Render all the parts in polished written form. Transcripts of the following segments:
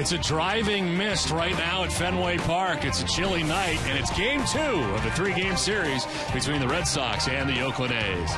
It's a driving mist right now at Fenway Park. It's a chilly night, and it's Game 2 of the three-game series between the Red Sox and the Oakland A's.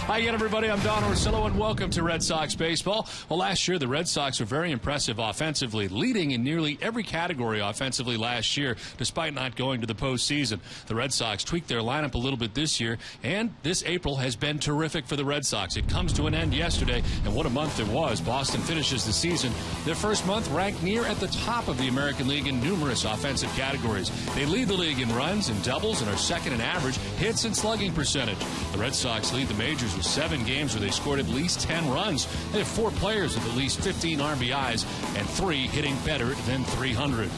Hi again, everybody. I'm Don Orsillo, and welcome to Red Sox Baseball. Well, last year, the Red Sox were very impressive offensively, leading in nearly every category offensively last year, despite not going to the postseason. The Red Sox tweaked their lineup a little bit this year, and this April has been terrific for the Red Sox. It comes to an end yesterday, and what a month it was. Boston finishes the season, their first month ranked near at the top of the American League in numerous offensive categories. They lead the league in runs and doubles and are second in average, hits, and slugging percentage. The Red Sox lead the majors with 7 games where they scored at least 10 runs. They have 4 players with at least 15 RBIs and 3 hitting better than 300.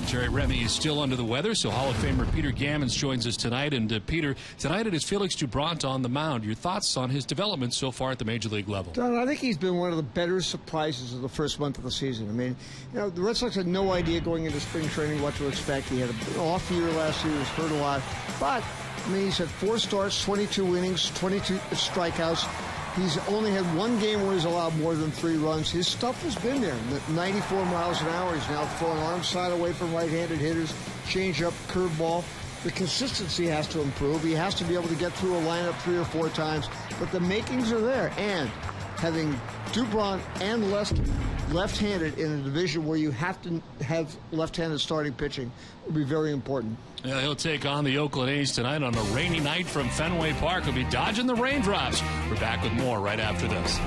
Jerry Remy is still under the weather, so Hall of Famer Peter Gammons joins us tonight. And Peter, tonight it is Felix Doubront on the mound. Your thoughts on his development so far at the major league level? Don, I think he's been one of the better surprises of the first month of the season. I mean, the Red Sox had no idea going into spring training what to expect. He had an off year last year. He was hurt a lot. But, I mean, he's had 4 starts, 22 innings, 22 strikeouts. He's only had 1 game where he's allowed more than 3 runs. His stuff has been there. 94 miles an hour. He's now throwing arm side away from right-handed hitters, change-up, curveball. The consistency has to improve. He has to be able to get through a lineup 3 or 4 times. But the makings are there. And having Doubront and left-handed in a division where you have to have left-handed starting pitching will be very important. Yeah, he'll take on the Oakland A's tonight on a rainy night from Fenway Park. He'll be dodging the raindrops. We're back with more right after this.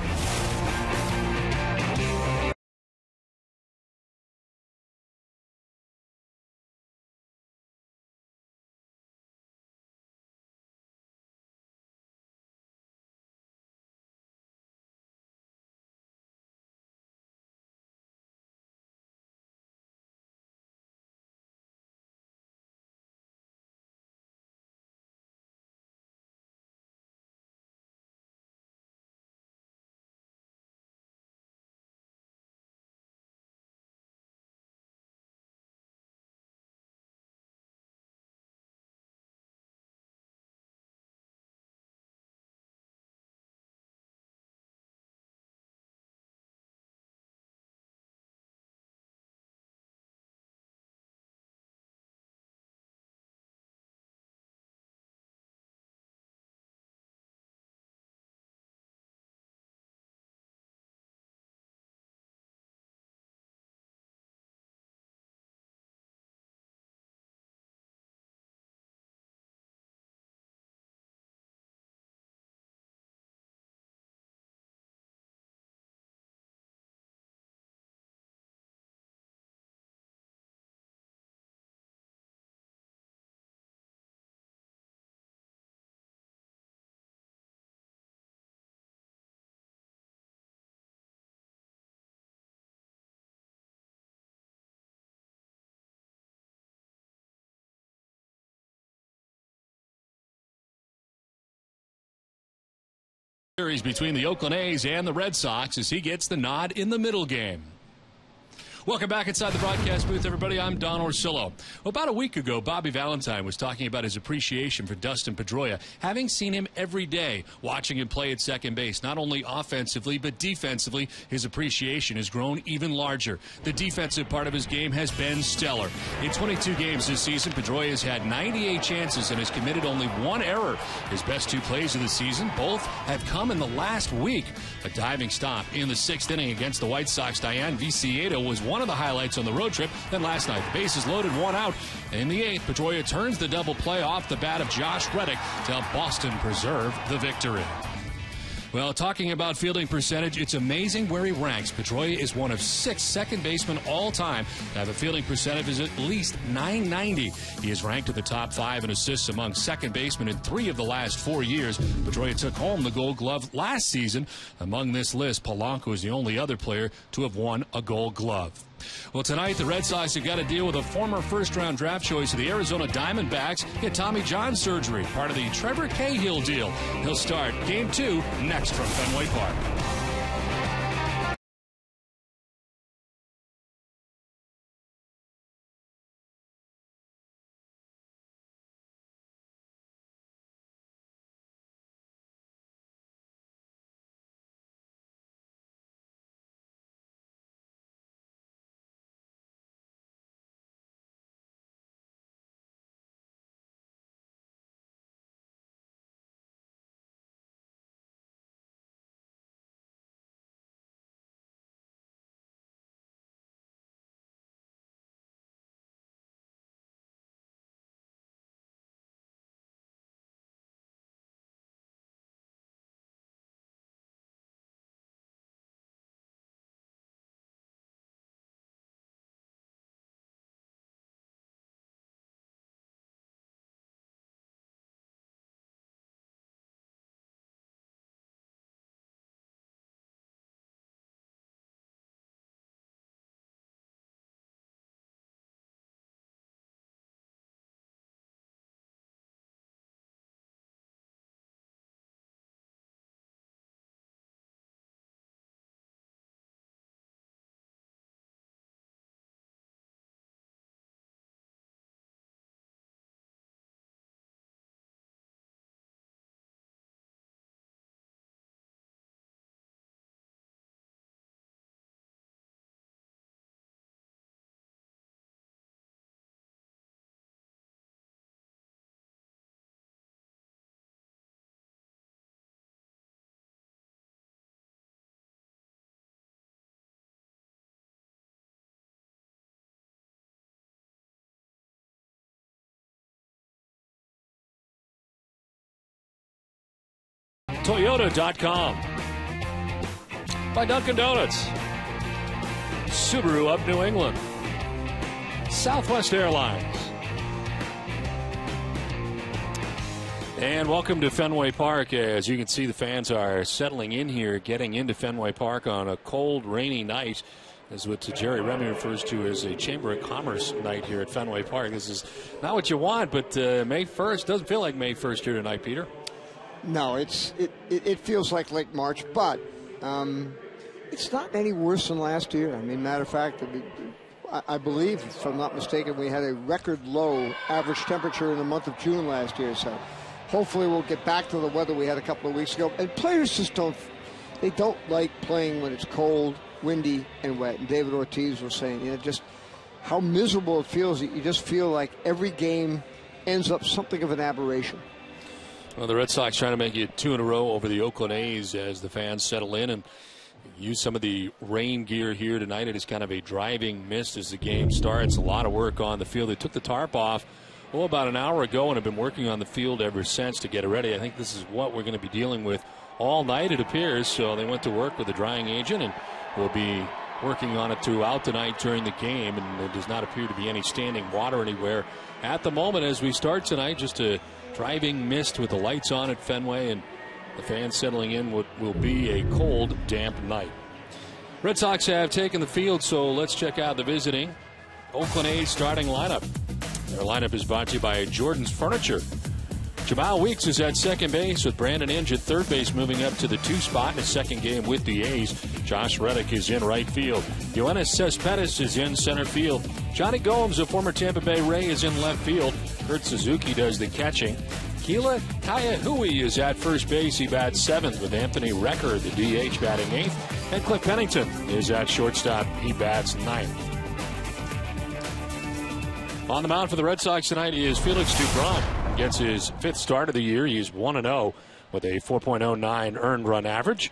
Series between the Oakland A's and the Red Sox as he gets the nod in the middle game. Welcome back inside the broadcast booth, everybody. I'm Don Orsillo. Well, about a week ago, Bobby Valentine was talking about his appreciation for Dustin Pedroia, having seen him every day, watching him play at second base. Not only offensively, but defensively, his appreciation has grown even larger. The defensive part of his game has been stellar. In 22 games this season, Pedroia has had 98 chances and has committed only 1 error. His best 2 plays of the season, both have come in the last week. A diving stop in the 6th inning against the White Sox. Diane Viciedo was one of the highlights on the road trip. Then last night, the bases loaded, 1 out. In the 8th, Pedroia turns the double play off the bat of Josh Reddick to help Boston preserve the victory. Well, talking about fielding percentage, it's amazing where he ranks. Pedroia is one of 6 second basemen all time to have a fielding percentage of at least .990. He is ranked at the top 5 in assists among second basemen in 3 of the last 4 years. Pedroia took home the Gold Glove last season. Among this list, Polanco is the only other player to have won a Gold Glove. Well, tonight, the Red Sox have got to deal with a former first-round draft choice of the Arizona Diamondbacks. He had Tommy John surgery, part of the Trevor Cahill deal. He'll start Game 2 next from Fenway Park. Toyota.com. By Dunkin' Donuts. Subaru of New England. Southwest Airlines. And welcome to Fenway Park. As you can see, the fans are settling in here, getting into Fenway Park on a cold, rainy night. This is what Jerry Remy refers to as a Chamber of Commerce night here at Fenway Park. This is not what you want, but May 1st doesn't feel like May 1st here tonight, Peter. No, it feels like late March, but it's not any worse than last year. I mean, matter of fact, I believe, if I'm not mistaken, we had a record low average temperature in the month of June last year. So hopefully we'll get back to the weather we had a couple of weeks ago. And players just don't like playing when it's cold, windy, and wet. And David Ortiz was saying, just how miserable it feels. You just feel like every game ends up something of an aberration. Well, the Red Sox trying to make it 2 in a row over the Oakland A's as the fans settle in and use some of the rain gear here tonight. It is kind of a driving mist as the game starts. A lot of work on the field. They took the tarp off about an hour ago and have been working on the field ever since to get it ready. I think this is what we're going to be dealing with all night, it appears. So they went to work with a drying agent and will be working on it throughout the night during the game. And there does not appear to be any standing water anywhere at the moment as we start tonight. Just a driving mist with the lights on at Fenway, and the fans settling in what will be a cold, damp night. Red Sox have taken the field, so let's check out the visiting Oakland A's starting lineup. Their lineup is brought to you by Jordan's Furniture. Jamal Weeks is at second base with Brandon Inge at third base, moving up to the 2 spot in his second game with the A's. Josh Reddick is in right field. Yoenis Cespedes is in center field. Johnny Gomes, a former Tampa Bay Ray, is in left field. Kurt Suzuki does the catching. Keila Kaiahui is at first base. He bats 7th with Anthony Recker, the DH, batting 8th. And Cliff Pennington is at shortstop. He bats 9th. On the mound for the Red Sox tonight is Felix Dubron. Gets his 5th start of the year. He's 1-0 with a 4.09 earned run average.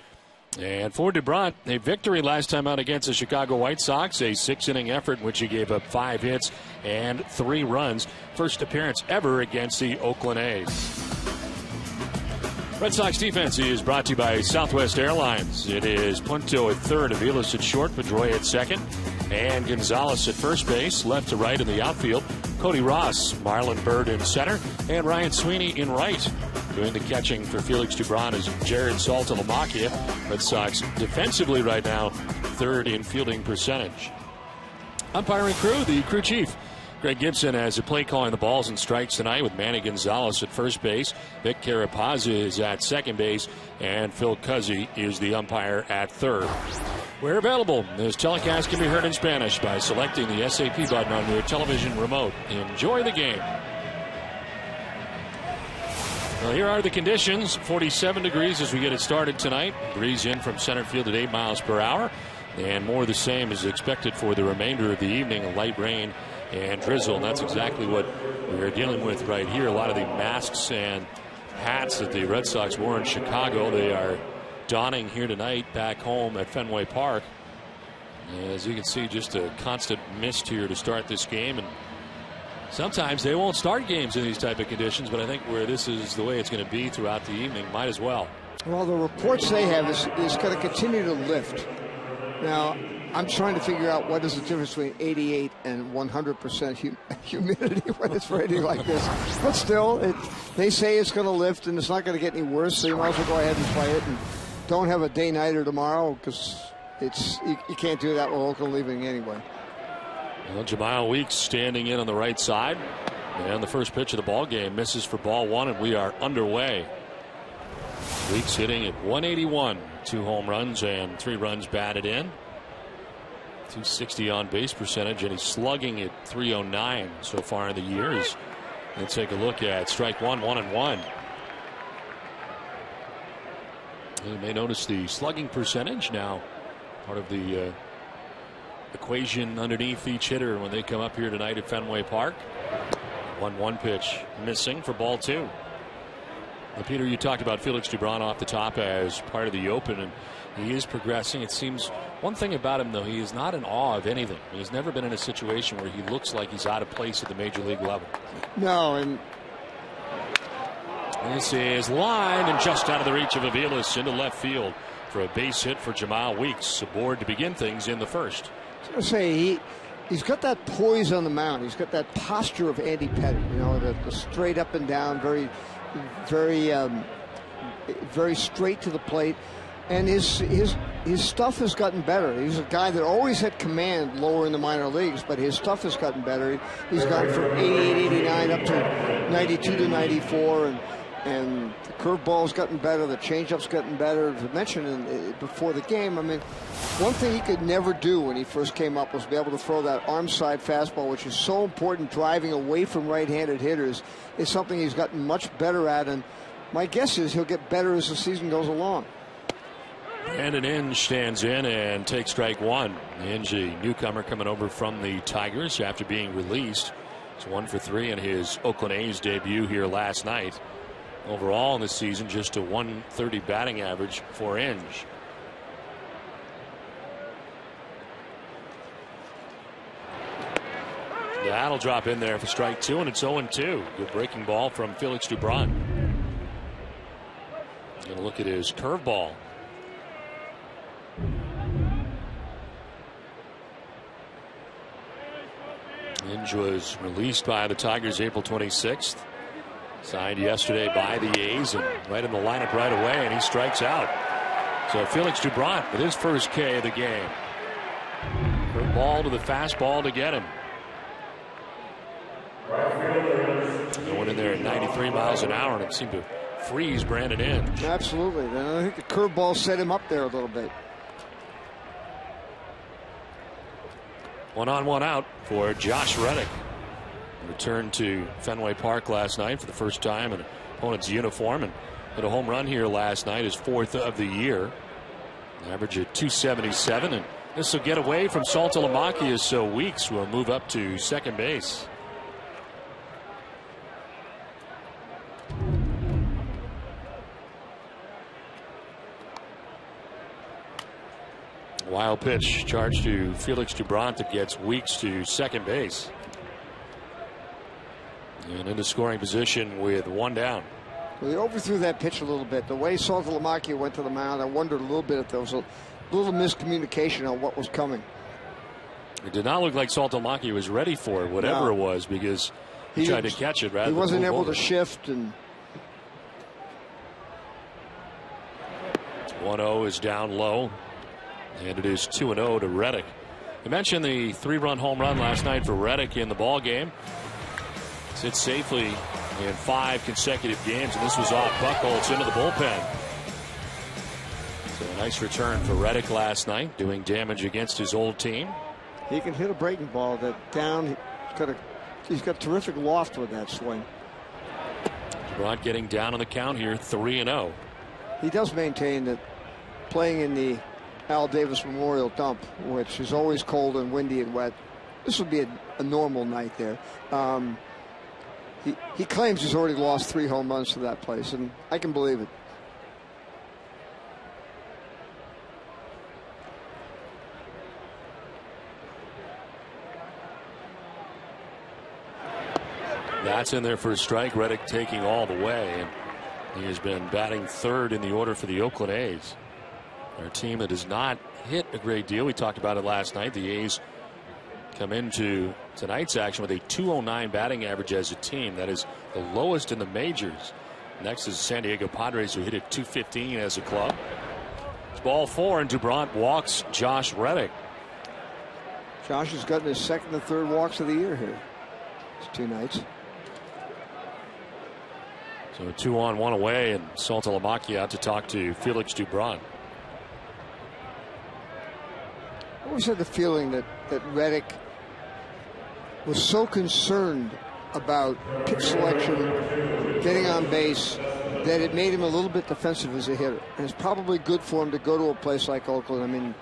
And for Dubron, a victory last time out against the Chicago White Sox, a 6-inning effort in which he gave up 5 hits and 3 runs. First appearance ever against the Oakland A's. Red Sox defense is brought to you by Southwest Airlines. It is Punto at third, Aviles at short, Pedroia at second, and Gonzalez at first base. Left to right in the outfield, Cody Ross, Marlon Byrd in center, and Ryan Sweeney in right. Doing the catching for Felix Dubron is Jared Saltalamacchia. Red Sox defensively right now, 3rd in fielding percentage. Umpiring crew, the crew chief, Greg Gibson has a play calling the balls and strikes tonight with Manny Gonzalez at first base. Vic Carapazza is at second base, and Phil Cuzzi is the umpire at third. We're available. This telecast can be heard in Spanish by selecting the SAP button on your television remote. Enjoy the game. Well, here are the conditions. 47 degrees as we get it started tonight. Breeze in from center field at 8 miles per hour. And more of the same is expected for the remainder of the evening. Light rain and drizzle. And that's exactly what we're dealing with right here. A lot of the masks and hats that the Red Sox wore in Chicago, they are donning here tonight back home at Fenway Park. As you can see, just a constant mist here to start this game. And sometimes they won't start games in these type of conditions, but I think where this is the way it's going to be throughout the evening, might as well. Well, the reports they have is going to continue to lift. Now, I'm trying to figure out what is the difference between 88 and 100% humidity when it's raining like this. But still, they say it's going to lift and it's not going to get any worse, so you might as well go ahead and play it. And don't have a day-nighter tomorrow because you can't do that with Oakland leaving anyway. Well, Jamal Weeks standing in on the right side. And the first pitch of the ball game misses for ball 1, and we are underway. Weeks hitting at 181. 2 home runs and 3 runs batted in. 260 on base percentage, and he's slugging at 309 so far in the year. Let's take a look at strike 1, 1-1. You may notice the slugging percentage now, part of the equation underneath each hitter when they come up here tonight at Fenway Park. 1-1 pitch missing for ball 2. Now, Peter, you talked about Felix Dubron off the top as part of the open, and he is progressing. It seems one thing about him, though, he is not in awe of anything. He's never been in a situation where he looks like he's out of place at the major league level. No, and This is lined and just out of the reach of Aviles into left field for a base hit for Jamal Weeks aboard to begin things in the first. I was going to say, he's got that poise on the mound. He's got that posture of Andy Pettit, you know, the straight up and down, very straight to the plate. And his stuff has gotten better. He's a guy that always had command lower in the minor leagues, but his stuff has gotten better. He's gone from 88, 89 up to 92 to 94, and the curveball's gotten better. The changeup's gotten better. As I mentioned before the game, I mean, one thing he could never do when he first came up was be able to throw that arm side fastball, which is so important driving away from right-handed hitters. Is something he's gotten much better at, and my guess is he'll get better as the season goes along. Brandon Inge stands in and takes strike one. Inge, a newcomer coming over from the Tigers after being released. He's 1 for 3 in his Oakland A's debut here last night. Overall in this season, just a 130 batting average for Inge. That'll drop in there for strike 2, and it's 0-2. Good breaking ball from Felix Dubron. Going to look at his curveball. Inge was released by the Tigers April 26th. Signed yesterday by the A's and right in the lineup right away, and he strikes out. So Felix Dubron with his first K of the game. Curveball to the fastball to get him. Going in there at 93 miles an hour, and it seemed to freeze Brandon Inge. Absolutely. And I think the curveball set him up there a little bit. 1 on 1 out for Josh Reddick. Returned to Fenway Park last night for the first time in opponent's uniform and hit a home run here last night, his 4th of the year. Average at 277, and this will get away from Saltalamacchia, so Weeks will move up to second base. Wild pitch charged to Felix Dubron that gets Weeks to second base. And into scoring position with 1 down. Well, he overthrew that pitch a little bit. The way Saltalamacchia went to the mound, I wondered a little bit if there was a little miscommunication on what was coming. It did not look like Saltalamacchia was ready for it, whatever it was, because he tried to catch it rather than he wasn't able over. to shift. And 1-0 is down low. And it is 2-0 to Reddick. I mentioned the 3-run home run last night for Reddick in the ball game. Sits safely in 5 consecutive games, and this was off Buchholz into the bullpen. So a nice return for Reddick last night, doing damage against his old team. He can hit a breaking ball that down. He's got terrific loft with that swing. Rod getting down on the count here, 3-0. He does maintain that playing in the Al Davis Memorial Dump, which is always cold and windy and wet, this would be a normal night there. He claims he's already lost 3 home runs to that place, and I can believe it. That's in there for a strike. Reddick taking all the way, and he has been batting 3rd in the order for the Oakland A's. Our team that has not hit a great deal. We talked about it last night. The A's come into tonight's action with a 209 batting average as a team. That is the lowest in the majors. Next is the San Diego Padres, who hit at 215 as a club. It's ball 4, and Dubron walks Josh Reddick. Josh has gotten his 2nd and 3rd walks of the year here. It's 2 nights. So 2 on, 1 away, and Saltalamacchia out to talk to Felix Dubron. I always had the feeling that Reddick was so concerned about pitch selection, getting on base, that it made him a little bit defensive as a hitter. And it's probably good for him to go to a place like Oakland. I mean,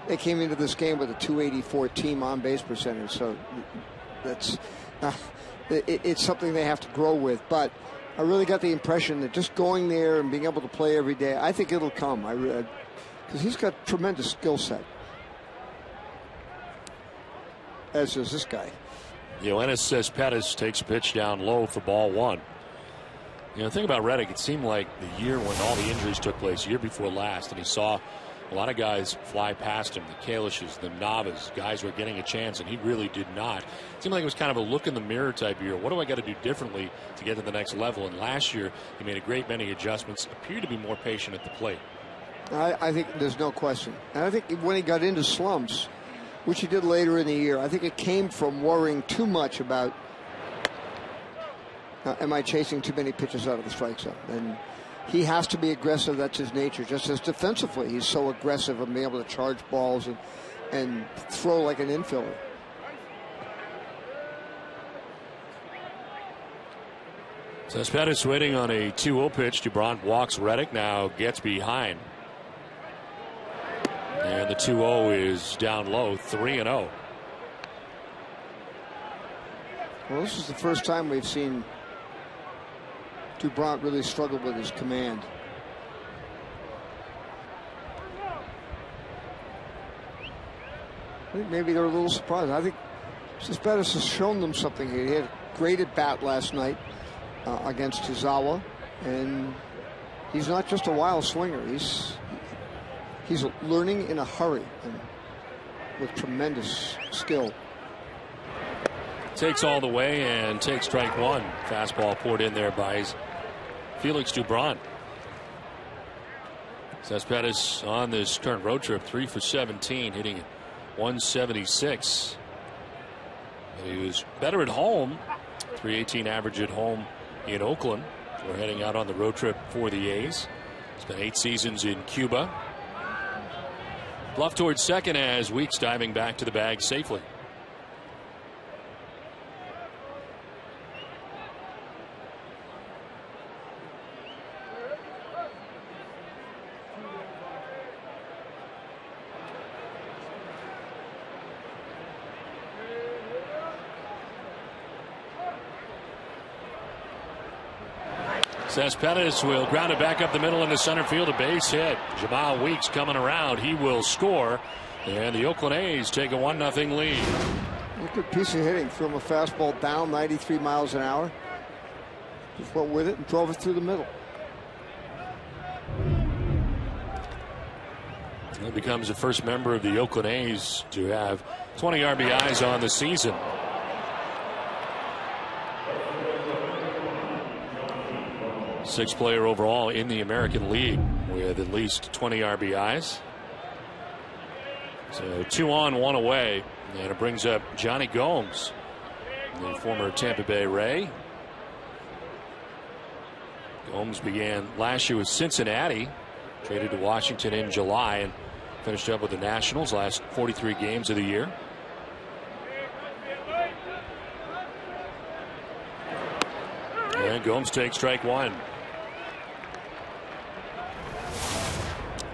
they came into this game with a 284 team on base percentage, so that's it's something they have to grow with. But I really got the impression that just going there and being able to play every day, I think it'll come. Because he's got tremendous skill set. As does this guy. Yoenis Cespedes takes a pitch down low for ball 1. You know, think about Reddick. It seemed like the year when all the injuries took place, year before last, and he saw a lot of guys fly past him, the Kalishes, the Navas, guys were getting a chance, and he really did not. It seemed like it was kind of a look in the mirror type year. What do I got to do differently to get to the next level? And last year, he made a great many adjustments, appeared to be more patient at the plate. I think there's no question. And I think when he got into slumps, which he did later in the year, I think it came from worrying too much about am I chasing too many pitches out of the strike zone? And he has to be aggressive. That's his nature. Just as defensively, he's so aggressive and being able to charge balls and throw like an infielder. Cespedes waiting on a 2-0 pitch. DuBront walks Reddick, now gets behind. And the 2-0 is down low, 3-0. Well, this is the first time we've seen DuBront really struggled with his command. I think maybe they're a little surprised. I think Cespedes has shown them something here. He had a great at bat last night against Tozawa, and he's not just a wild swinger. He's learning in a hurry and with tremendous skill. Takes all the way and takes strike one. Fastball poured in there by Felix DuBront. Cespedes on this current road trip 3 for 17, hitting 176. He was better at home. 318 average at home in Oakland. We're heading out on the road trip for the A's. Spent 8 seasons in Cuba. Bluff towards second as Weeks diving back to the bag safely. Cespedes will ground it back up the middle into center field. A base hit. Jamal Weeks coming around. He will score. And the Oakland A's take a 1-0 lead. A good piece of hitting. Threw him a fastball down 93 miles an hour. Just went with it and drove it through the middle. He becomes the first member of the Oakland A's to have 20 RBIs on the season. Sixth player overall in the American League with at least 20 RBIs. So 2 on, 1 away, and it brings up Johnny Gomes, the former Tampa Bay Ray. Gomes began last year with Cincinnati, traded to Washington in July, and finished up with the Nationals last 43 games of the year. And Gomes takes strike one.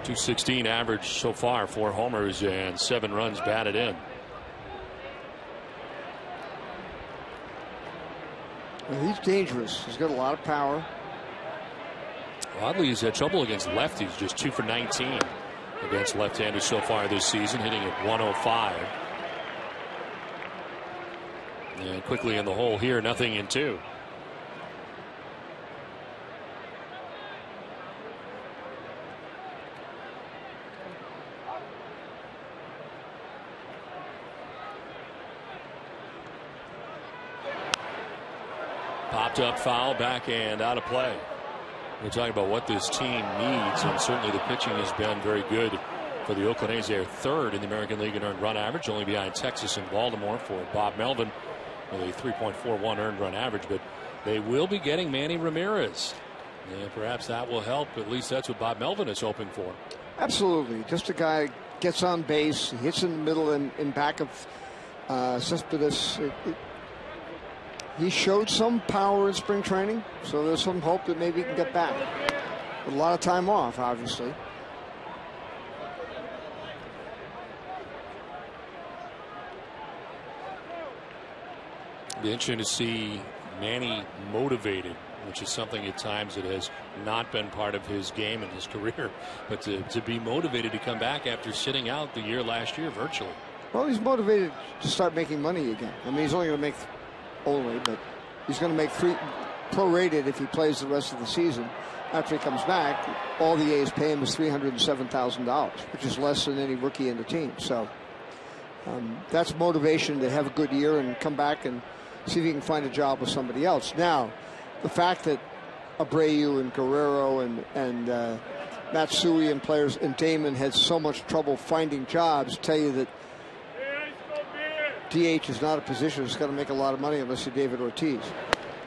216 average so far, 4 homers and 7 runs batted in. Well, he's dangerous. He's got a lot of power. Oddly, he's had trouble against lefties, just 2 for 19 against left-handers so far this season, hitting at 105. And quickly in the hole here, 0-2. Popped up foul, back and out of play. We're talking about what this team needs, and certainly the pitching has been very good for the Oakland A's. They're third in the American League in earned run average, only behind Texas and Baltimore for Bob Melvin with a 3.41 earned run average. But they will be getting Manny Ramirez, and perhaps that will help. At least that's what Bob Melvin is hoping for. Absolutely. Just a guy gets on base, he hits in the middle and in back of Cespedes. He showed some power in spring training, so there's some hope that maybe he can get back. With a lot of time off, obviously. Be interesting to see Manny motivated, which is something at times that has not been part of his game and his career. But to be motivated to come back after sitting out the year last year virtually. Well, he's motivated to start making money again. I mean, he's only going to make but he's going to make prorated if he plays the rest of the season. After he comes back, all the A's pay him is $307,000, which is less than any rookie in the team. So that's motivation to have a good year and come back and see if he can find a job with somebody else. Now, the fact that Abreu and Guerrero and Matsui and players and Damon had so much trouble finding jobs tell you that DH is not a position that's going to make a lot of money unless you're David Ortiz.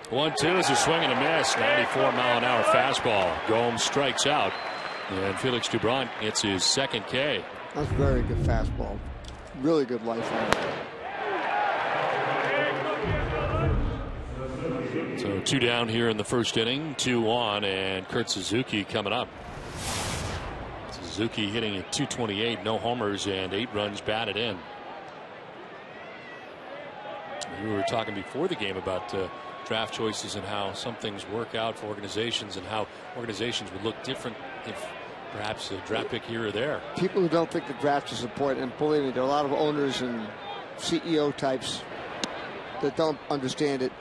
1-2 is a swing and a miss. 94-mile-an-hour fastball. Gomes strikes out, and Felix Dubron gets his second K. That's a very good fastball. Really good life on it. So 2 down here in the first inning, 2 on, and Kurt Suzuki coming up. Suzuki hitting at .228, no homers and 8 runs batted in. We were talking before the game about draft choices and how some things work out for organizations and how organizations would look different if perhaps a draft pick here or there. People who don't think the draft is important, and believe me, there are a lot of owners and CEO types that don't understand it.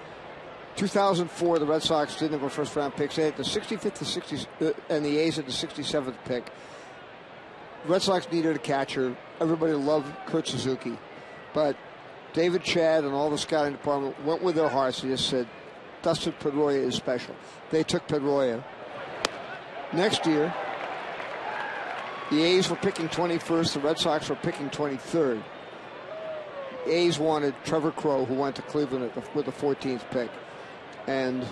2004, the Red Sox didn't have a first-round pick. They had the 65th to 60th, and the A's had the 67th pick. The Red Sox needed a catcher. Everybody loved Kurt Suzuki, but David Chad and all the scouting department went with their hearts and just said, Dustin Pedroia is special. They took Pedroia. Next year, the A's were picking 21st. The Red Sox were picking 23rd. The A's wanted Trevor Crowe, who went to Cleveland with the 14th pick. And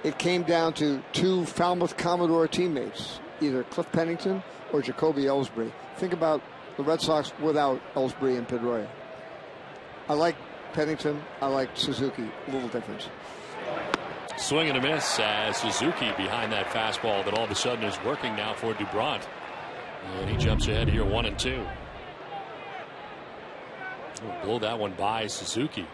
it came down to 2 Falmouth Commodore teammates, either Cliff Pennington or Jacoby Ellsbury. Think about the Red Sox without Ellsbury and Pedroia. I like Pennington. I like Suzuki. A little difference. Swing and a miss as Suzuki behind that fastball that all of a sudden is working now for Dubron. And he jumps ahead here 1-2. Blow that one by Suzuki.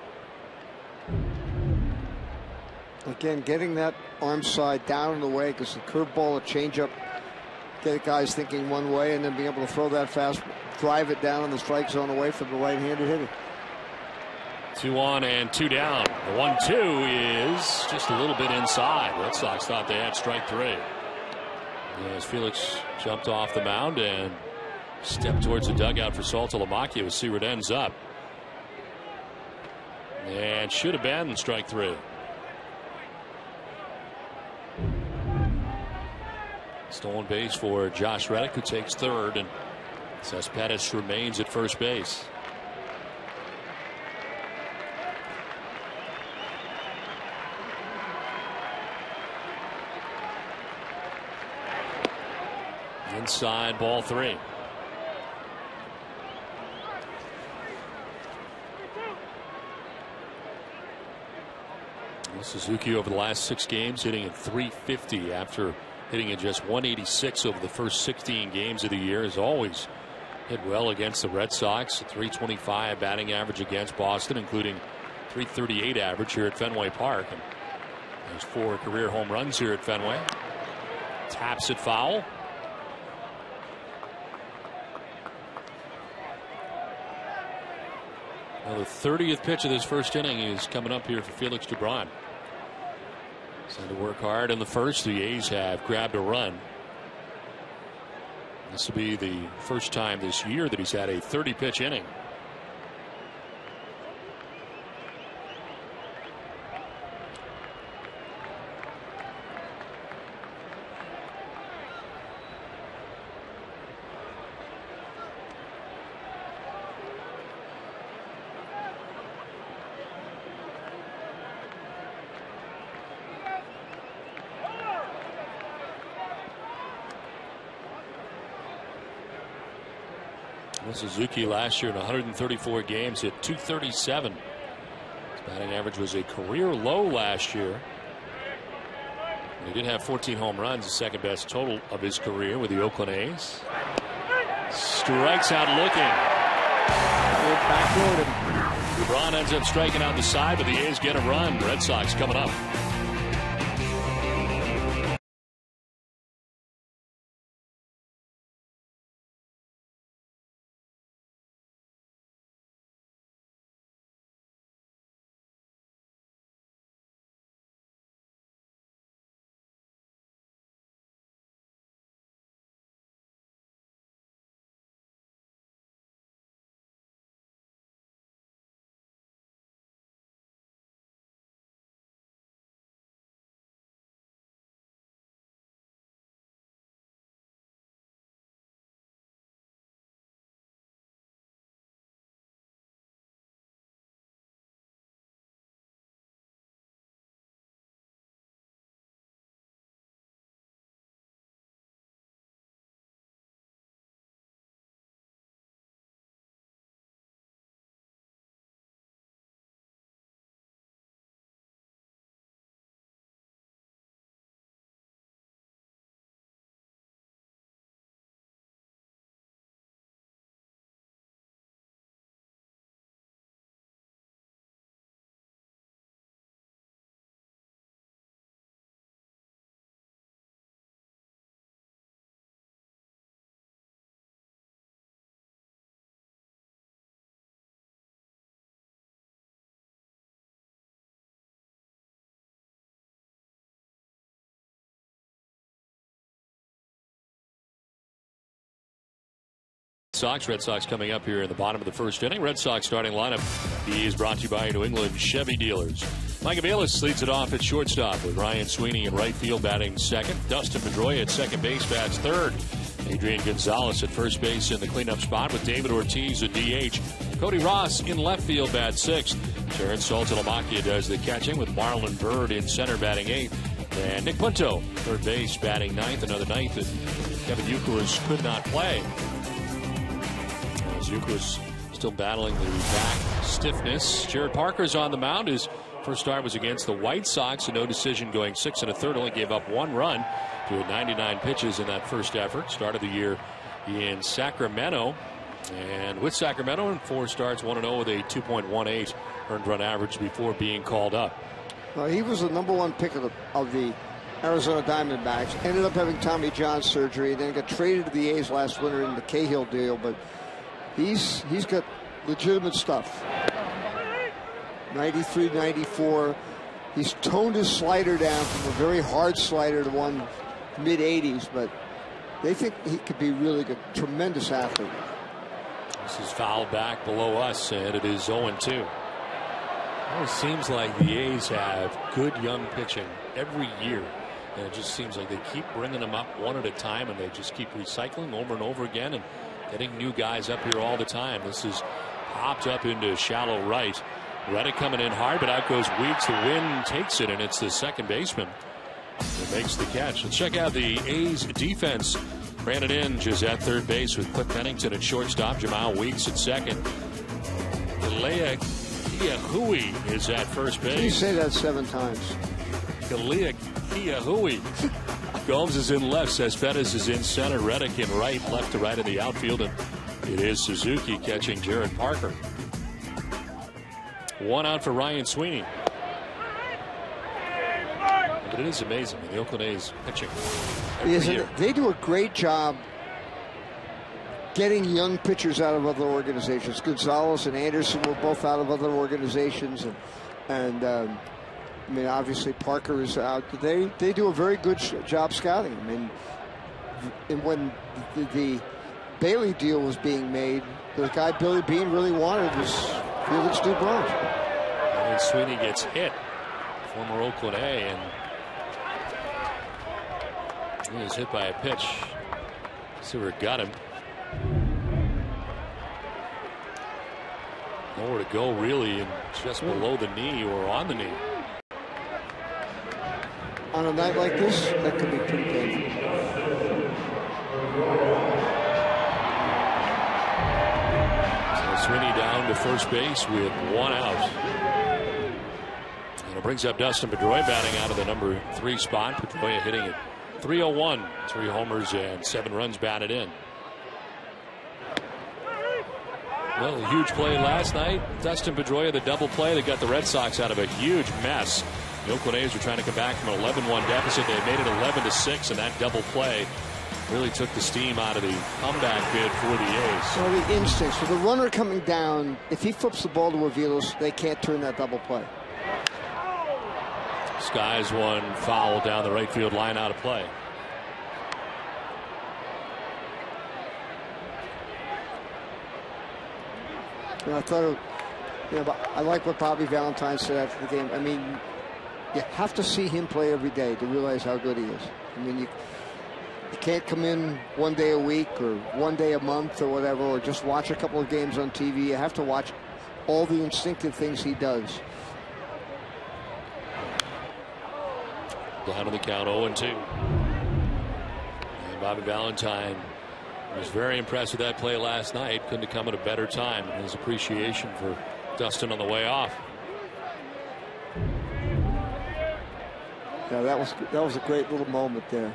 Again, getting that arm side down and away, because the curveball, a changeup, get guys thinking one way, and then being able to throw that fast, drive it down in the strike zone away from the right-handed hitter. 2 on and 2 down. The 1-2 is just a little bit inside. Red Sox thought they had strike 3. As Felix jumped off the mound and stepped towards the dugout for Saltalamacchia as Seward ends up. And should have been strike 3. Stolen base for Josh Reddick, who takes third, and Cespedes remains at first base. Inside, ball 3. Suzuki over the last 6 games hitting at .350 after hitting at just .186 over the first 16 games of the year. Has always hit well against the Red Sox. A .325 batting average against Boston, including .338 average here at Fenway Park. And there's 4 career home runs here at Fenway. Taps it foul. Well, the 30th pitch of this first inning is coming up here for Felix Dubron. He's had to work hard in the first. The A's have grabbed a run. This will be the first time this year that he's had a 30-pitch inning. Suzuki last year in 134 games hit .237. His batting average was a career low last year. He did have 14 home runs, the second best total of his career with the Oakland A's. Strikes out looking. LeBron ends up striking out the side, but the A's get a run. Red Sox coming up. Red Sox coming up here in the bottom of the first inning. Red Sox starting lineup is brought to you by New England Chevy dealers. Mike Aviles leads it off at shortstop with Ryan Sweeney in right field batting second. Dustin Pedroia at second base bats third. Adrian Gonzalez at first base in the cleanup spot with David Ortiz at DH. Cody Ross in left field bats sixth. Terrence Saltalamacchia does the catching with Marlon Byrd in center batting eighth. And Nick Punto, third base, batting ninth. Another ninth that Kevin Youkilis could not play. As Youkilis still battling the back stiffness. Jared Parker's on the mound. His first start was against the White Sox. A no decision, going 6 1/3. Only gave up 1 run to 99 pitches in that first effort. Started the year in Sacramento. And with Sacramento in 4 starts, 1-0 with a 2.18 earned run average before being called up. He was the #1 pick of the Arizona Diamondbacks. Ended up having Tommy John surgery, then got traded to the A's last winter in the Cahill deal. But he's got legitimate stuff. 93, 94. He's toned his slider down from a very hard slider to one mid-80s, but they think he could be really good. Tremendous athlete. This is fouled back below us, and it is 0-2. Well, it seems like the A's have good young pitching every year. And it just seems like they keep bringing them up one at a time, and they just keep recycling over and over again and getting new guys up here all the time. This is popped up into shallow right. Reddick coming in hard, but out goes Weeks. The wind takes it, and it's the second baseman that makes the catch. Let's check out the A's defense. Brandon Inge is at third base with Cliff Pennington at shortstop. Jamal Weeks at second. Galea Kiahui is at first base. You say that 7 times. Galea Kiahui. Gomes is in left. Cespedes is in center. Reddick in right. Left to right in the outfield. And it is Suzuki catching Jared Parker. 1 out for Ryan Sweeney. But it is amazing. The Oakland A's pitching every year. They do a great job getting young pitchers out of other organizations. Gonzalez and Anderson were both out of other organizations, and I mean, obviously Parker is out. They do a very good job scouting. I mean, and when the Bailey deal was being made, the guy Billy Beane really wanted was Felix Dubron. And then Sweeney gets hit, former Oakland A, and he was hit by a pitch. Sewer got him. Nowhere to go really, and just below the knee or on the knee. On a night like this, that could be pretty painful. So Sweeney down to first base with 1 out. And it brings up Dustin Pedroia batting out of the number 3 spot. Pedroia hitting it .301, 3 homers and 7 runs batted in. Well, a huge play last night. Dustin Pedroia, the double play that got the Red Sox out of a huge mess. The Oakland A's were trying to come back from an 11-1 deficit. They made it 11-6, and that double play really took the steam out of the comeback bid for the A's. So the instincts, with the runner coming down, if he flips the ball to Aviles, they can't turn that double play. Skies one foul down the right field line, out of play. And I thought, I like what Bobby Valentine said after the game. I mean, you have to see him play every day to realize how good he is. I mean, you can't come in one day a week or one day a month or whatever, or just watch a couple of games on TV. You have to watch all the instinctive things he does. Down to the count, 0-2. And Bobby Valentine was very impressed with that play last night. Couldn't have come at a better time. His appreciation for Dustin on the way off. Yeah, that was a great little moment there.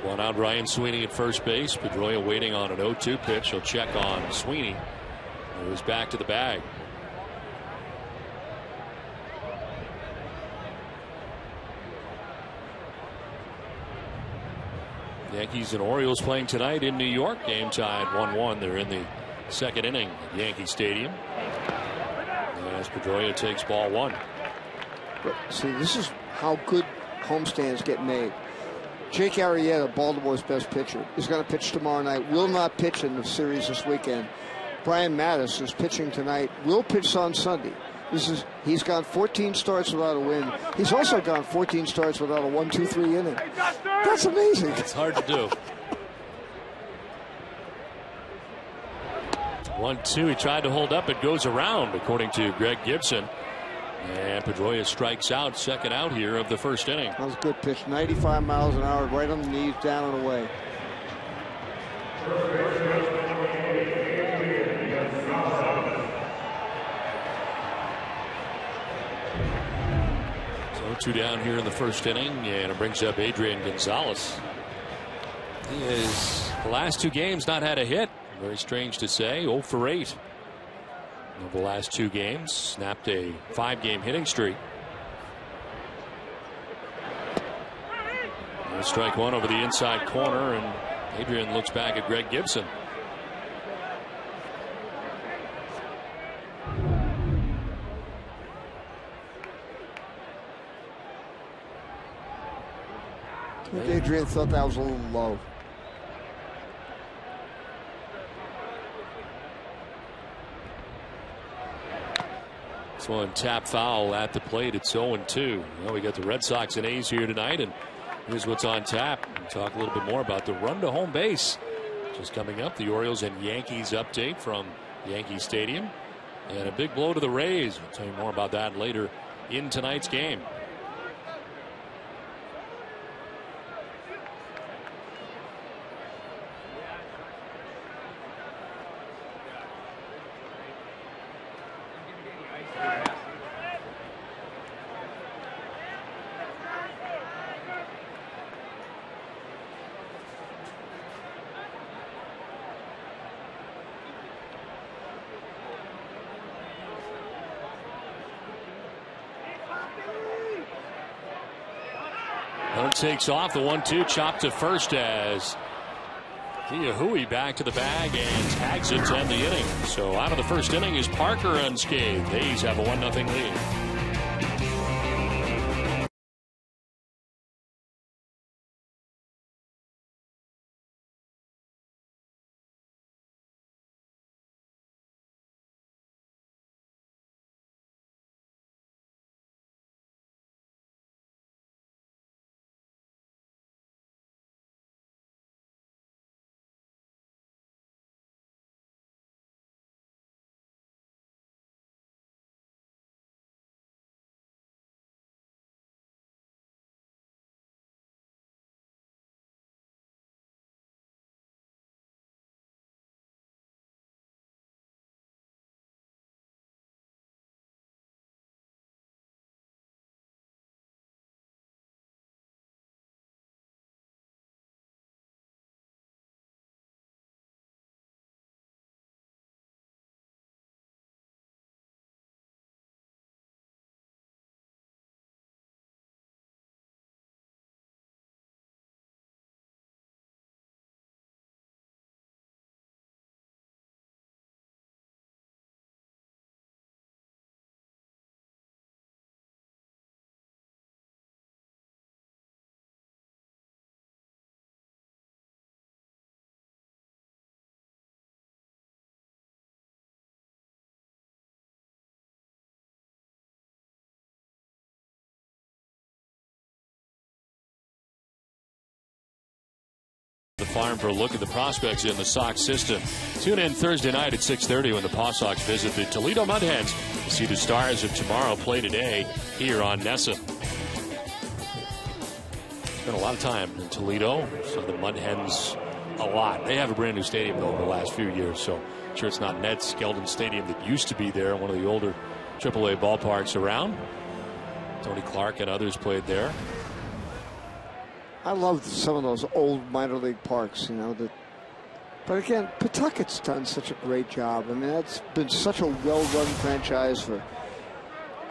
One out, Ryan Sweeney at first base. Pedroia waiting on an 0-2 pitch. He'll check on Sweeney. He was back to the bag. Yankees and Orioles playing tonight in New York. Game tied 1-1. They're in the second inning at Yankee Stadium. As Pedroia takes ball 1. But see, this is how good homestands get made. Jake Arrieta, Baltimore's best pitcher, is going to pitch tomorrow night. Will not pitch in the series this weekend. Brian Mattis is pitching tonight. Will pitch on Sunday. He's gone 14 starts without a win. He's also gone 14 starts without a 1-2-3 inning. That's amazing. It's hard to do. 1-2. He tried to hold up. It goes around, according to Greg Gibson. And Pedroia strikes out, second out here of the first inning. That was a good pitch. 95 miles an hour, right on the knees, down and away. So 2 down here in the first inning, and it brings up Adrian Gonzalez. He has the last 2 games not had a hit. Very strange to say. 0 for 8. Over the last 2 games, snapped a 5-game hitting streak. And strike 1 over the inside corner, and Adrian looks back at Greg Gibson. I think Adrian thought that was a little low. This one tap foul at the plate. It's 0-2. Well, we got the Red Sox and A's here tonight, and here's what's on tap. We'll talk a little bit more about the run to home base. Just coming up, the Orioles and Yankees update from Yankee Stadium, and a big blow to the Rays. We'll tell you more about that later in tonight's game. Hunter takes off. The 1-2 chopped to first as Diahui back to the bag and tags it to end the inning. So out of the first inning is Parker unscathed. The A's have a 1-0 lead. The farm for a look at the prospects in the Sox system. Tune in Thursday night at 6:30 when the Paw Sox visit the Toledo Mud Hens to see the Stars of tomorrow play today here on NESN. Spent a lot of time in Toledo, so the Mud Hens a lot. They have a brand new stadium though over the last few years, so I'm sure it's not Ned Skeldon Stadium that used to be there, one of the older AAA ballparks around. Tony Clark and others played there. I love some of those old minor league parks, you know. But again, Pawtucket's done such a great job. I mean, that's been such a well-run franchise for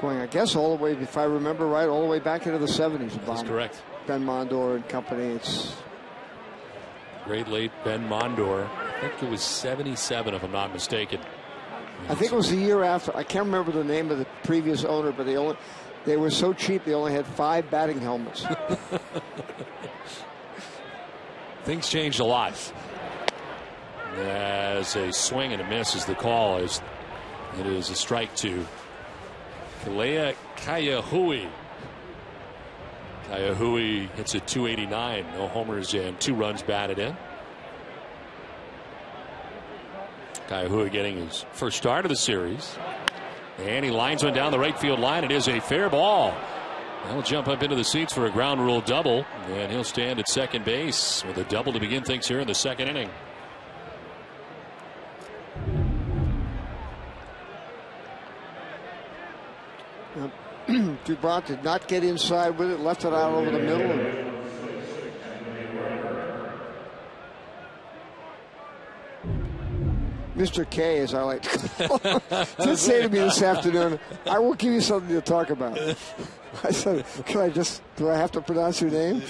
going, I guess, all the way, if I remember right, all the way back into the 70s. That's correct. Ben Mondor and company. It's great late Ben Mondor. I think it was 77, if I'm not mistaken. I think it was the year after. I can't remember the name of the previous owner, but They were so cheap, they only had 5 batting helmets. Things changed a lot. As a swing and a miss is the call. As it is a strike to Kalea Kaiahui. Kaiahui hits a .289. No homers and 2 runs batted in. Kaiahui getting his first start of the series. And he lines one down the right field line. It is a fair ball. He'll jump up into the seats for a ground rule double. And he'll stand at second base with a double to begin things here in the second inning. Dubron did not get inside with it, left it out over the middle. Mr. K, as I like to call him, did say to me this afternoon, I will give you something to talk about. I said, do I have to pronounce your name?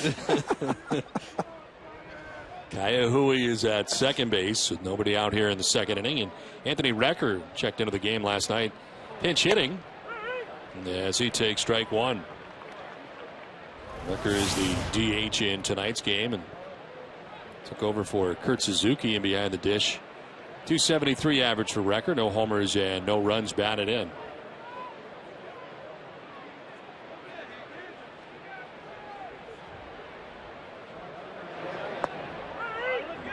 Kaiahui is at second base with nobody out here in the second inning. And Anthony Recker checked into the game last night, pinch hitting, as he takes strike one. Recker is the DH in tonight's game and took over for Kurt Suzuki and behind the dish. .273 average for Recker. No homers and no runs batted in.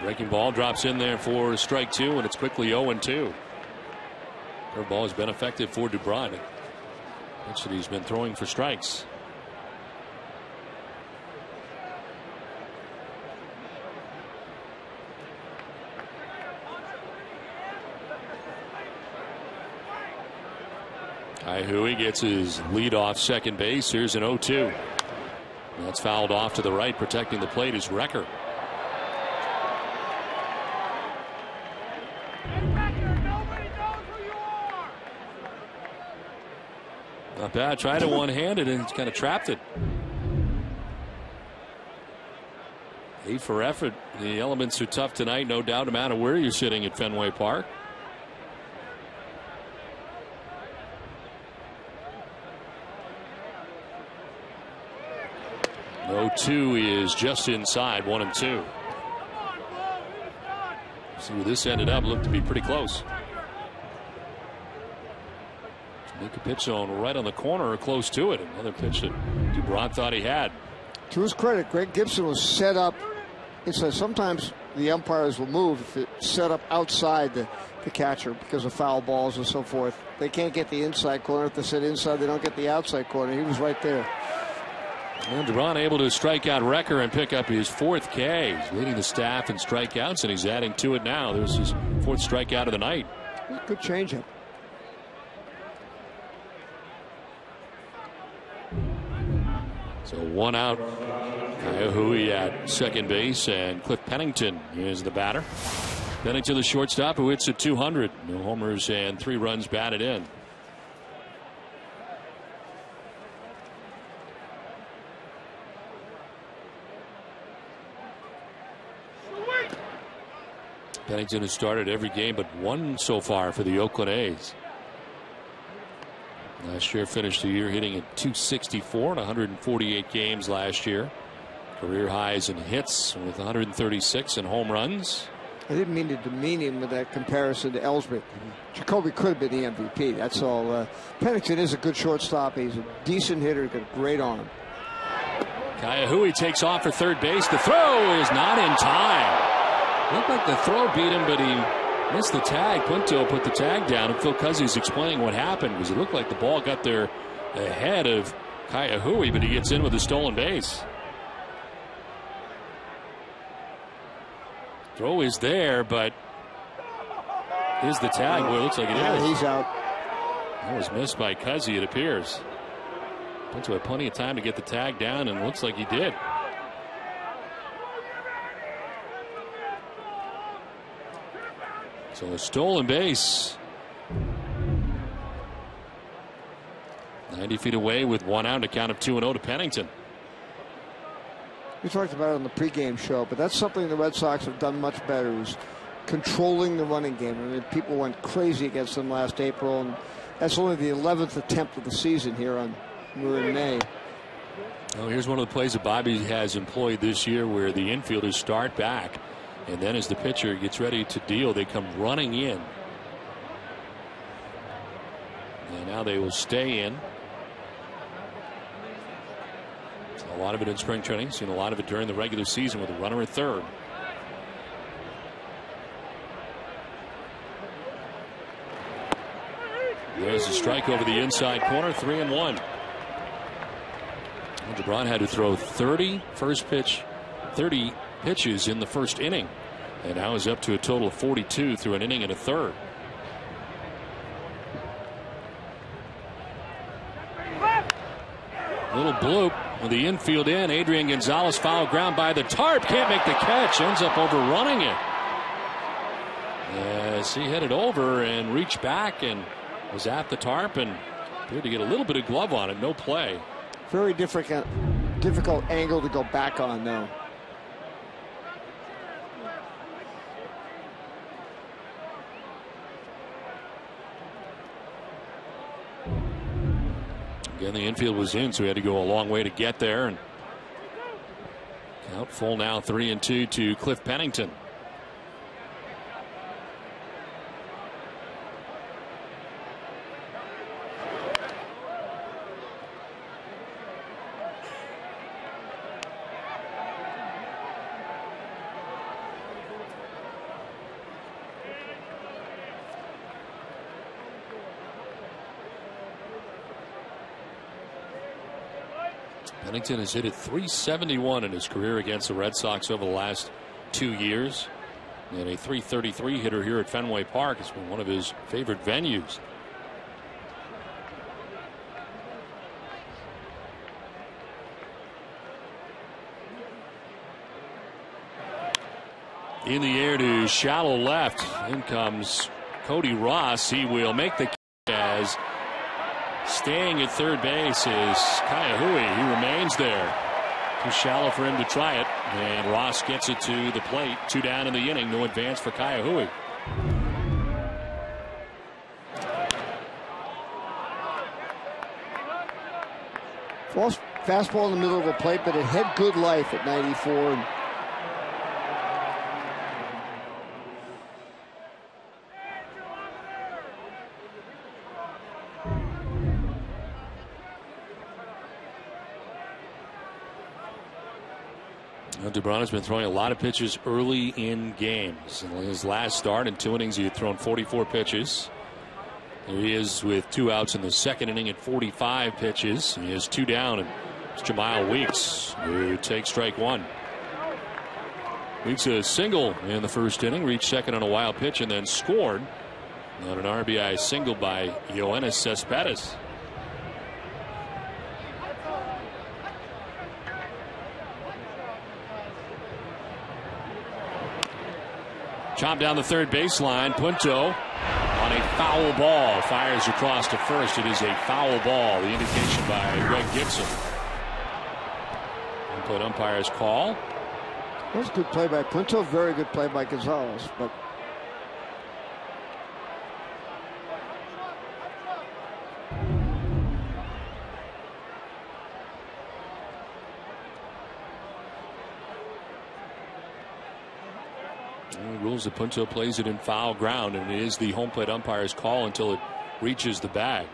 Breaking ball drops in there for strike 2, and it's quickly 0-2. Curveball has been effective for Dubron. Pitch that he's been throwing for strikes. Kaiahui gets his lead off second base. Here's an 0-2. That's fouled off to the right. Protecting the plate is Recker. Not bad. Tried it one-handed and kind of trapped it. A for effort. The elements are tough tonight, no doubt, no matter where you're sitting at Fenway Park. No 2 is just inside, 1-2. See where this ended up. Looked to be pretty close. Make a pitch zone right on the corner or close to it. Another pitch that Dubron thought he had. To his credit, Greg Gibson was set up. It's sometimes the umpires will move if it's set up outside the catcher because of foul balls and so forth. They can't get the inside corner. If they sit inside, they don't get the outside corner. He was right there. And Dubron able to strike out Recker and pick up his 4th K. He's leading the staff in strikeouts, and he's adding to it now. There's his 4th strikeout of the night. Good changeup. So 1 out. Kaiahui at second base, and Cliff Pennington is the batter. Pennington, the shortstop, who hits at 200. No homers and 3 runs batted in. Pennington has started every game but 1 so far for the Oakland A's. Last year finished the year hitting at .264 in 148 games last year. Career highs in hits with 136 and home runs. I didn't mean to demean him with that comparison to Ellsbury. Jacoby could have been the MVP. That's all. Pennington is a good shortstop. He's a decent hitter. Got a great arm. Kaiahui takes off for third base. The throw is not in time. Looked like the throw beat him, but he missed the tag. Punto put the tag down, and Phil Cuzzy's explaining what happened because it looked like the ball got there ahead of Kaiahui, but he gets in with a stolen base. Throw is there, but is the tag? Well, it looks like it is. He's out. That was missed by Cuzzy, it appears. Punto had plenty of time to get the tag down, and it looks like he did. So a stolen base. 90 feet away with 1 out, a count of 2-0 to Pennington. We talked about it on the pregame show, but that's something the Red Sox have done much better, is controlling the running game. I mean, people went crazy against them last April, and that's only the 11th attempt of the season here on We're in May. Well, here's one of the plays that Bobby has employed this year where the infielders start back, and then as the pitcher gets ready to deal, they come running in. And now they will stay in. A lot of it in spring training. Seen a lot of it during the regular season with a runner at third. There's a strike over the inside corner. 3-1. DeBron had to throw 30 pitches in the first inning, and now is up to a total of 42 through an inning and a third. Little bloop with the infield in. Adrian Gonzalez foul ground by the tarp. Can't make the catch. Ends up overrunning it. As he headed over and reached back and was at the tarp and appeared to get a little bit of glove on it. No play. Very difficult angle to go back on, though. Again, the infield was in, so he had to go a long way to get there. And count full now, 3-2 to Cliff Pennington. Pennington has hit at .371 in his career against the Red Sox over the last 2 years. And a .333 hitter here at Fenway Park. It's been one of his favorite venues. In the air to shallow left. In comes Cody Ross. He will make the catch as staying at third base is Kaihui. He remains there. Too shallow for him to try it. And Ross gets it to the plate. 2 down in the inning. No advance for Kaihui. Fastball in the middle of the plate, but it had good life at 94. DeBron has been throwing a lot of pitches early in games. In his last start in 2 innings, he had thrown 44 pitches. Here he is with 2 outs in the second inning at 45 pitches. He has 2 down, and it's Jamal Weeks who takes strike 1. Weeks a single in the first inning, reached second on a wild pitch, and then scored on an RBI single by Yoenis Cespedes. Chop down the third baseline. Punto on a foul ball. Fires across to first. It is a foul ball. The indication by Greg Gibson. Input umpire's call. That was a good play by Punto. Very good play by Gonzalez. But rules that Punto plays it in foul ground, and it is the home plate umpire's call until it reaches the bag.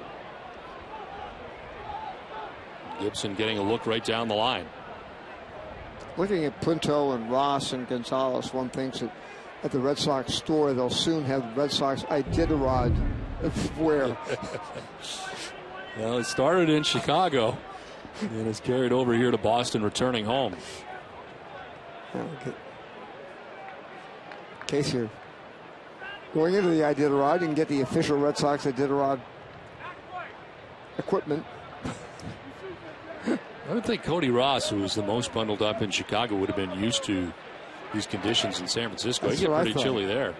Gibson getting a look right down the line. Looking at Punto and Ross and Gonzalez, one thinks that at the Red Sox store they'll soon have the Red Sox Iditarod everywhere. Well, it started in Chicago and it's carried over here to Boston, returning home. Case here. Going into the Iditarod, you can get the official Red Sox Iditarod equipment. I would think Cody Ross, who was the most bundled up in Chicago, would have been used to these conditions in San Francisco. It get pretty chilly there.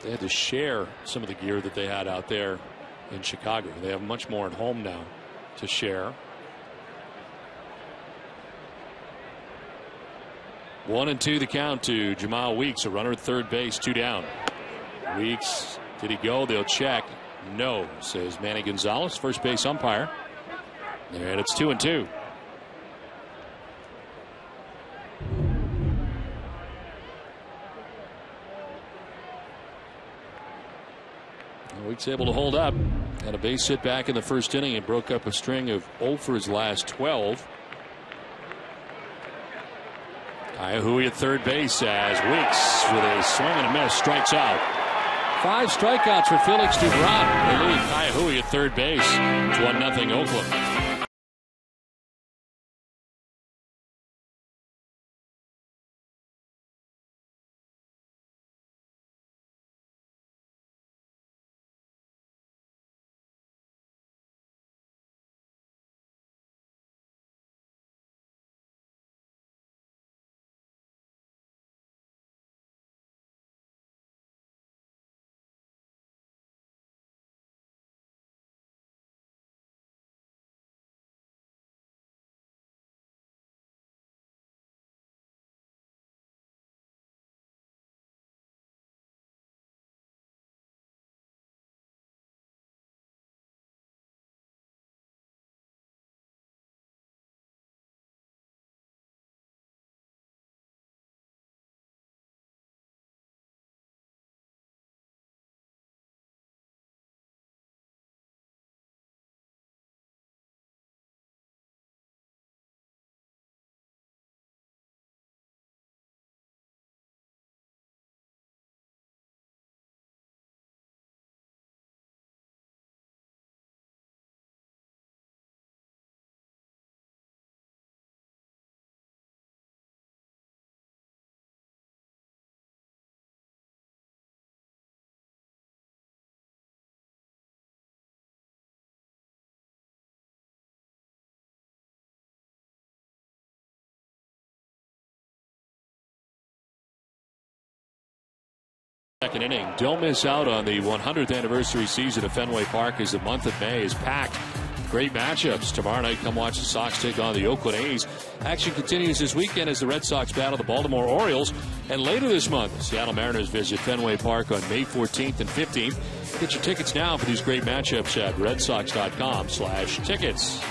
They had to share some of the gear that they had out there in Chicago. They have much more at home now to share. 1-2 the count to Jamal Weeks, a runner at third base, 2 down. Weeks, did he go? They'll check. No, says Manny Gonzalez, first base umpire. And it's 2-2. Weeks able to hold up. Had a base hit back in the first inning and broke up a string of 0 for his last 12. Iahui at third base as Weeks with a swing and a miss strikes out. 5 strikeouts for Felix Dubron. They lead Iahui at third base. It's 1-0 Oakland. Second inning. Don't miss out on the 100th anniversary season of Fenway Park, as the month of May is packed. Great matchups. Tomorrow night, come watch the Sox take on the Oakland A's. Action continues this weekend as the Red Sox battle the Baltimore Orioles. And later this month, the Seattle Mariners visit Fenway Park on May 14th and 15th. Get your tickets now for these great matchups at redsox.com/tickets.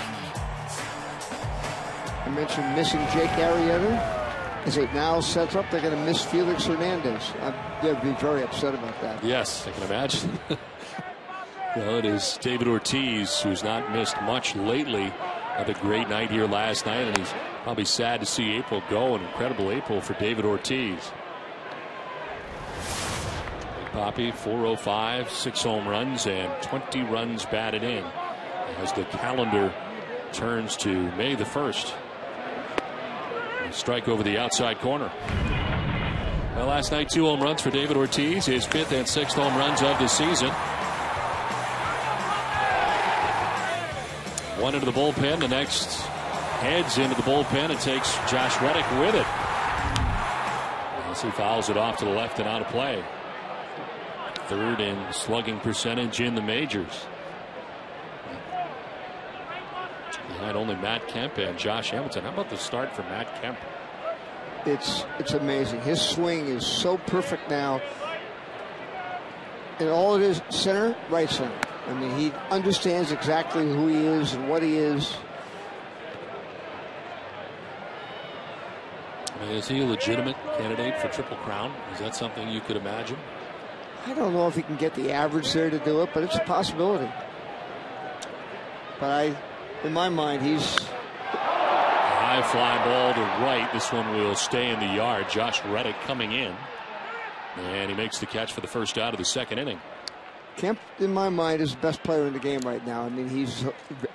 I mentioned missing Jake Arrieta. As it now sets up, they're going to miss Felix Hernandez. They'd be very upset about that. Yes, I can imagine. It is David Ortiz, who's not missed much lately. Had a great night here last night, and he's probably sad to see April go. An incredible April for David Ortiz. Big Poppy, 405, 6 home runs, and 20 runs batted in as the calendar turns to May the 1st. Strike over the outside corner. Well, last night, 2 home runs for David Ortiz, his 5th and 6th home runs of the season. One into the bullpen, the next heads into the bullpen and takes Josh Reddick with it. As he fouls it off to the left and out of play. 3rd in slugging percentage in the majors. Behind only Matt Kemp and Josh Hamilton. How about the start for Matt Kemp? It's amazing. His swing is so perfect now. And all it is, center, right center. I mean, he understands exactly who he is and what he is. I mean, is he a legitimate candidate for Triple Crown? Is that something you could imagine? I don't know if he can get the average there to do it, but it's a possibility. But in my mind, he's... High fly ball to right. This one will stay in the yard. Josh Reddick coming in. And he makes the catch for the first out of the second inning. Kemp, in my mind, is the best player in the game right now. I mean, he's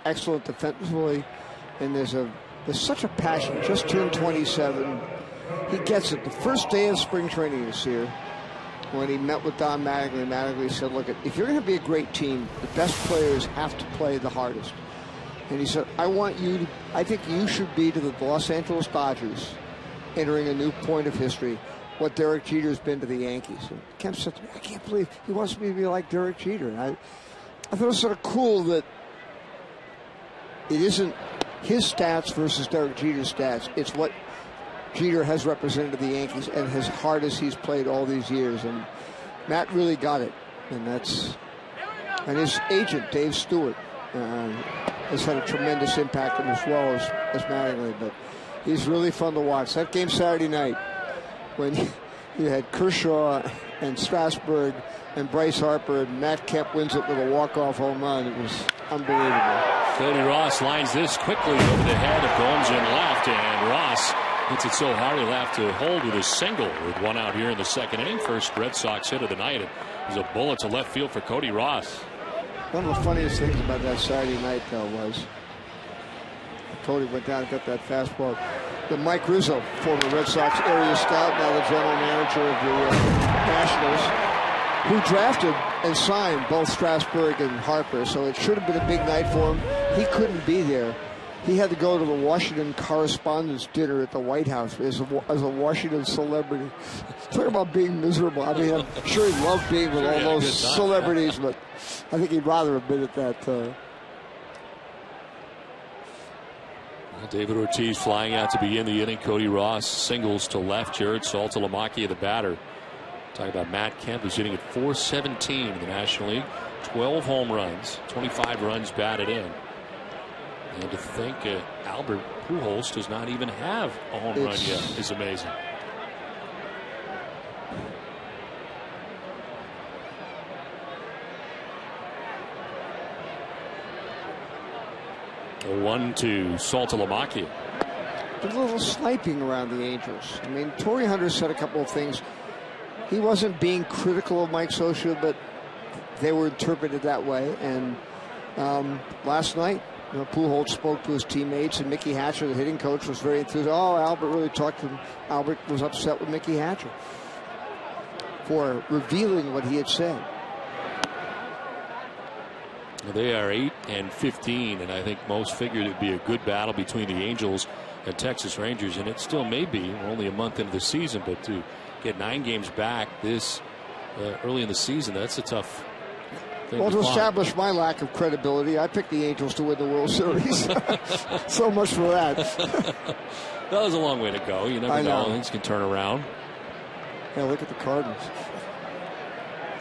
excellent defensively. And there's such a passion. Just turned 27. He gets it. The first day of spring training this year, when he met with Don Mattingly, Mattingly said, look, if you're going to be a great team, the best players have to play the hardest. And he said, I think you should be to the Los Angeles Dodgers, entering a new point of history, what Derek Jeter's been to the Yankees. And Kemp said to me, I can't believe he wants me to be like Derek Jeter. And I thought it was sort of cool that it isn't his stats versus Derek Jeter's stats. It's what Jeter has represented the Yankees and as hard as he's played all these years. And Matt really got it. And his agent, Dave Stewart, has had a tremendous impact on him as well as Mattingly. But he's really fun to watch. That game Saturday night, when you had Kershaw and Strasburg and Bryce Harper, and Matt Kemp wins it with a walk-off home run. It was unbelievable. Cody Ross lines this quickly over the head of Gomes in left, and Ross hits it so hard he'll have to hold with a single with one out here in the second inning. First Red Sox hit of the night. It was a bullet to left field for Cody Ross. One of the funniest things about that Saturday night, though, was Cody went down and got that fastball. The Mike Rizzo, former Red Sox area scout, now the general manager of the Nationals, who drafted and signed both Strasburg and Harper, so it should have been a big night for him. He couldn't be there. He had to go to the Washington Correspondents' Dinner at the White House as a Washington celebrity. Talk about being miserable. I mean, I'm sure he loved being with all those celebrities, but I think he'd rather have been at that. David Ortiz flying out to begin the inning. Cody Ross singles to left. Jared Saltalamacchia, the batter. Talking about Matt Kemp, who's hitting at .417 in the National League. 12 home runs, 25 runs batted in. And to think Albert Pujols does not even have a home run yet is amazing. A 1-2 Saltalamacchia. A little sniping around the Angels. I mean, Torrey Hunter said a couple of things. He wasn't being critical of Mike Scioscia, but they were interpreted that way. And last night, Pujols spoke to his teammates, and Mickey Hatcher, the hitting coach, was very enthusiastic. Oh, Albert really talked to him. Albert was upset with Mickey Hatcher for revealing what he had said. They are 8-15, and I think most figured it'd be a good battle between the Angels and Texas Rangers, and it still may be. We're only a month into the season, but to get 9 games back this early in the season, that's a tough thing. Well, to establish my lack of credibility, I picked the Angels to win the World Series. So much for that. That was a long way to go. You never know. Things can turn around. Yeah, look at the Cardinals.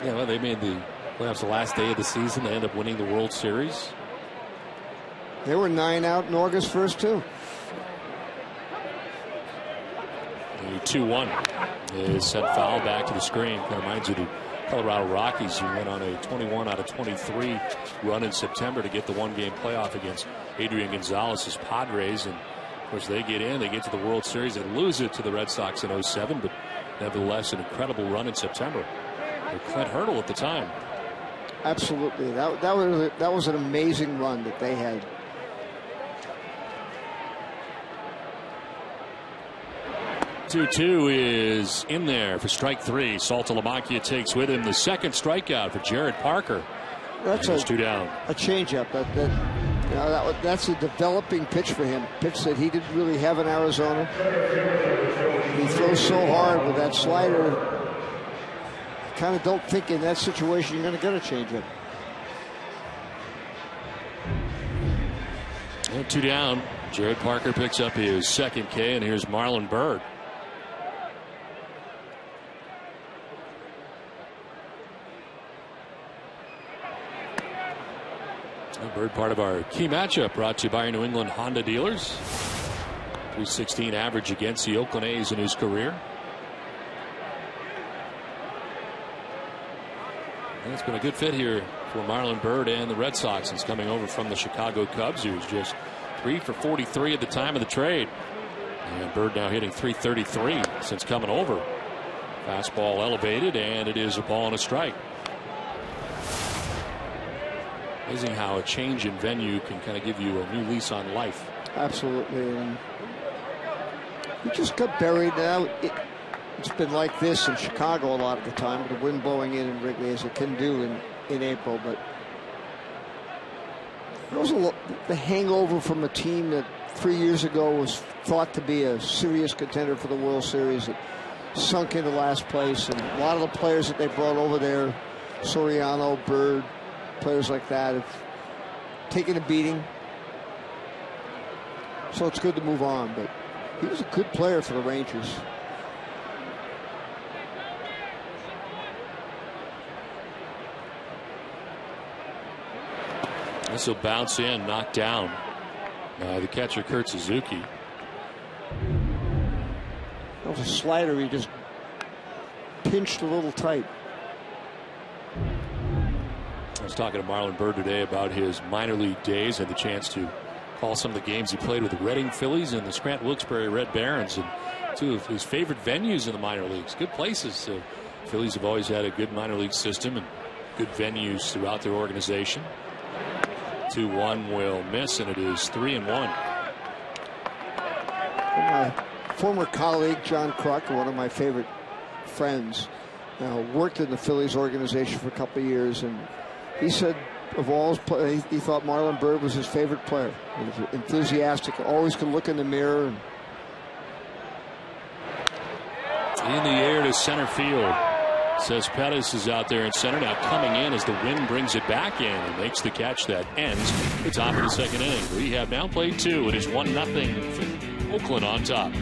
Yeah, well, they made the playoffs the last day of the season. They end up winning the World Series. They were 9 out in August 1st, too. 2-1 is sent foul back to the screen. That reminds you of the Colorado Rockies, who went on a 21 out of 23 run in September to get the one-game playoff against Adrian Gonzalez's Padres. And, of course, they get in. They get to the World Series and lose it to the Red Sox in 07. But nevertheless, an incredible run in September. With Clint Hurdle at the time. Absolutely. That was an amazing run that they had. Two is in there for strike 3. Saltalamacchia takes with him the second strikeout for Jared Parker. That's 2 down. A changeup. That's a developing pitch for him. Pitch that he didn't really have in Arizona. He throws so hard with that slider. Kind of don't think in that situation you're going to get a changeup. 2 down. Jared Parker picks up his second K, and here's Marlon Byrd. Byrd, part of our key matchup, brought to you by our New England Honda dealers. 316 average against the Oakland A's in his career. And it's been a good fit here for Marlon Byrd and the Red Sox. He's coming over from the Chicago Cubs. He was just 3 for 43 at the time of the trade. And Byrd now hitting .333 since coming over. Fastball elevated, and it is a ball and a strike. Amazing how a change in venue can kind of give you a new lease on life. Absolutely. And he just got buried now. It's been like this in Chicago a lot of the time, with the wind blowing in Wrigley, as it can do in April. But there was the hangover from a team that 3 years ago was thought to be a serious contender for the World Series. It sunk into last place, and a lot of the players that they brought over there, Soriano, Byrd, players like that, have taken a beating. So it's good to move on. But He was a good player for the Rangers. This will bounce in, knocked down by the catcher, Kurt Suzuki. That was a slider. He just pinched a little tight. I was talking to Marlon Byrd today about his minor league days. Had the chance to call some of the games he played with the Reading Phillies and the Scranton-Wilkes-Barre Red Barons, and two of his favorite venues in the minor leagues. Good places. Phillies have always had a good minor league system and good venues throughout their organization. 2-1 will miss, and it is 3-1. My former colleague John Kruk, one of my favorite friends, worked in the Phillies organization for a couple of years, and he said of all his play, he thought Marlon Byrd was his favorite player. He was enthusiastic, always could look in the mirror. In the air to center field. Cespedes is out there in center now, coming in as the wind brings it back in and makes the catch that ends the top of the second inning. We have now played 2. It is 1-0 for Oakland on top.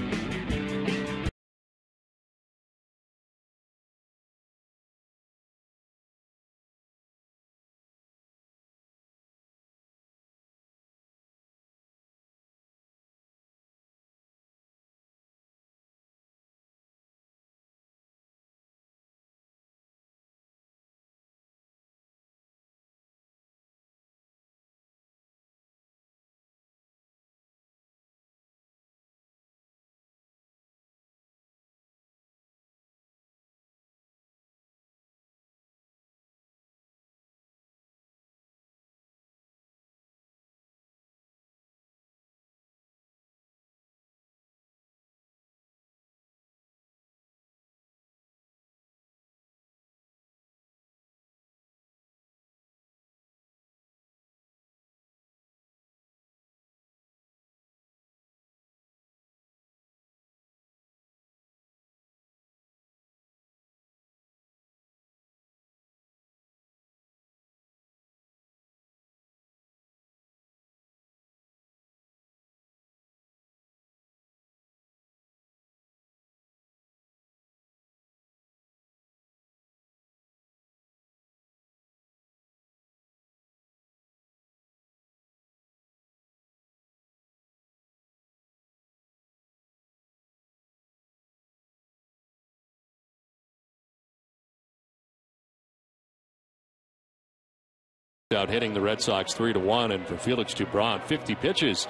Out hitting the Red Sox 3-1, and for Felix Dubron, 50 pitches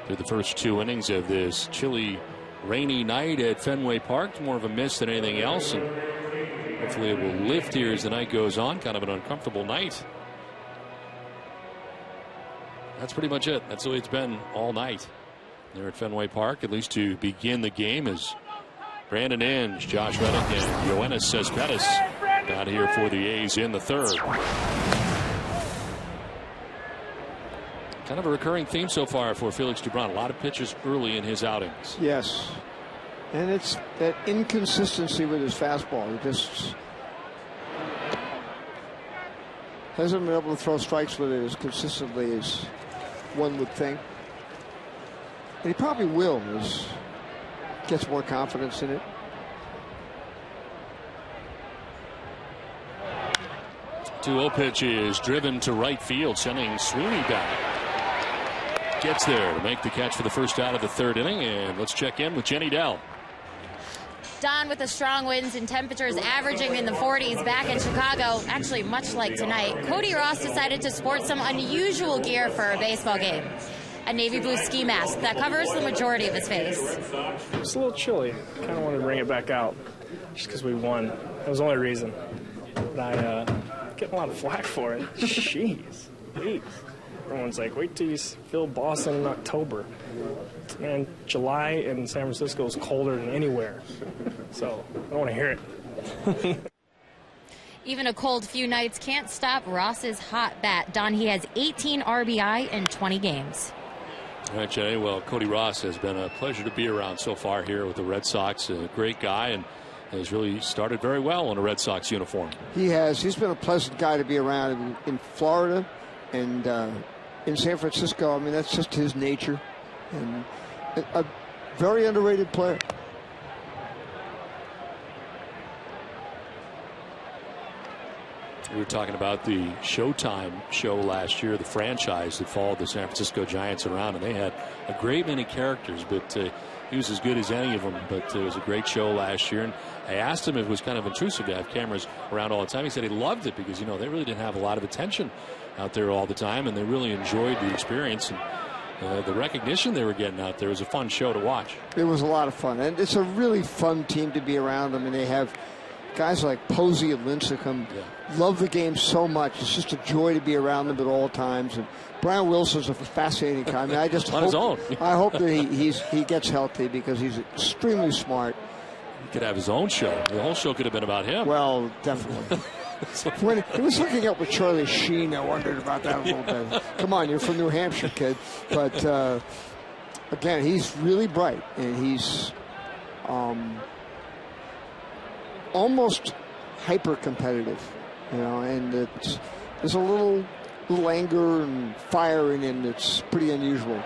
through the first 2 innings of this chilly, rainy night at Fenway Park. More of a miss than anything else, and hopefully it will lift here as the night goes on. Kind of an uncomfortable night. That's pretty much it. That's the way it's been all night there at Fenway Park, at least to begin the game, as Brandon Inge, Josh Reddick, and Yoenis Cespedes out here for the A's in the third. Kind of a recurring theme so far for Felix Dubron. A lot of pitches early in his outings. Yes. And it's that inconsistency with his fastball. He just hasn't been able to throw strikes with it as consistently as one would think. And he probably will as he gets more confidence in it. Two-0 pitch is driven to right field, sending Sweeney back. Gets there to make the catch for the first out of the third inning, and let's check in with Jenny Dell. Don, with the strong winds and temperatures averaging in the 40s back in Chicago, actually much like tonight, Cody Ross decided to sport some unusual gear for a baseball game. A navy blue ski mask that covers the majority of his face. It's a little chilly. Kind of wanted to bring it back out just because we won. That was the only reason. But I get a lot of flack for it. Jeez. Please. Everyone's like, wait till you feel Boston in October. Man, July in San Francisco is colder than anywhere. So I don't want to hear it. Even a cold few nights can't stop Ross's hot bat. Don, he has 18 RBI in 20 games. All right, Jenny. Well, Cody Ross has been a pleasure to be around so far here with the Red Sox. A great guy, and has really started very well in a Red Sox uniform. He has. He's been a pleasant guy to be around in Florida and in San Francisco. I mean, that's just his nature. And Very underrated player. We were talking about the Showtime show last year, the franchise that followed the San Francisco Giants around, and they had a great many characters, but he was as good as any of them. But it was a great show last year, and I asked him if it was kind of intrusive to have cameras around all the time. He said he loved it because, you know, they really didn't have a lot of attention out there all the time, and they really enjoyed the experience. And the recognition they were getting out there was a fun show to watch. It was a lot of fun, and it's a really fun team to be around them, and they have guys like Posey and Lincecum. Love the game so much. It's just a joy to be around them at all times. And Brian Wilson's a fascinating guy. I mean, I just on his own. I hope that he gets healthy because he's extremely smart. He could have his own show. The whole show could have been about him. Well, definitely. When he was hooking up with Charlie Sheen, I wondered about that a little bit. Come on, you're from New Hampshire, kid. But again, he's really bright, and he's almost hyper competitive, you know, and there's a little anger and fire in him that's pretty unusual.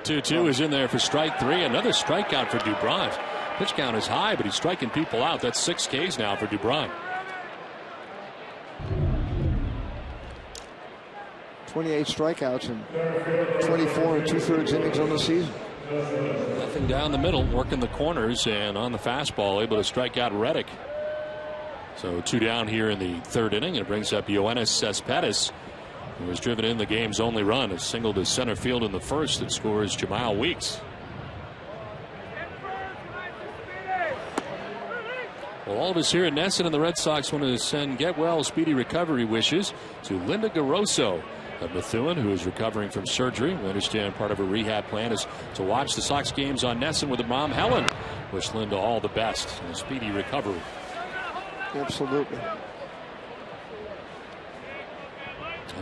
2-2 is in there for strike three. Another strikeout for Dubron. Pitch count is high, but he's striking people out. That's 6 Ks now for Dubron. 28 strikeouts and 24 2/3 innings on the season. Nothing down the middle, working the corners, and on the fastball, able to strike out Reddick. So 2 down here in the 3rd inning, and it brings up Yoenis Cespedes, who was driven in the game's only run. A single to center field in the 1st that scores Jamal Weeks. Well, all of us here at Nesson and the Red Sox want to send get well speedy recovery wishes to Linda Garoso of Methuen, who is recovering from surgery. We understand part of her rehab plan is to watch the Sox games on Nesson with her mom, Helen. Wish Linda all the best and a speedy recovery. Absolutely.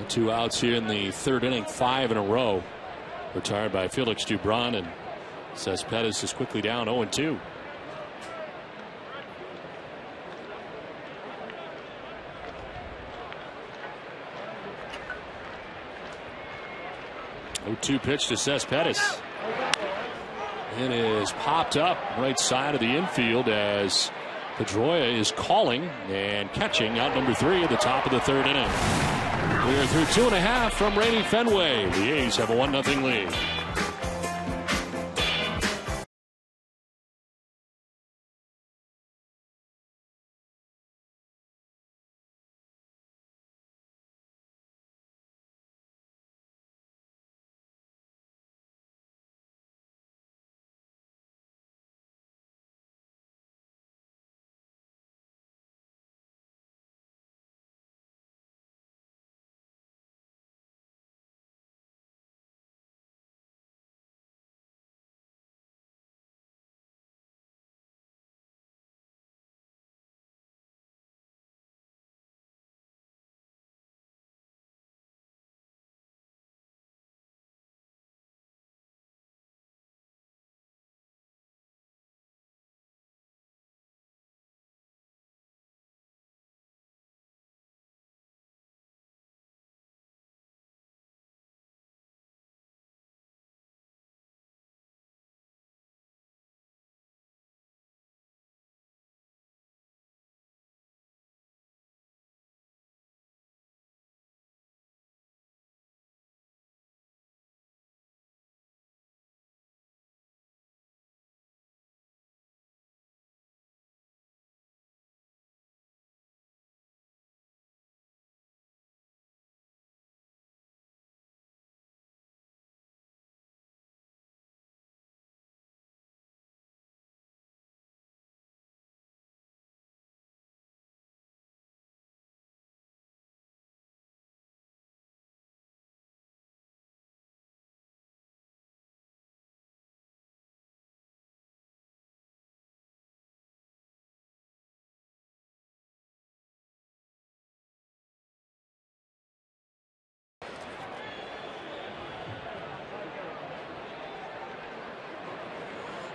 2 outs here in the 3rd inning, 5 in a row. Retired by Felix Dubron, and Cespedes is quickly down 0-2. Oh, 2 pitch to Cespedes. It is popped up right side of the infield as Pedroia is calling and catching out number 3 at the top of the 3rd inning. We are through 2.5 from Rainy Fenway. The A's have a 1-0 lead.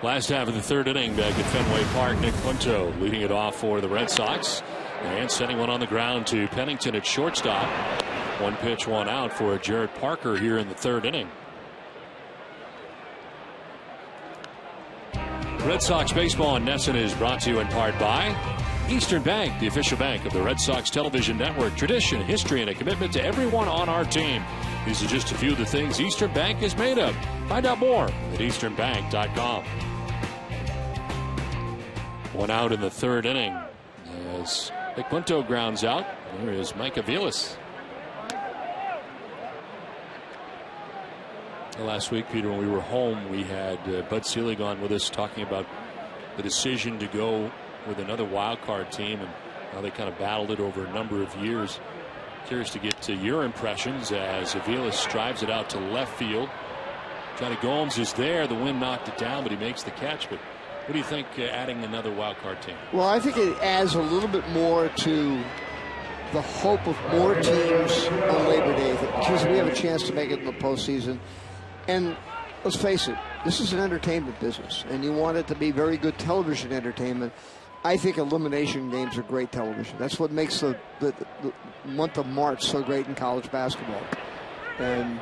Last half of the 3rd inning back at Fenway Park. Nick Punto leading it off for the Red Sox and sending one on the ground to Pennington at shortstop. 1 pitch, 1 out for Jared Parker here in the 3rd inning. Red Sox baseball in Nesson is brought to you in part by Eastern Bank, the official bank of the Red Sox television network. Tradition, history, and a commitment to everyone on our team. These are just a few of the things Eastern Bank is made of. Find out more at easternbank.com. One out in the third inning as Quinto grounds out. There is Mike Aviles. Last week, Peter, when we were home, we had Bud Selig on with us talking about the decision to go with another wild card team and how they kind of battled it over a number of years. Curious to get to your impressions as Aviles drives it out to left field. Johnny Gomes is there. The wind knocked it down, but he makes the catch. But what do you think adding another wild card team? Well, I think it adds a little bit more to the hope of more teams on Labor Day. Because we have a chance to make it in the postseason. And let's face it, this is an entertainment business, and you want it to be very good television entertainment. I think elimination games are great television. That's what makes the month of March so great in college basketball. And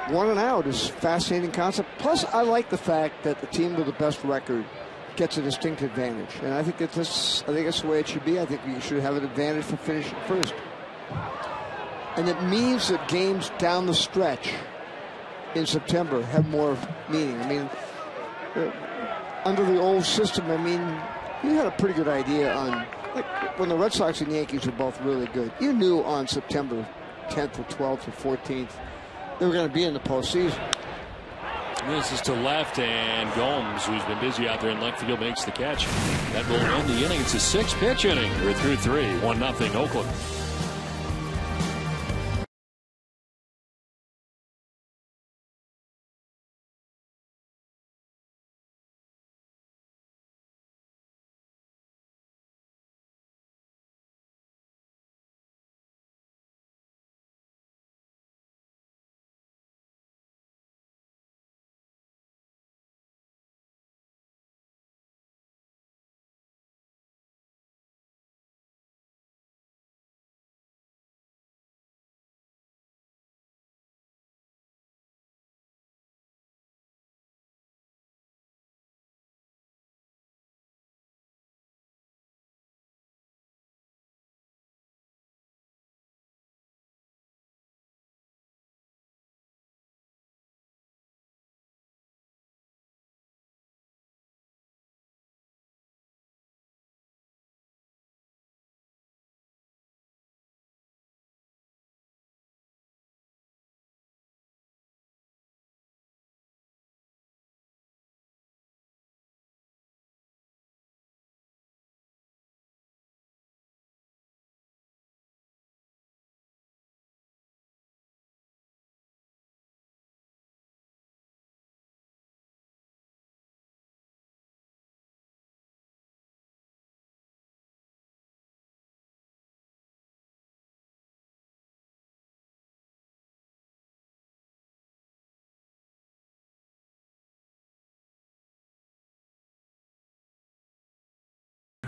1 and out is a fascinating concept. Plus, I like the fact that the team with the best record gets a distinct advantage. And I think that's the way it should be. I think you should have an advantage for finishing first. And it means that games down the stretch in September have more meaning. I mean, under the old system, I mean, you had a pretty good idea on, like, when the Red Sox and Yankees were both really good. You knew on September 10th or 12th or 14th they were going to be in the postseason. This is to left, and Gomes, who's been busy out there in left field, makes the catch. That will end the inning. It's a 6-pitch inning. We're through 3, 1-0 Oakland.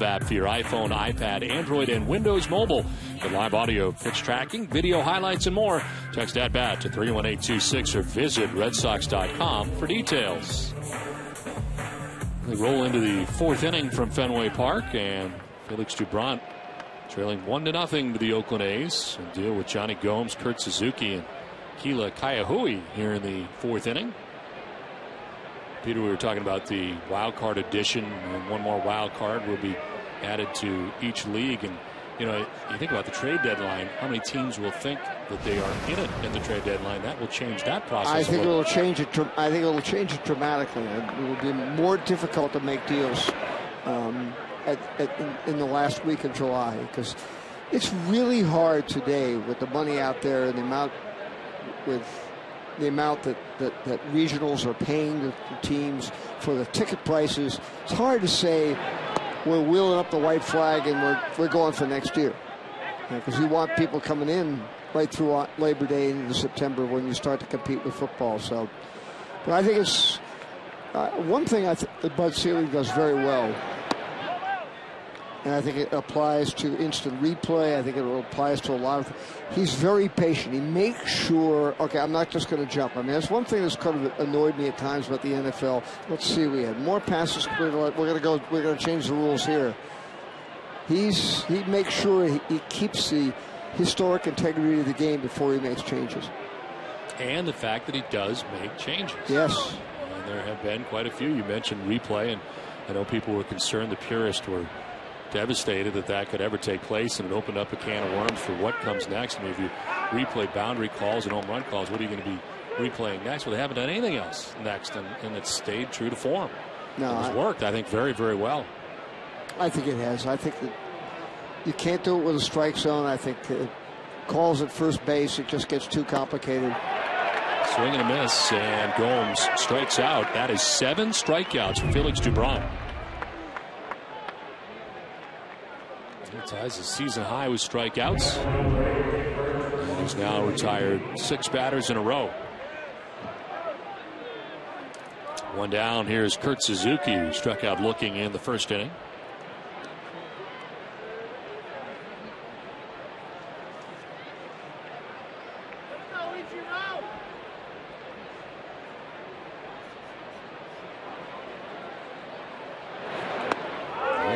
App for your iPhone, iPad, Android, and Windows Mobile. For live audio, pitch tracking, video highlights, and more. Text at-bat to 31826 or visit redsox.com for details. We roll into the 4th inning from Fenway Park, and Felix Doubront trailing 1-0 to the Oakland A's. And deal with Johnny Gomes, Kurt Suzuki, and Keila Kaiahui here in the 4th inning. Peter, we were talking about the wild card edition, and one more wild card will be added to each league. And you know, you think about the trade deadline, how many teams will think that they are in it in the trade deadline? That will change that process. I think it will change it. I think it will change it dramatically. It will be more difficult to make deals in the last week of July, because it's really hard today with the money out there and the amount that regionals are paying the teams for the ticket prices. It's hard to say we're wheeling up the white flag and we're going for next year, because you want people coming in right through Labor Day into September when you start to compete with football. So, but I think it's one thing that Bud Selig does very well And I think it applies to instant replay. I think it applies to a lot of. He's very patient. He makes sure. Okay, I'm not just going to jump. I mean, that's one thing that's kind of annoyed me at times about the NFL. Let's see, we had more passes completed. We're going to change the rules here. He makes sure he keeps the historic integrity of the game before he makes changes. And the fact that he does make changes. Yes. And there have been quite a few. You mentioned replay, and I know people were concerned. The purists were devastated that could ever take place, and it opened up a can of worms for what comes next. I mean, if you replay boundary calls and home run calls, what are you going to be replaying next? Well, they haven't done anything else next, and it's stayed true to form. No, it's worked, I think, very, very well. I think it has. I think that you can't do it with a strike zone. I think calls at first base, it just gets too complicated. Swing and a miss, and Gomes strikes out. That is 7 strikeouts for Felix Dubron. He ties his season high with strikeouts. And he's now retired 6 batters in a row. One down. Here's Kurt Suzuki, who struck out looking in the first inning.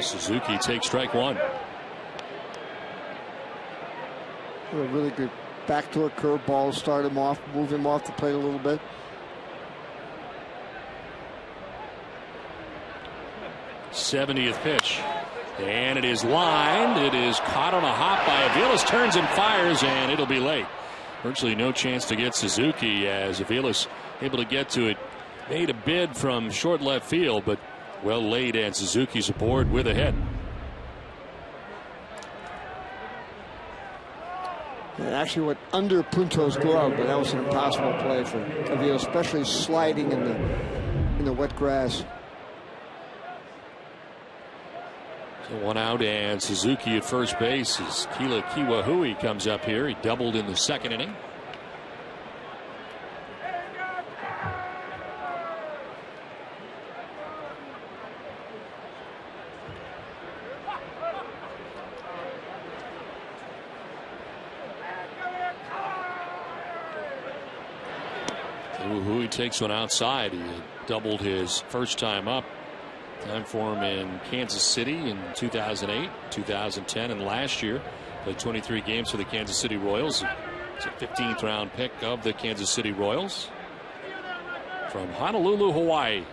Suzuki takes strike 1. A really good backdoor curveball, start him off, move him off the plate a little bit. '70th pitch, and it is lined. It is caught on a hop by Aviles, turns and fires, and it'll be late. Virtually no chance to get Suzuki as Aviles able to get to it. Made a bid from short left field, but well laid, and Suzuki's aboard with a hit. It actually went under Punto's glove, but that was an impossible play for Aviles, especially sliding in the wet grass. So 1 out, and Suzuki at first base as Kila Kiwahui comes up here. He doubled in the second inning. Kiwahui takes one outside. He had doubled his first time up. Time for him in Kansas City in 2008, 2010, and last year. Played 23 games for the Kansas City Royals. It's a 15th round pick of the Kansas City Royals from Honolulu, Hawaii.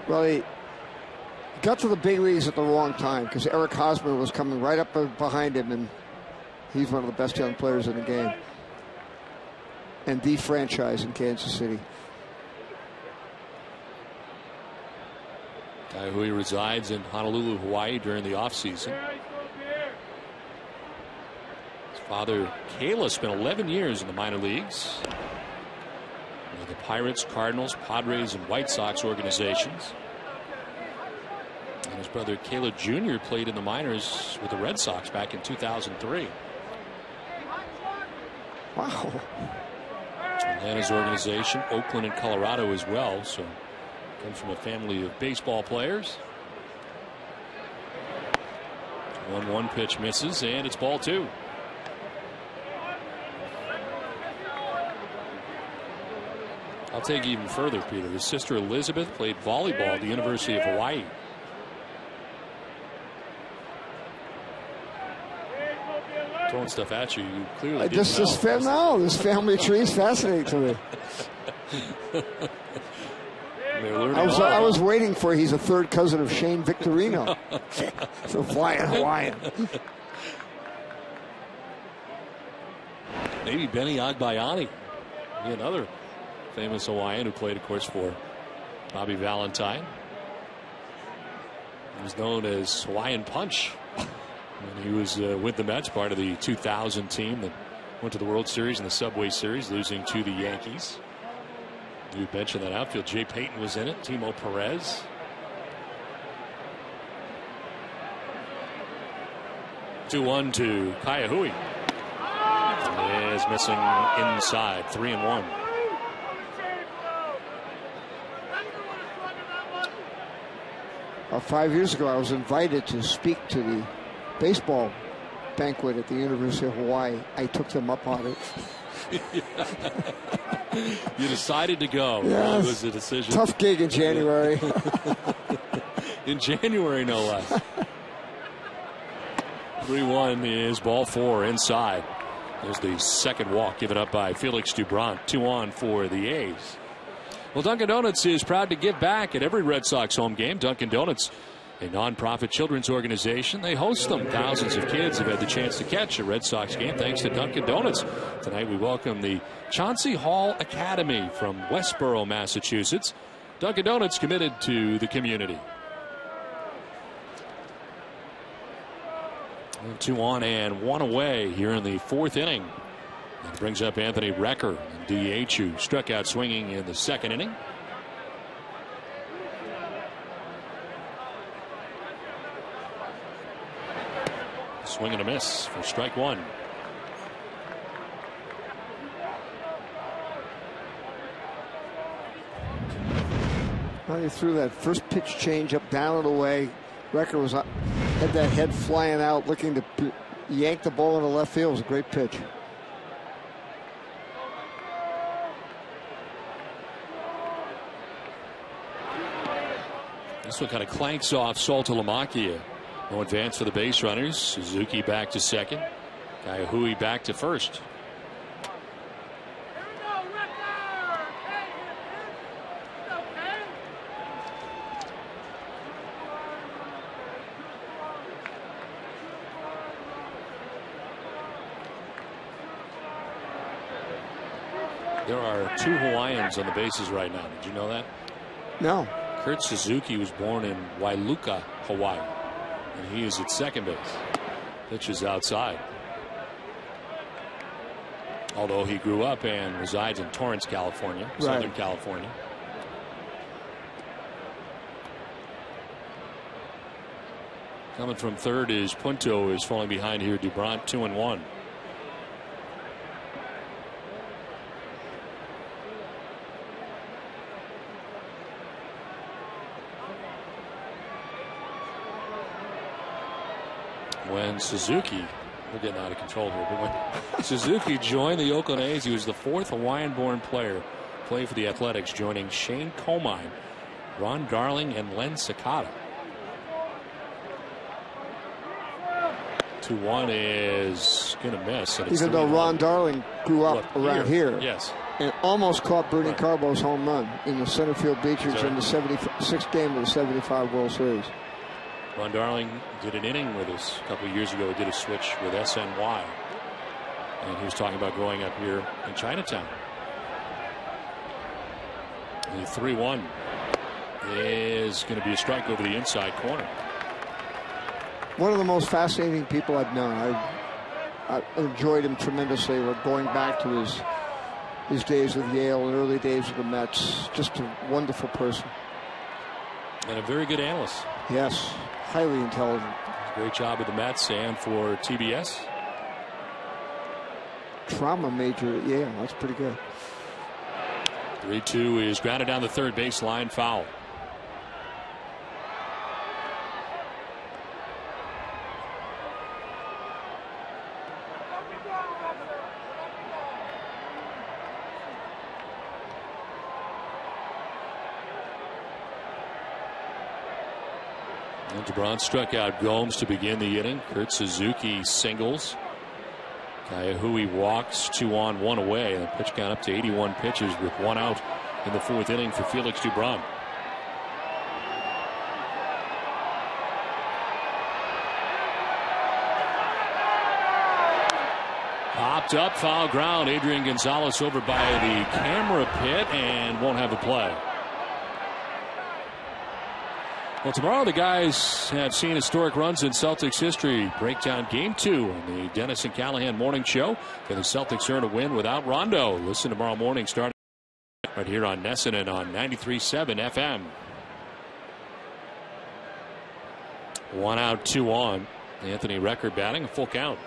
Well, he got to the big leagues at the wrong time because Eric Hosmer was coming right up behind him, and he's one of the best young players in the game. And the franchise in Kansas City. Guy who resides in Honolulu, Hawaii during the offseason. His father, Kayla, spent 11 years in the minor leagues with the Pirates, Cardinals, Padres, and White Sox organizations. And his brother, Kayla Jr., played in the minors with the Red Sox back in 2003. Wow. Atlanta's organization, Oakland and Colorado as well. So comes from a family of baseball players. 1-1 pitch misses, and it's ball 2. I'll take you even further, Peter. His sister Elizabeth played volleyball at the University of Hawaii. Throwing stuff at you, you clearly this family tree is fascinating to me. I was waiting for he's a third cousin of Shane Victorino. So flying Hawaiian. Maybe Benny Agbayani, another famous Hawaiian who played, of course, for Bobby Valentine. He was known as Hawaiian Punch. And he was with the Mets, part of the 2000 team that went to the World Series and the Subway Series, losing to the Yankees. You mentioned that outfield. Jay Payton was in it. Timo Perez. Two-1 to Kiwahui. Is missing inside. 3-1. 5 years ago, I was invited to speak to the baseball banquet at the University of Hawaii. I took them up on it. You decided to go. Yes. It was a decision. Tough gig in January. In January, no less. 3-1 is ball 4 inside. There's the second walk given up by Felix Doubront. 2 on for the A's. Well, Dunkin' Donuts is proud to give back at every Red Sox home game. Dunkin' Donuts, a nonprofit children's organization. They host them. Thousands of kids have had the chance to catch a Red Sox game thanks to Dunkin' Donuts. Tonight we welcome the Chauncey Hall Academy from Westboro, Massachusetts. Dunkin' Donuts committed to the community. 2 on and 1 away here in the 4th inning. That brings up Anthony Recker, DH, who struck out swinging in the 2nd inning. Swing and a miss for strike 1. Well, he threw that first pitch change up, down and away. Recker was had that head flying out, looking to yank the ball into left field. It was a great pitch. This one kind of clanks off Saltalamacchia. No advance for the base runners. Suzuki back to second. Kaihui back to first. There are 2 Hawaiians on the bases right now. Did you know that? No. Kurt Suzuki was born in Wailuka, Hawaii, and he is at second base. Pitch is outside. Although he grew up and resides in Torrance, California, Southern California. Coming from third is Punto, is falling behind here. Doubront 2-1. When Suzuki, we're getting out of control here, but when Suzuki joined the Oakland A's, he was the 4th Hawaiian-born player to play for the Athletics, joining Shane Comine, Ron Darling, and Len Sakata. 2-1 is going to miss. Even though Ron Darling grew up around here. Yes. And almost caught Bernie Carbo's home run in the center field bleachers in the 76th game of the 75 World Series. Ron Darling did an inning with us a couple of years ago. He did a switch with SNY. And he was talking about growing up here in Chinatown. The 3-1 is going to be a strike over the inside corner. One of the most fascinating people I've known. I enjoyed him tremendously. We're going back to his days with Yale and early days with the Mets. Just a wonderful person. And a very good analyst. Yes. Highly intelligent. Great job with the Mets and for TBS. Trauma major at Yale. That's pretty good. 3-2 is grounded down the third baseline, foul. Doubront struck out Gomes to begin the inning. Kurt Suzuki singles. Kaihui walks. 2 on, 1 away. And the pitch count up to 81 pitches with 1 out in the 4th inning for Felix Doubront. Popped up, foul ground. Adrian Gonzalez over by the camera pit and won't have a play. Well, tomorrow the guys have seen historic runs in Celtics history. Breakdown Game 2 on the Dennis and Callahan Morning Show. Can the Celtics earn a win without Rondo? Listen tomorrow morning starting right here on Nesson and on 93.7 FM. 1 out, 2 on. Anthony Recker batting, a full count.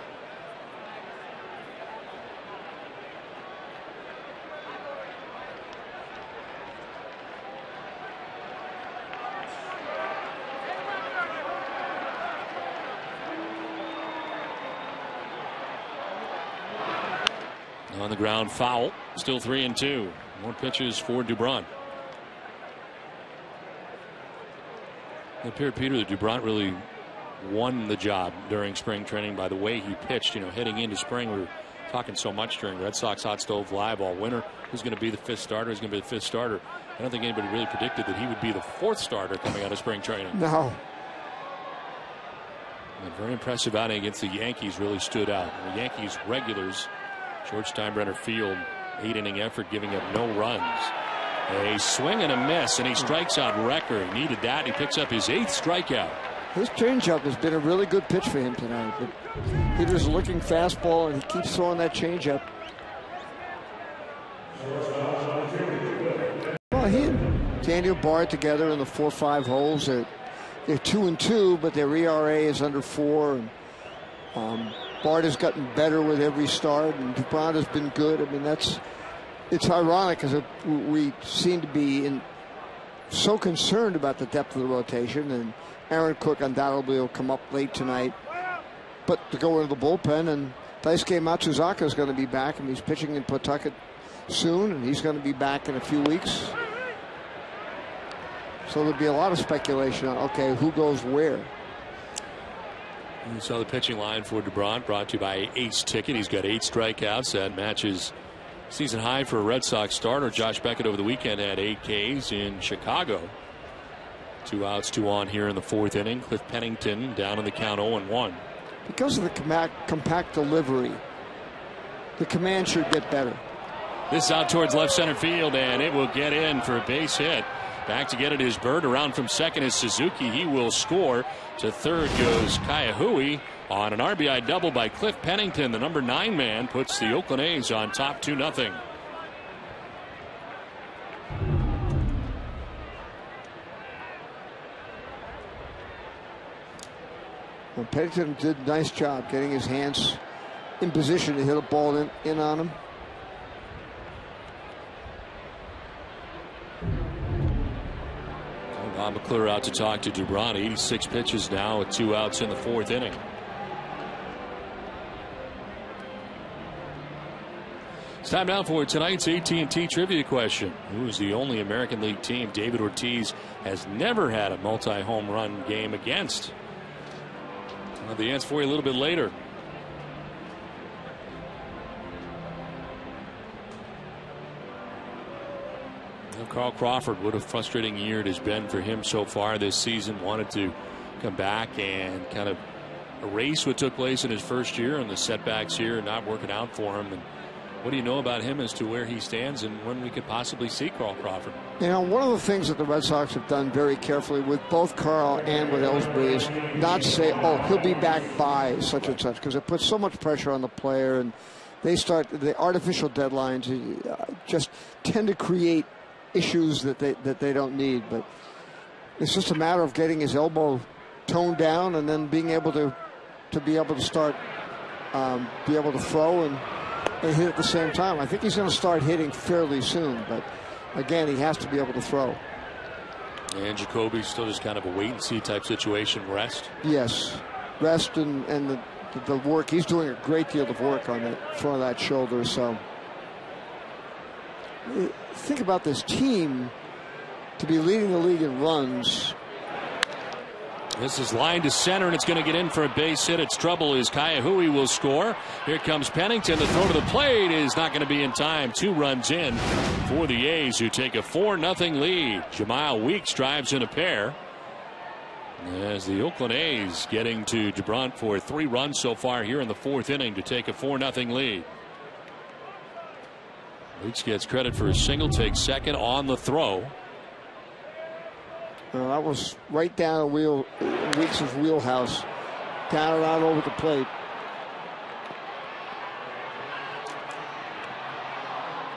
On the ground foul. Still 3-2. More pitches for Dubront. It appeared, Peter, that Dubront really won the job during spring training by the way he pitched. You know, heading into spring, we were talking so much during Red Sox Hot Stove Live all winter. Who's going to be the fifth starter? Who's going to be the fifth starter? I don't think anybody really predicted that he would be the fourth starter coming out of spring training. No. A very impressive outing against the Yankees really stood out. The Yankees regulars, George Steinbrenner Field, 8-inning effort, giving up no runs. A swing and a miss, and he strikes out Recker. He needed that. He picks up his 8th strikeout. His changeup has been a really good pitch for him tonight. But Peter's looking fastball, and he keeps throwing that changeup. Well, he and Daniel Bard together in the 4-5 holes. They're 2-2, but their ERA is under 4. And, Bard has gotten better with every start, and Dubront has been good. I mean, it's ironic because we seem to be so concerned about the depth of the rotation, and Aaron Cook undoubtedly will come up late tonight. But to go into the bullpen, and Daisuke Matsuzaka is going to be back, and he's pitching in Pawtucket soon, and he's going to be back in a few weeks. So there'll be a lot of speculation on, okay, who goes where. You saw the pitching line for Dubront, brought to you by Ace Ticket. He's got 8 strikeouts. That matches season high for a Red Sox starter. Josh Beckett over the weekend had 8 Ks in Chicago. 2 outs, 2 on here in the 4th inning. Cliff Pennington down in the count 0-1. Because of the compact delivery, the command should get better. This is out towards left center field, and it will get in for a base hit. Back to get it is Bird. Around from second is Suzuki. He will score. To third goes Kaiahui on an RBI double by Cliff Pennington. The number 9 man puts the Oakland A's on top 2-0. Well, Pennington did a nice job getting his hands in position to hit a ball in on him. Bob McClure out to talk to Dubront. 86 pitches now with 2 outs in the 4th inning. It's time now for tonight's AT&T trivia question. Who is the only American League team David Ortiz has never had a multi-home run game against? I'll have the answer for you a little bit later. Carl Crawford, what a frustrating year it has been for him so far this season. Wanted to come back and kind of erase what took place in his first year, and the setbacks here not working out for him. And what do you know about him as to where he stands and when we could possibly see Carl Crawford? You know, one of the things that the Red Sox have done very carefully with both Carl and with Ellsbury is not say, oh, he'll be back by such and such, because it puts so much pressure on the player, and they start the artificial deadlines just tend to create issues that they don't need. But it's just a matter of getting his elbow toned down and then being able to be able to start be able to throw and hit at the same time. I think he's going to start hitting fairly soon, but again, he has to be able to throw. And Jacoby still just kind of a wait and see type situation. Rest. Yes, rest and the work. He's doing a great deal of work on that front of that shoulder. So think about this team to be leading the league in runs. This is line to center, and it's going to get in for a base hit. It's trouble as Kaiahui will score. Here comes Pennington. The throw to the plate is not going to be in time. 2 runs in for the A's, who take a 4-0 lead. Jamal Weeks drives in a pair, as the Oakland A's getting to Dubront for 3 runs so far here in the 4th inning to take a 4-0 lead. Weeks gets credit for a single, takes second on the throw. That was right down Weeks' wheelhouse, down and out over the plate.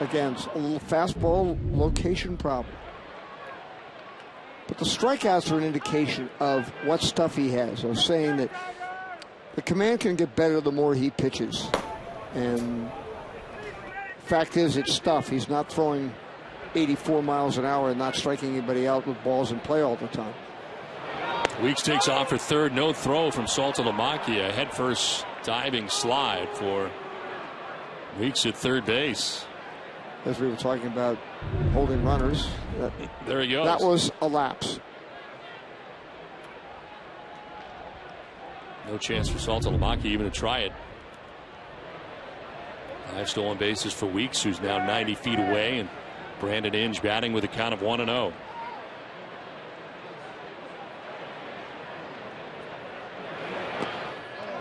Again, a little fastball location problem. But the strikeouts are an indication of what stuff he has. I was saying that the command can get better the more he pitches. And fact is, it's stuff. He's not throwing 84 miles an hour and not striking anybody out with balls in play all the time. Weeks takes off for third. No throw from Saltalamacchia. Head first diving slide for Weeks at third base. As we were talking about holding runners. There he goes. That was a lapse. No chance for Saltalamacchia even to try it. 5 stolen bases for Weeks, who's now 90 feet away, and Brandon Inge batting with a count of 1-0.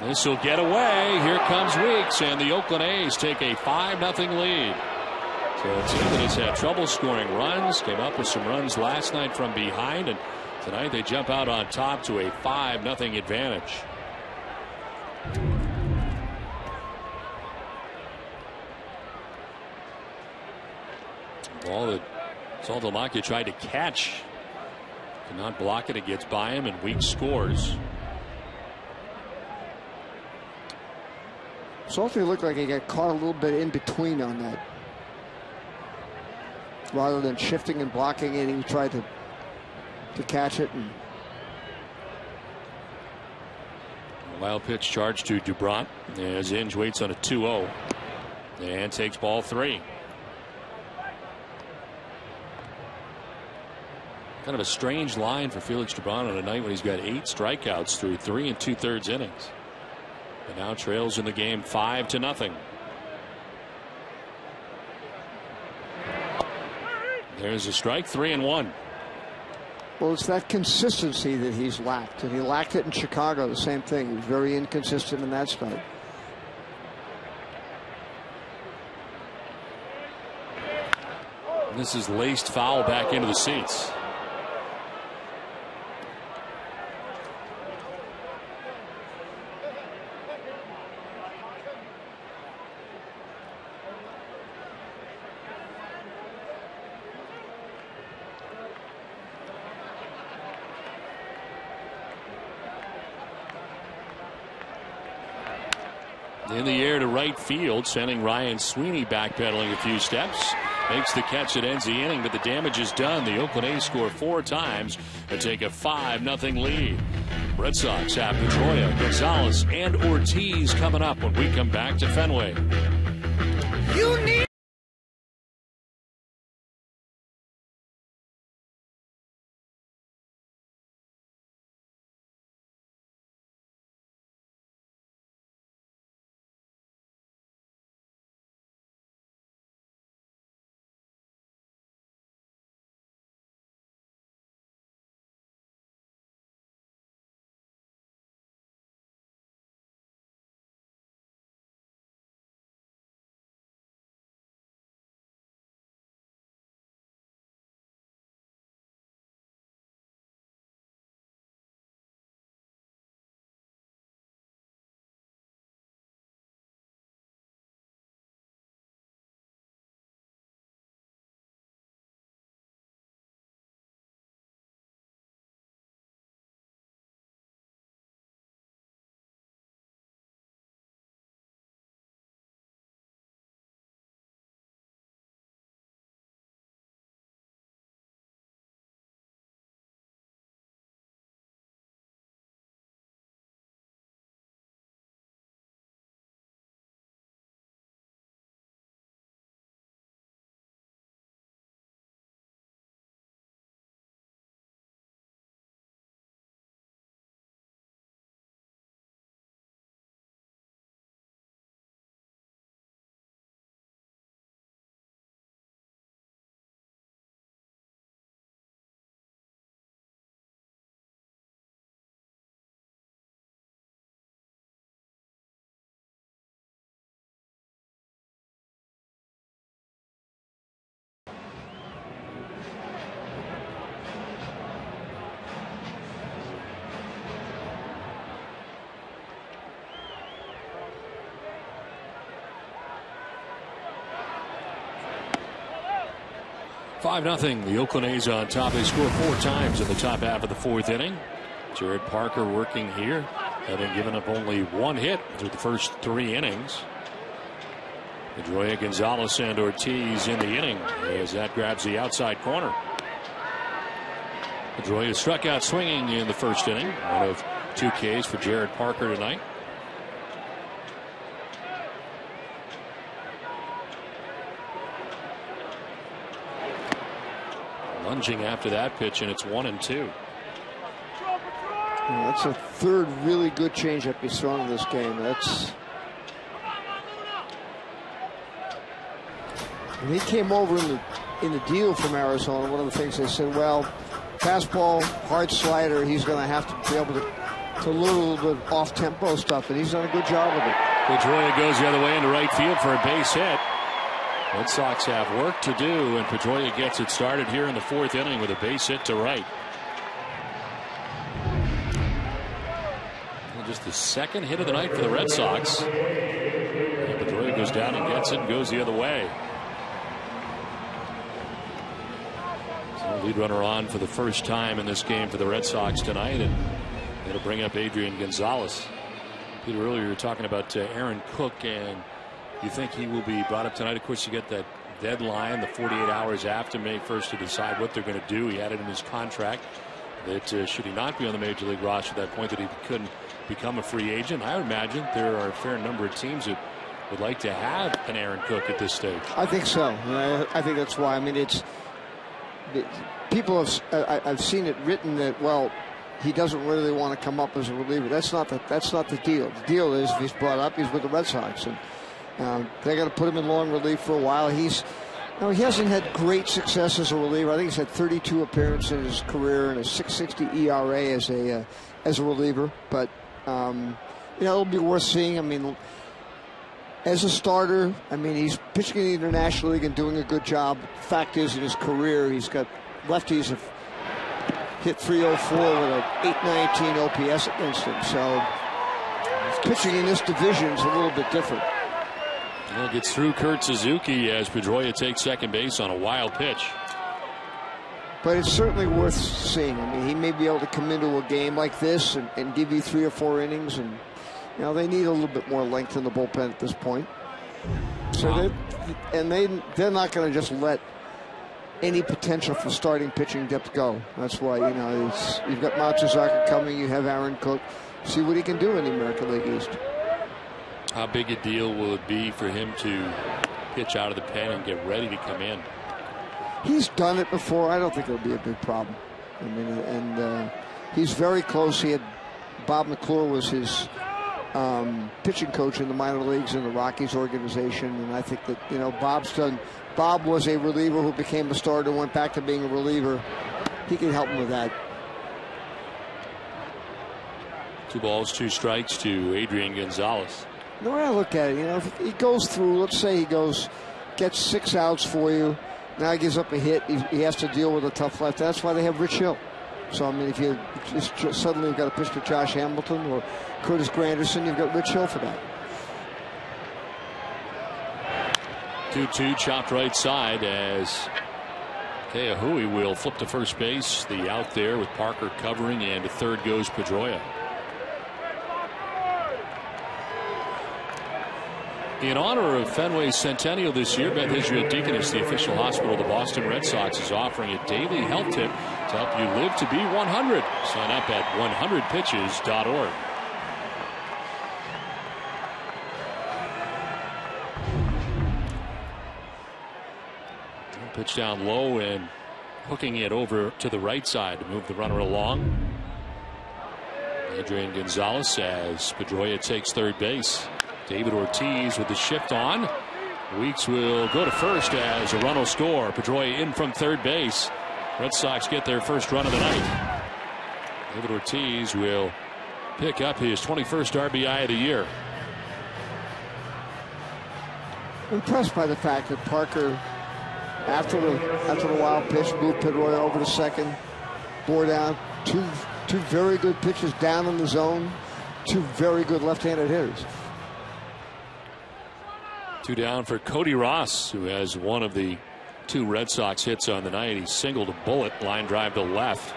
This will get away. Here comes Weeks, and the Oakland A's take a 5-0 lead. So a team that has had trouble scoring runs, came up with some runs last night from behind, and tonight they jump out on top to a 5-0 advantage. Ball that Saltalamacchia tried to catch. Cannot block it. It gets by him, and Weeks scores. Salty looked like he got caught a little bit in between on that. Rather than shifting and blocking it, he tried to catch it. And Wild pitch charge to Dubront as Inge waits on a 2-0 and takes ball 3. Kind of a strange line for Felix Dubront on a night when he's got 8 strikeouts through 3 2/3 innings. And now trails in the game 5-0. There's a strike, 3-1. well, it's that consistency that he's lacked, and he lacked it in Chicago. The same thing. He was very inconsistent in that spot. This is laced foul back into the seats. In the air to right field, sending Ryan Sweeney backpedaling a few steps. Makes the catch that ends the inning, but the damage is done. The Oakland A's score 4 times and take a 5-0 lead. Red Sox have Pedroia, Gonzalez, and Ortiz coming up when we come back to Fenway. You need Five 5-0. The Oakland A's on top. They score 4 times in the top half of the 4th inning. Jared Parker working here, having given up only 1 hit through the first 3 innings. Pedroia, Gonzalez, and Ortiz in the inning as that grabs the outside corner. Pedroia struck out swinging in the first inning. 1 of 2 Ks for Jared Parker tonight. Lunging after that pitch, and it's 1-2. That's a third really good changeup he's thrown in this game. When he came over in the deal from Arizona, one of the things they said, well, fastball, hard slider, he's going to have to be able to learn a little bit off-tempo stuff, and he's done a good job of it. Pedroia goes the other way into right field for a base hit. Red Sox have work to do, and Pedroia gets it started here in the 4th inning with a base hit to right. And just the 2nd hit of the night for the Red Sox. And Pedroia goes down and gets it and goes the other way. So lead runner on for the first time in this game for the Red Sox tonight, and it'll bring up Adrian Gonzalez. Peter, earlier you were talking about Aaron Cook, and you think he will be brought up tonight. Of course, you get that deadline, the 48 hours after May 1st, to decide what they're going to do. He had it in his contract that should he not be on the Major League roster at that point, that he couldn't become a free agent. I would imagine there are a fair number of teams that would like to have an Aaron Cook at this stage. I think so. I think that's why. I mean, people have, I've seen it written that, well, he doesn't really want to come up as a reliever. That's not the deal. The deal is, if he's brought up, he's with the Red Sox, and they're going to put him in long relief for a while. He hasn't had great success as a reliever. I think he's had 32 appearances in his career and a 6.60 ERA as a reliever. But it'll be worth seeing. I mean, as a starter, I mean, he's pitching in the International League and doing a good job. Fact is, in his career, he's got lefties have hit .304 with an 819 OPS against him. So pitching in this division is a little bit different. Well, gets through Kurt Suzuki as Pedroia takes second base on a wild pitch. But it's certainly worth seeing. I mean, he may be able to come into a game like this and give you 3 or 4 innings, and they need a little bit more length in the bullpen at this point. So they're not going to just let any potential for starting pitching depth go. That's why you've got Matsuzaka coming. You have Aaron Cook. See what he can do in the American League East. How big a deal will it be for him to pitch out of the pen and get ready to come in? He's done it before. I don't think it'll be a big problem. I mean, and he's very close. He had Bob McClure was his pitching coach in the minor leagues in the Rockies organization, and I think that Bob was a reliever who became a starter, went back to being a reliever. He can help him with that. 2 balls, 2 strikes to Adrian Gonzalez. The way I look at it, if he goes through, let's say he gets 6 outs for you, now he gives up a hit, he has to deal with a tough left. That's why they have Rich Hill. So, I mean, if you just suddenly you've got to pitch to Josh Hamilton or Curtis Granderson, you've got Rich Hill for that. 2-2 chopped right side as Keahui will flip to first base. The out there with Parker covering, and to third goes Pedroia. In honor of Fenway's centennial this year, Beth Israel Deaconess, the official hospital of the Boston Red Sox, is offering a daily health tip to help you live to be 100. Sign up at 100pitches.org. Pitch down low and hooking it over to the right side to move the runner along. Adrian Gonzalez as Pedroia takes third base. David Ortiz with the shift on. Weeks will go to first as a run will score. Pedroia in from third base. Red Sox get their first run of the night. David Ortiz will pick up his 21st RBI of the year. Impressed by the fact that Parker, after the wild pitch, moved Pedroia over to second, bore down. Two very good pitches down in the zone. 2 very good left-handed hitters. 2 down for Cody Ross, who has one of the 2 Red Sox hits on the night. He singled a bullet, line drive to left.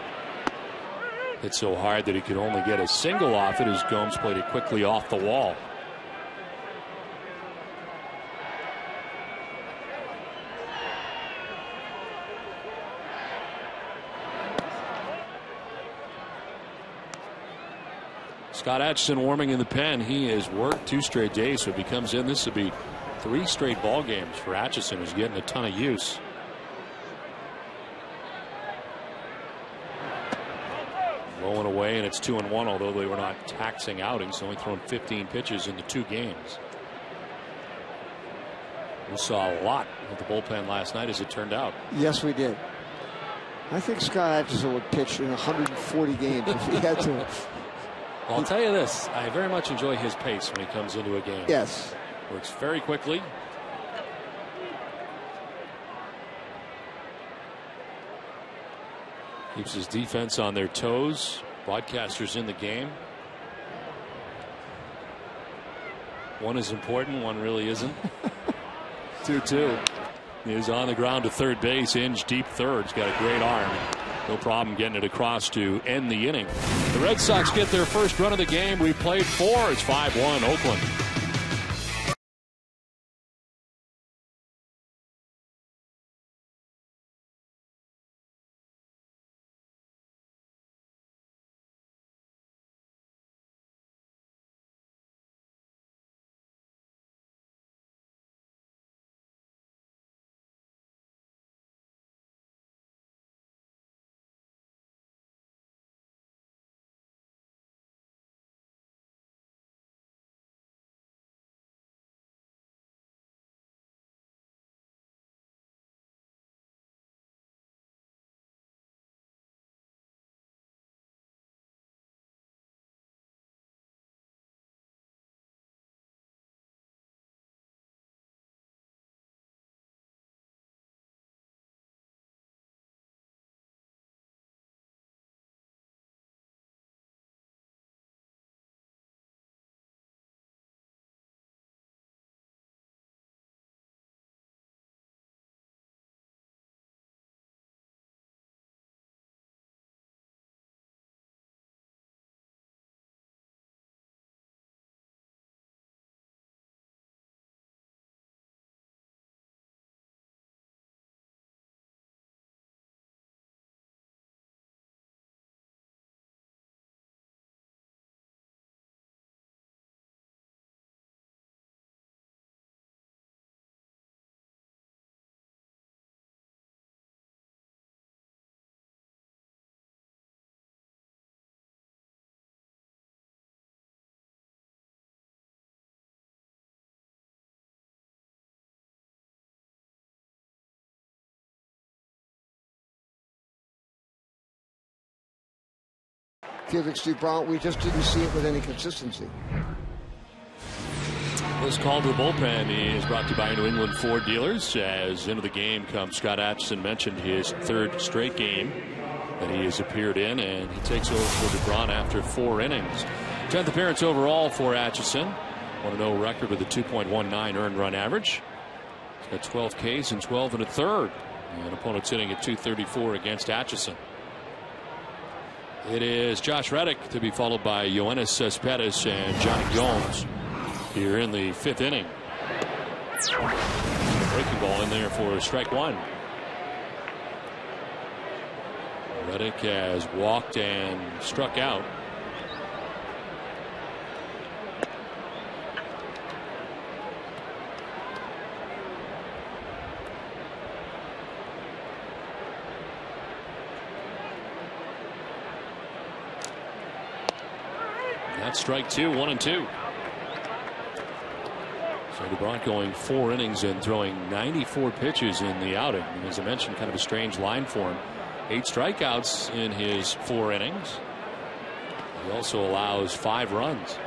Hit so hard that he could only get a single off it as Gomes played it quickly off the wall. Scott Atchison warming in the pen. He has worked 2 straight days, so if he comes in, this will be 3 straight ball games for Atchison, who's getting a ton of use. 0 away, and it's 2-1, although they were not taxing outings, only thrown 15 pitches in the 2 games. We saw a lot of the bullpen last night, as it turned out. Yes, we did. I think Scott Atchison would pitch in 140 games if he had to. Well, I'll tell you this, I very much enjoy his pace when he comes into a game. Yes. Works very quickly. Keeps his defense on their toes. Broadcasters in the game. One is important, one really isn't. 2-2. He is on the ground to third base, inch deep third. He's got a great arm. No problem getting it across to end the inning. The Red Sox get their first run of the game. We played 4. It's 5-1 Oakland. Felix Dubron, we just didn't see it with any consistency. This call to the bullpen is brought to you by New England Ford dealers. As into the game comes Scott Atchison, mentioned his 3rd straight game that he has appeared in, and he takes over for Dubron after 4 innings. 10th appearance overall for Atchison. 1-0 record with a 2.19 earned run average. He's got 12 Ks and 12 1/3. And opponents hitting at .234 against Atchison. It is Josh Reddick to be followed by Yoenis Cespedes and Johnny Jones here in the 5th inning. Breaking ball in there for strike 1. Reddick has walked and struck out. That's strike 2, 1-2. So Dubron going 4 innings and throwing 94 pitches in the outing. And as I mentioned, kind of a strange line for him. 8 strikeouts in his 4 innings. He also allows 5 runs.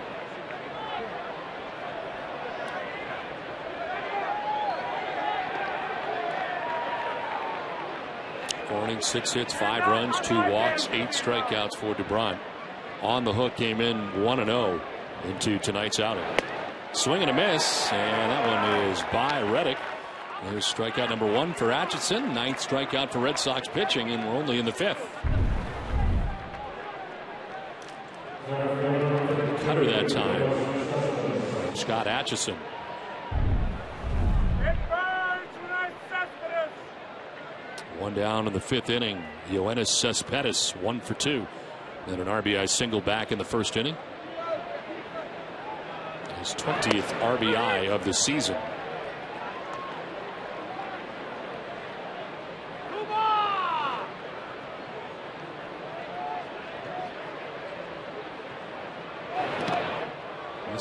Four innings, 6 hits, 5 runs, 2 walks, 8 strikeouts for Dubron. On the hook, came in 1-0 into tonight's outing. Swing and a miss, and that one is by Reddick. There's strikeout number 1 for Atchison. 9th strikeout for Red Sox pitching, and we're only in the 5th. Cutter that time. Scott Atchison. One down in the 5th inning. Yoenis Cespedes 1 for 2. And an RBI single back in the 1st inning. His 20th RBI of the season.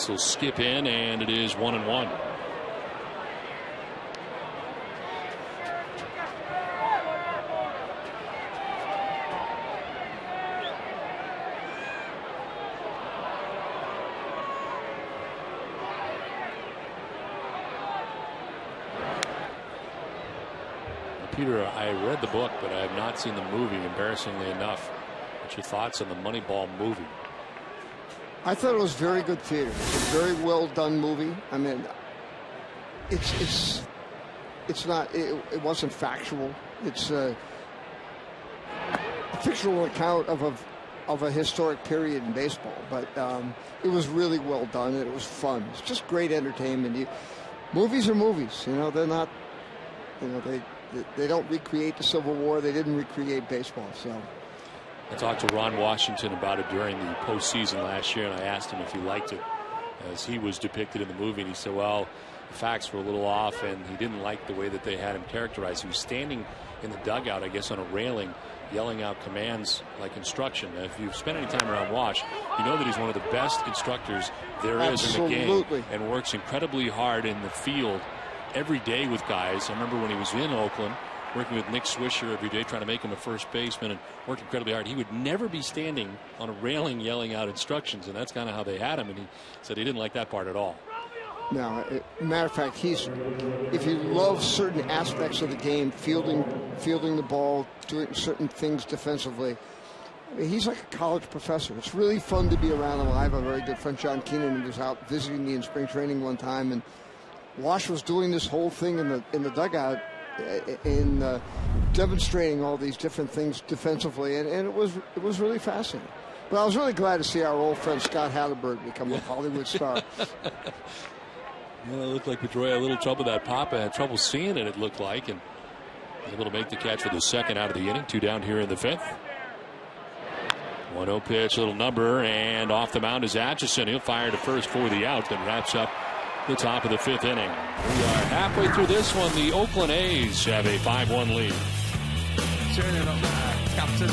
This will skip in, and it is 1-1. Peter, I read the book, but I have not seen the movie, embarrassingly enough. What's your thoughts on the Moneyball movie? I thought it was very good theater. It's a very well done movie. I mean, it's not. It wasn't factual. It's a fictional account of a historic period in baseball, but it was really well done. And it was fun. It's just great entertainment. Movies are movies. You know, they're not. You know, they don't recreate the Civil War. They didn't recreate baseball. So I talked to Ron Washington about it during the postseason last year, and I asked him if he liked it as he was depicted in the movie, and he said, well, the facts were a little off, and he didn't like the way that they had him characterized. He was standing in the dugout, I guess, on a railing, yelling out commands like instruction. Now, if you've spent any time around Wash, you know that he's one of the best instructors there is in the game, and works incredibly hard in the field every day with guys. I remember when he was in Oakland working with Nick Swisher every day trying to make him a first baseman, and worked incredibly hard. He would never be standing on a railing yelling out instructions, and that's kind of how they had him, and he said he didn't like that part at all. No, matter of fact, if you love certain aspects of the game, fielding the ball, doing certain things defensively, I mean, he's like a college professor. It's really fun to be around him. I have a very good friend, John Keenan, who was out visiting me in spring training one time, and Wash was doing this whole thing in the dugout, in demonstrating all these different things defensively, and it was really fascinating. But I was really glad to see our old friend Scott Hatterberg become a Hollywood star. Well, it looked like Pedroia had a little trouble. That Papa had trouble seeing it looked like, and able to make the catch for the second out of the inning. 2 down here in the 5th. 1-0 pitch, little number, and off the mound is Atchison. He'll fire to first for the out, then wraps up the top of the 5th inning. We are halfway through this one. The Oakland A's have a 5-1 lead. Turning up, Captain.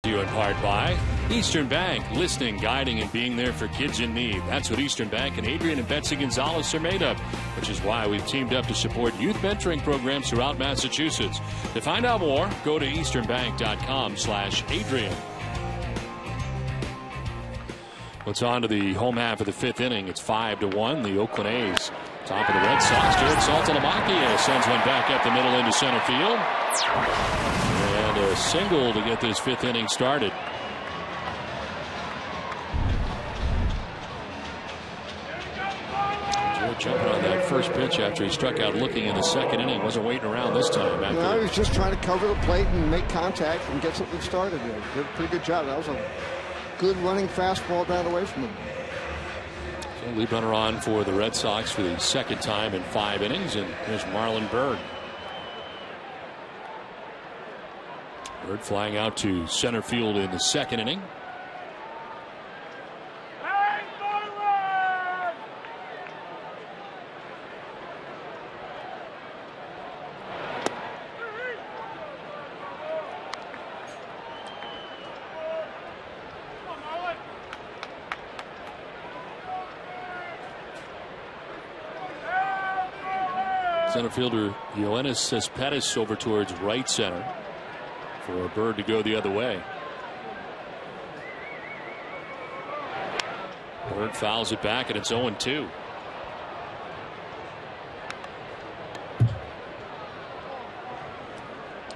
You in part by Eastern Bank, listening, guiding, and being there for kids in need. That's what Eastern Bank and Adrian and Betsy Gonzalez are made of, which is why we've teamed up to support youth mentoring programs throughout Massachusetts. To find out more, go to easternbank.com/Adrian. It's on to the home half of the 5th inning. It's 5-1. The Oakland A's, top of the Red Sox. Jared Saltalamacchia sends one back up the middle into center field. And a single to get this 5th inning started. jumping on that first pitch after he struck out looking in the second inning. Wasn't waiting around this time. No, he was just trying to cover the plate and make contact and get something started there. Did a pretty good job. That was a good running fastball down away from him. So lead runner on for the Red Sox for the second time in 5 innings, and here's Marlon Byrd. Byrd flying out to center field in the second inning. Center fielder Yoenis Cespedes over towards right center for a Bird to go the other way. Bird fouls it back, and it's 0-2.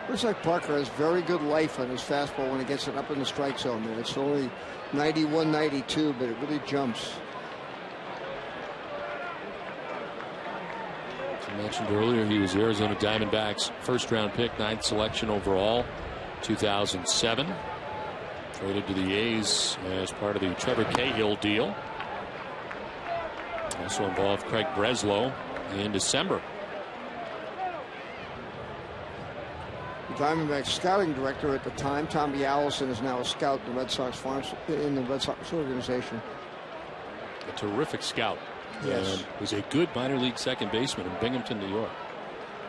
Looks like Parker has very good life on his fastball when he gets it up in the strike zone there. It's only 91, 92, but it really jumps. I mentioned earlier he was the Arizona Diamondbacks first-round pick, 9th selection overall, 2007. Traded to the A's as part of the Trevor Cahill deal. Also involved Craig Breslow in December. The Diamondbacks scouting director at the time, Tommy Allison, is now a scout in the Red Sox organization. A terrific scout. Yes. And was a good minor league second baseman in Binghamton, New York.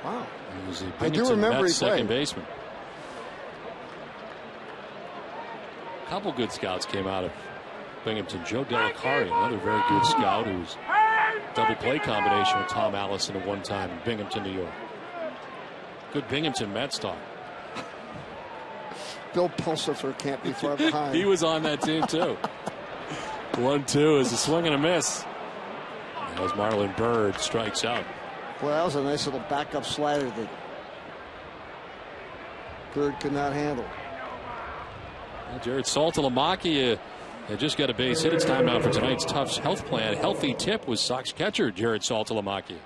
Wow. He was a I do Binghamton remember Mets he played. second baseman. A couple good scouts came out of Binghamton. Joe Delicari, another very good scout, who was double play combination with Tom Allison at one time in Binghamton, New York. Good Binghamton Mets talk. Bill Pulsifer can't be far behind. He was on that team too. 1-2 is a swing and a miss. As Marlon Byrd strikes out. Well, that was a nice little backup slider that Byrd could not handle. Well, Jared Saltalamacchia had just got a base hit. It's time now for tonight's Tufts Health Plan Healthy Tip with Sox catcher Jared Saltalamacchia.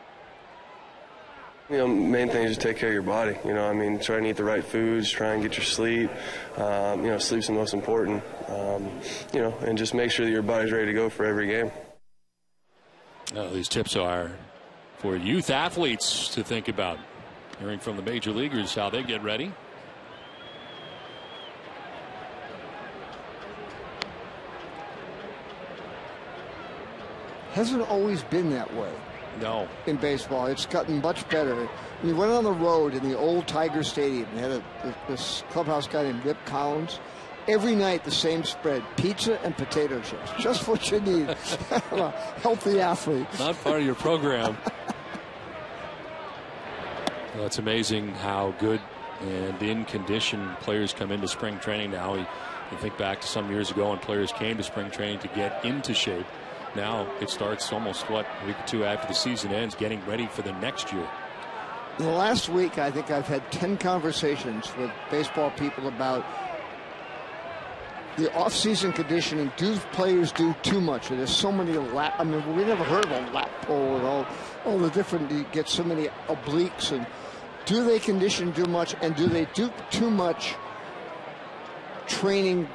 You know, main thing is just take care of your body. You know, I mean, try and eat the right foods, try and get your sleep. You know, sleep's the most important. You know, and just make sure that your body's ready to go for every game. These tips are for youth athletes to think about. Hearing from the major leaguers how they get ready. Hasn't always been that way. No. In baseball, it's gotten much better. When you went on the road in the old Tiger Stadium, they had this clubhouse guy named Rip Collins. Every night, the same spread: pizza and potato chips. Just what you need. A healthy athlete. Not part of your program. Well, it's amazing how good and in condition players come into spring training now. You think back to some years ago when players came to spring training to get into shape. Now it starts almost, a week or two after the season ends, getting ready for the next year. In the last week, I think I've had 10 conversations with baseball people about the off-season conditioning. Do players do too much? There's so many lap. I mean, we never heard of a lap pull and all the different. You get so many obliques. And do they condition too much? And do they do too much training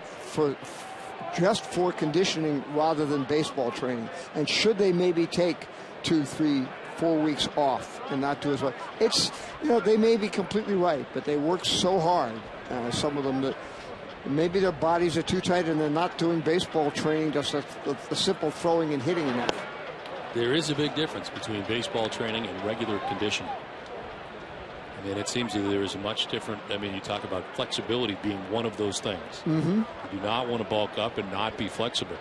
just for conditioning rather than baseball training? And should they maybe take 2, 3, 4 weeks off and not do as well? It's, you know, they may be completely right, but they work so hard. Some of them that. Maybe their bodies are too tight and they're not doing baseball training, just the simple throwing and hitting enough. There is a big difference between baseball training and regular conditioning. I mean, it seems that there is a much different. I mean, you talk about flexibility being one of those things. Mm-hmm. You do not want to bulk up and not be flexible.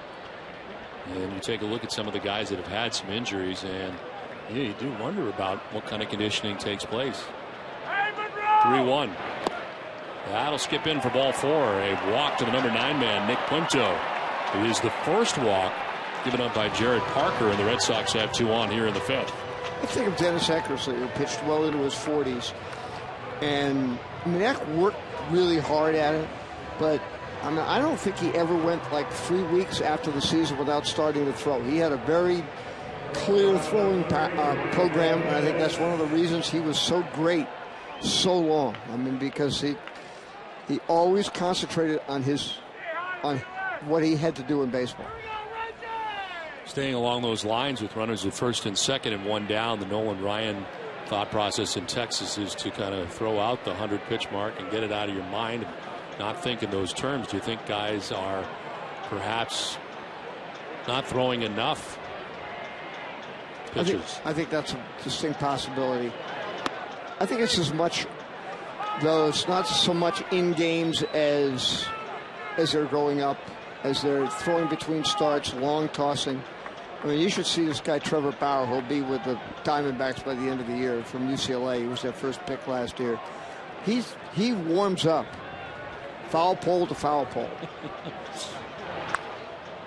And you take a look at some of the guys that have had some injuries, and yeah, you do wonder about what kind of conditioning takes place. 3-1. That'll skip in for ball 4. A walk to the number 9 man, Nick Punto. It is the first walk given up by Jared Parker, and the Red Sox have 2 on here in the 5th. I think of Dennis Eckersley, who pitched well into his 40s. And I mean, Eck worked really hard at it, but I mean, I don't think he ever went like 3 weeks after the season without starting to throw. He had a very clear throwing program, and I think that's one of the reasons he was so great so long. I mean, because he always concentrated on what he had to do in baseball. Staying along those lines with runners at first and second and one down, the Nolan Ryan thought process in Texas is to kind of throw out the 100 pitch mark and get it out of your mind, not think in those terms. Do you think guys are perhaps not throwing enough pitches? I think that's a distinct possibility. I think it's as much, though it's not so much in games as they're growing up, as they're throwing between starts, long tossing. I mean, you should see this guy, Trevor Bauer, who'll be with the Diamondbacks by the end of the year from UCLA. He was their first pick last year. He warms up foul pole to foul pole.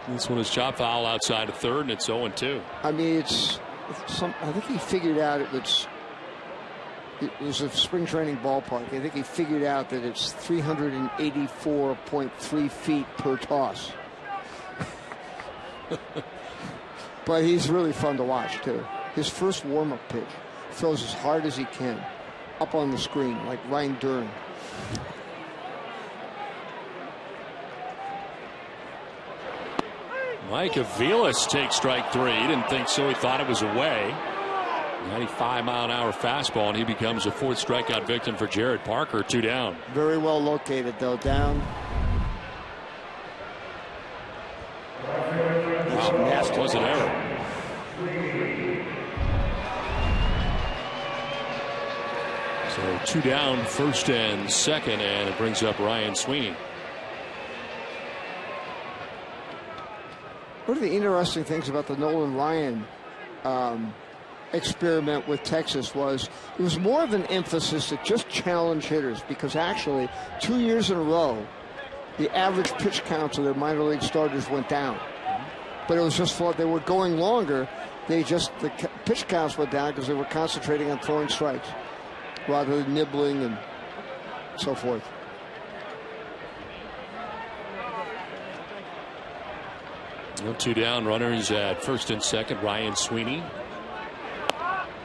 This one is chop foul outside of third, and it's 0-2. I mean, I think he figured out it was a spring training ballpark. I think he figured out that it's 384.3 feet per toss. But he's really fun to watch, too. His first warm-up pitch, throws as hard as he can, up on the screen, like Ryan Dern. Mike Aviles takes strike three. He didn't think so. He thought it was away. 95-mile-an-hour fastball, and he becomes a fourth strikeout victim for Jared Parker. 2 down. Very well located, though. Down. That was an error. So 2 down, first and second, and it brings up Ryan Sweeney. One of the interesting things about the Nolan Ryan experiment with Texas was it was more of an emphasis to just challenge hitters, because actually 2 years in a row the average pitch counts of their minor league starters went down. But it was just thought they were going longer. The pitch counts went down because they were concentrating on throwing strikes rather than nibbling and so forth. Well, 2 down, runners at first and second. Ryan Sweeney,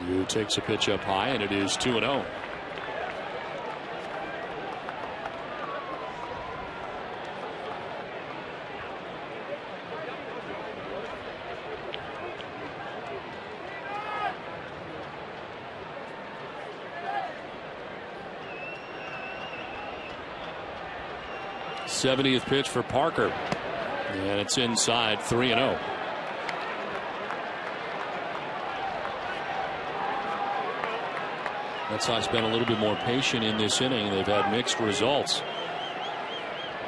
who takes a pitch up high, and it is 2-0. '70th pitch for Parker, and it's inside. 3-0. Red Sox been a little bit more patient in this inning. They've had mixed results.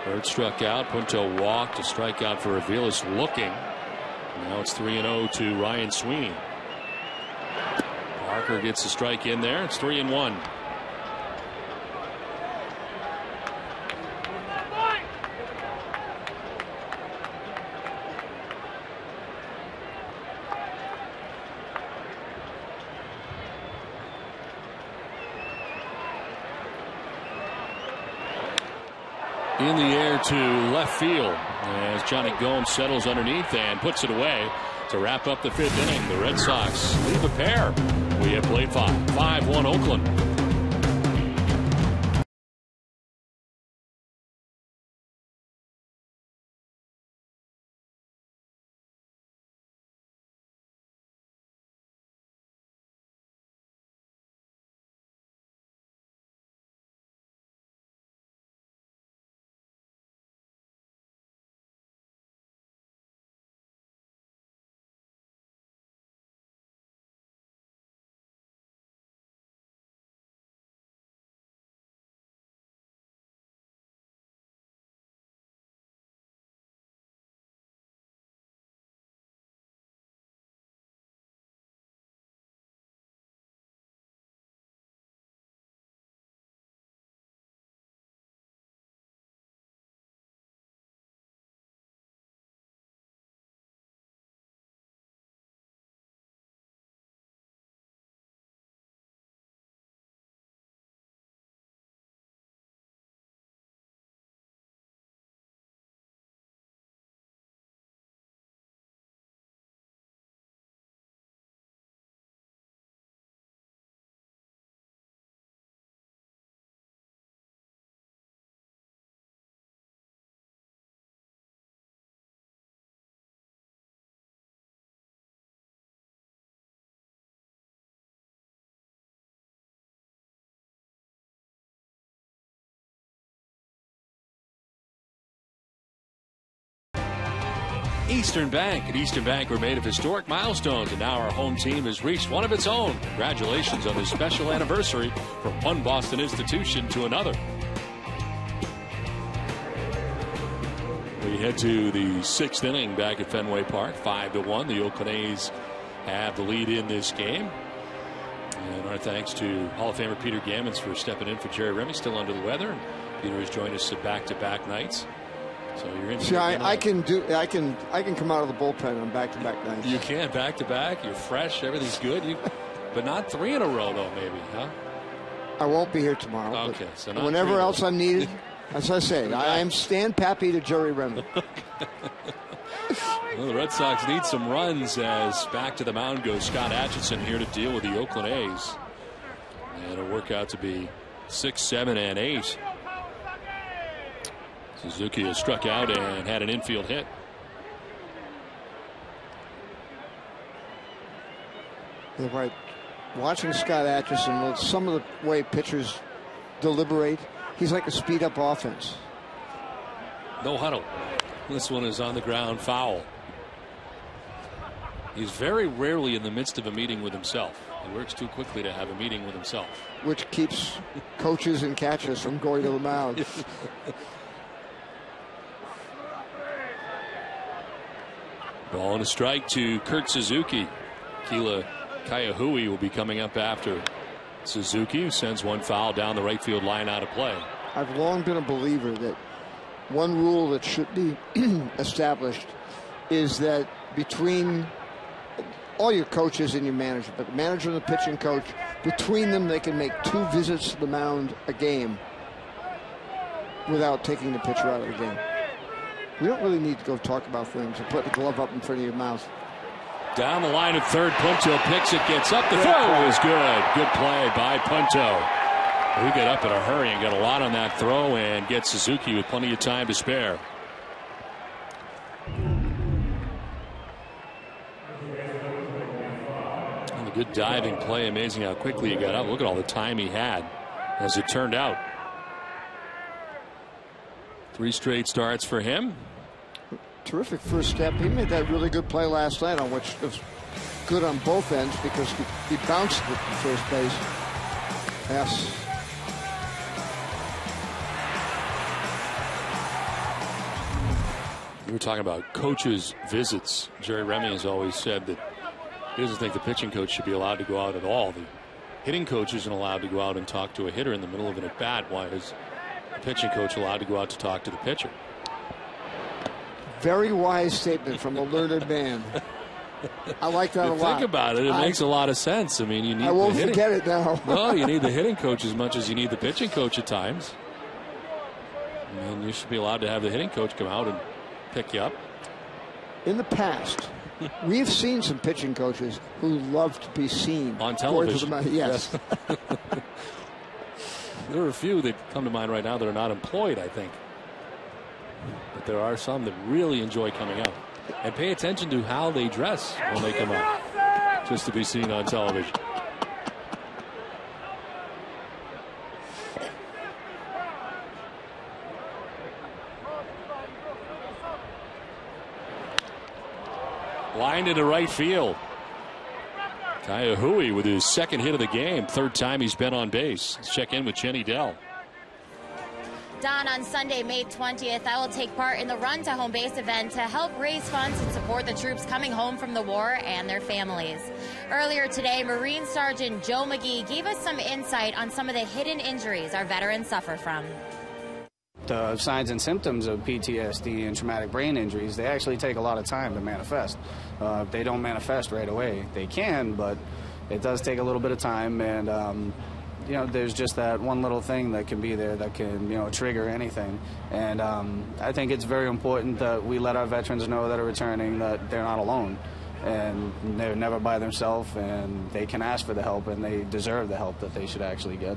Bird struck out. Punto walked. A strikeout for Aviles looking. Now it's 3-0 to Ryan Sweeney. Parker gets a strike in there. It's 3-1. In the air to left field as Johnny Gomes settles underneath and puts it away to wrap up the 5th inning. The Red Sox leave a pair. We have played 5-1 Oakland. Eastern Bank. At Eastern Bank, we're made of historic milestones, and now our home team has reached one of its own. Congratulations on this special anniversary from one Boston institution to another. We head to the 6th inning back at Fenway Park, 5-1. The Oakland A's have the lead in this game. And our thanks to Hall of Famer Peter Gammons for stepping in for Jerry Remy, still under the weather. And Peter has joined us at back-to-back nights. So you're in. See, I can come out of the bullpen on back-to-back nights. You can back-to-back. You're fresh. Everything's good. But not 3 in a row, though. Maybe, huh? I won't be here tomorrow. Okay, so not whenever else I'm needed, as I say, I am Stan Pappy to Jerry Remy. Well, the Red Sox need some runs as back to the mound goes Scott Atchison here to deal with the Oakland A's. And it'll work out to be 6, 7, and 8. Suzuki has struck out and had an infield hit. Yeah, right. Watching Scott Atchison, some of the way pitchers deliberate, he's like a speed-up offense. No huddle. This one is on the ground, foul. He's very rarely in the midst of a meeting with himself. He works too quickly to have a meeting with himself. Which keeps coaches and catchers from going to the mound. Ball and a strike to Kurt Suzuki. Kila Kaiahui will be coming up after Suzuki, who sends one foul down the right field line out of play. I've long been a believer that one rule that should be established is that between all your coaches and your manager, but the manager and the pitching coach, between them they can make 2 visits to the mound a game without taking the pitcher out of the game. We don't really need to go talk about things and put the glove up in front of your mouth. Down the line at third, Punto picks it, gets up. The throw is good. Good play by Punto. We get up in a hurry and get a lot on that throw and get Suzuki with plenty of time to spare. And a good diving play. Amazing how quickly he got up. Look at all the time he had as it turned out. 3 straight starts for him. Terrific first step. He made that really good play last night, on which was good on both ends because he bounced at the first base. Yes. We were talking about coaches' visits. Jerry Remy has always said that he doesn't think the pitching coach should be allowed to go out at all. The hitting coach isn't allowed to go out and talk to a hitter in the middle of an at-bat. Why is the pitching coach allowed to go out to talk to the pitcher? Very wise statement from a learned man. I like that a lot. Think about it. It makes a lot of sense. I mean, you need. I won't forget it now. No, you need the hitting coach as much as you need the pitching coach at times. I mean, you should be allowed to have the hitting coach come out and pick you up. In the past, we've seen some pitching coaches who love to be seen on television. Yes. There are a few that come to mind right now that are not employed, I think. But there are some that really enjoy coming out. And pay attention to how they dress when they come out, just to be seen on television. Lined into right field. Kaiahui with his 2nd hit of the game. 3rd time he's been on base. Let's check in with Jenny Dell. Don, on Sunday, May 20th, I will take part in the Run to Home Base event to help raise funds and support the troops coming home from the war and their families. Earlier today, Marine Sergeant Joe McGee gave us some insight on some of the hidden injuries our veterans suffer from. The signs and symptoms of PTSD and traumatic brain injuries, they actually take a lot of time to manifest. They don't manifest right away. They can, but it does take a little bit of time, and you know, there's just that one little thing that can be there that can, you know, trigger anything. And I think it's very important that we let our veterans know that are returning that they're not alone, and they're never by themselves, and they can ask for the help, and they deserve the help that they should actually get.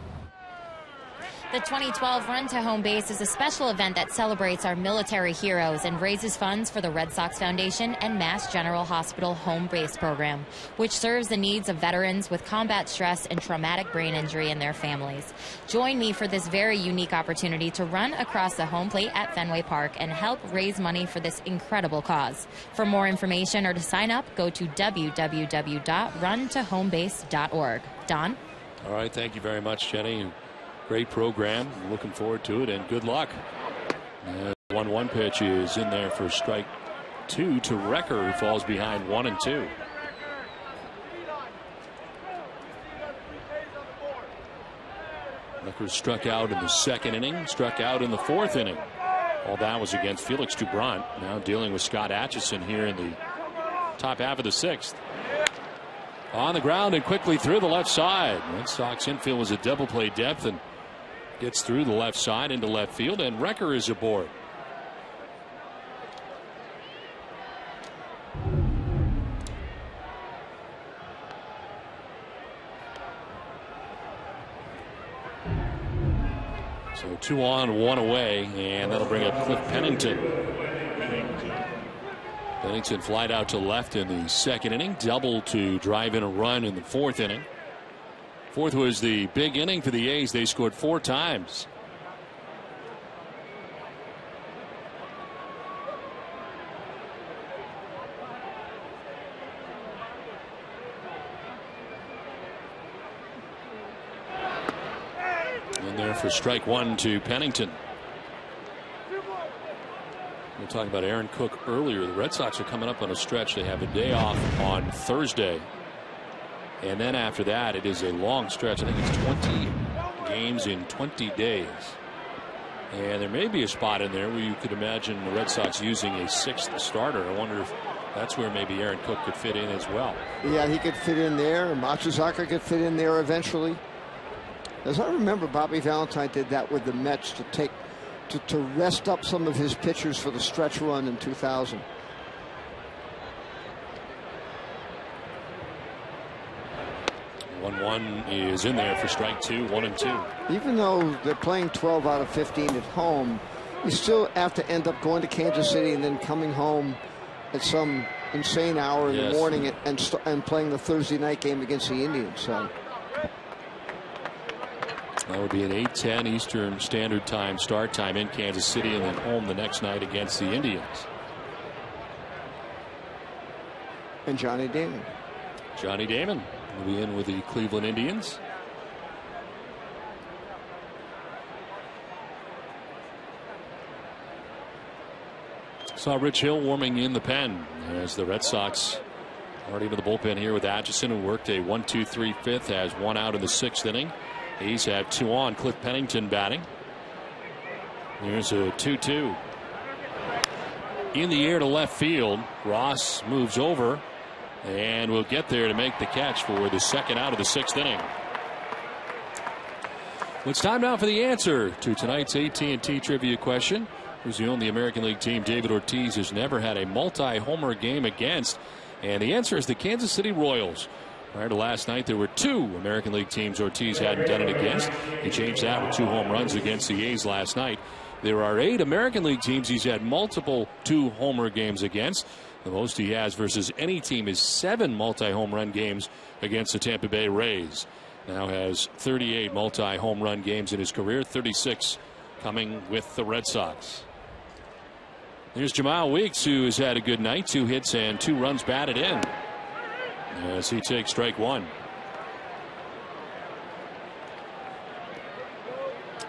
The 2012 Run to Home Base is a special event that celebrates our military heroes and raises funds for the Red Sox Foundation and Mass General Hospital Home Base program, which serves the needs of veterans with combat stress and traumatic brain injury and their families. Join me for this very unique opportunity to run across the home plate at Fenway Park and help raise money for this incredible cause. For more information or to sign up, go to www.runtohomebase.org. Don? All right, thank you very much, Jenny. Great program. Looking forward to it, and good luck. 1-1 pitch is in there for strike 2 to Recker, who falls behind 1-2. Recker struck out in the second inning, struck out in the fourth inning. All that was against Felix Doubront. Now dealing with Scott Atchison here in the top half of the sixth. On the ground and quickly through the left side. Red Sox infield was a double play depth and gets through the left side into left field, and Recker is aboard. So 2 on, 1 away, and that'll bring up Cliff Pennington. Pennington flied out to left in the second inning, double to drive in a run in the fourth inning. Fourth was the big inning for the A's. They scored 4 times. In there for strike 1 to Pennington. We talked about Aaron Cook earlier. The Red Sox are coming up on a stretch. They have a day off on Thursday. And then after that, it is a long stretch. I think it's 20 games in 20 days. And there may be a spot in there where you could imagine the Red Sox using a 6th starter. I wonder if that's where maybe Aaron Cook could fit in as well. Yeah, he could fit in there. Matsuzaka could fit in there eventually. As I remember, Bobby Valentine did that with the Mets to rest up some of his pitchers for the stretch run in 2000. One is in there for strike 2, 1-2. Even though they're playing 12 out of 15 at home, you still have to end up going to Kansas City and then coming home at some insane hour in the morning and playing the Thursday night game against the Indians. So that would be an 8:10 Eastern Standard Time start time in Kansas City, and then home the next night against the Indians. And Johnny Damon. Johnny Damon will be in with the Cleveland Indians. Saw Rich Hill warming in the pen as the Red Sox already into the bullpen here with Atchison, who worked a 1-2-3 fifth, has 1 out in the 6th inning. A's have 2 on. Cliff Pennington batting. Here's a 2-2. In the air to left field. Ross moves over and will get there to make the catch for the 2nd out of the 6th inning. It's time now for the answer to tonight's AT&T trivia question. Who's the only American League team David Ortiz has never had a multi-homer game against? And the answer is the Kansas City Royals. Prior to last night, there were 2 American League teams Ortiz hadn't done it against. He changed that with 2 home runs against the A's last night. There are 8 American League teams he's had multiple 2-homer games against. The most he has versus any team is 7 multi-home run games against the Tampa Bay Rays. Now has 38 multi-home run games in his career, 36 coming with the Red Sox. Here's Jamal Weeks, who has had a good night. 2 hits and 2 runs batted in as he takes strike 1.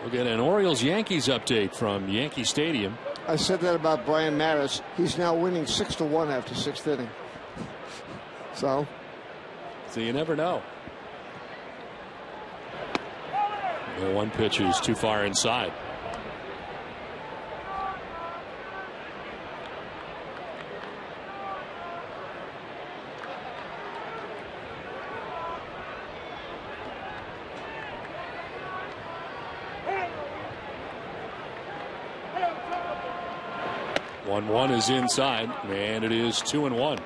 We'll get an Orioles-Yankees update from Yankee Stadium. I said that about Brian Mattis. He's now winning 6-1 after 6th inning. So you never know. The 1 pitch is too far inside. One is inside, and it is 2-1.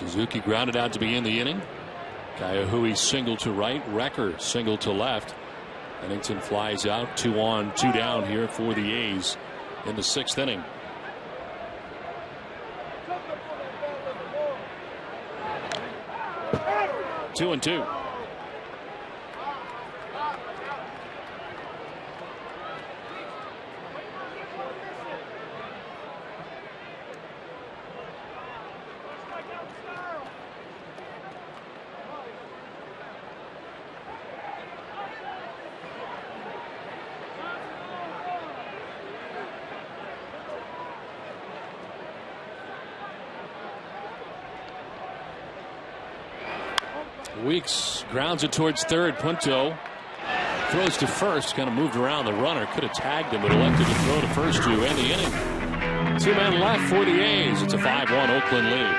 Suzuki grounded out to begin the inning. Kaiahui single to right. Wrecker single to left. Pennington flies out. 2 on, 2 down here for the A's in the 6th inning. Two and two. Weeks grounds it towards third. Punto throws to first, kind of moved around the runner, could have tagged him, but elected to throw to first to end the inning. 2 men left for the A's. It's a 5-1 Oakland lead.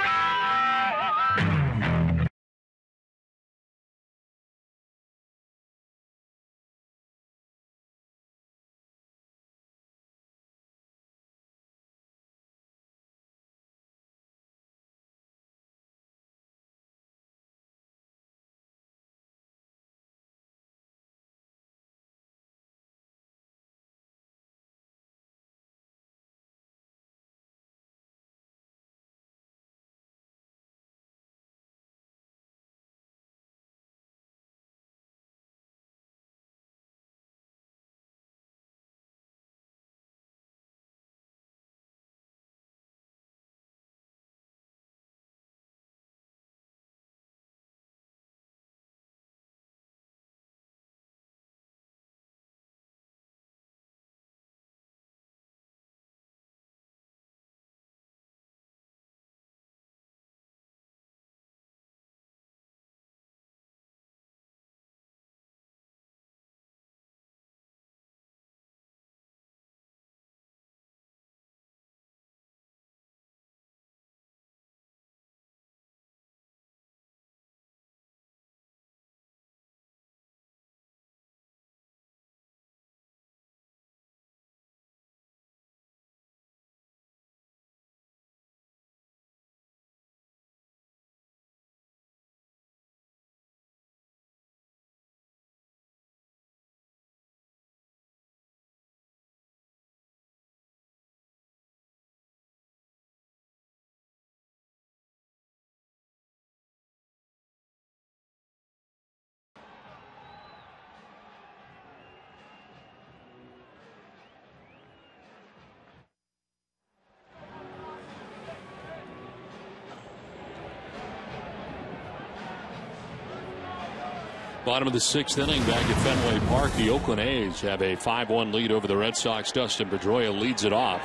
Bottom of the 6th inning back at Fenway Park. The Oakland A's have a 5-1 lead over the Red Sox. Dustin Pedroia leads it off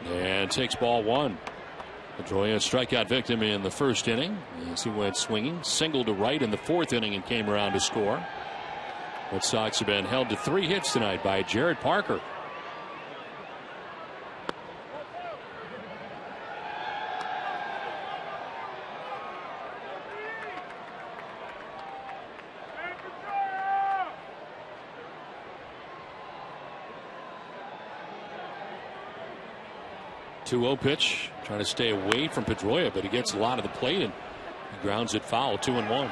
and takes ball 1. Pedroia strikeout victim in the 1st inning as he went swinging. Single to right in the 4th inning and came around to score. Red Sox have been held to 3 hits tonight by Jared Parker. Two-0 pitch, trying to stay away from Pedroia, but he gets a lot of the plate and he grounds it foul. 2-1.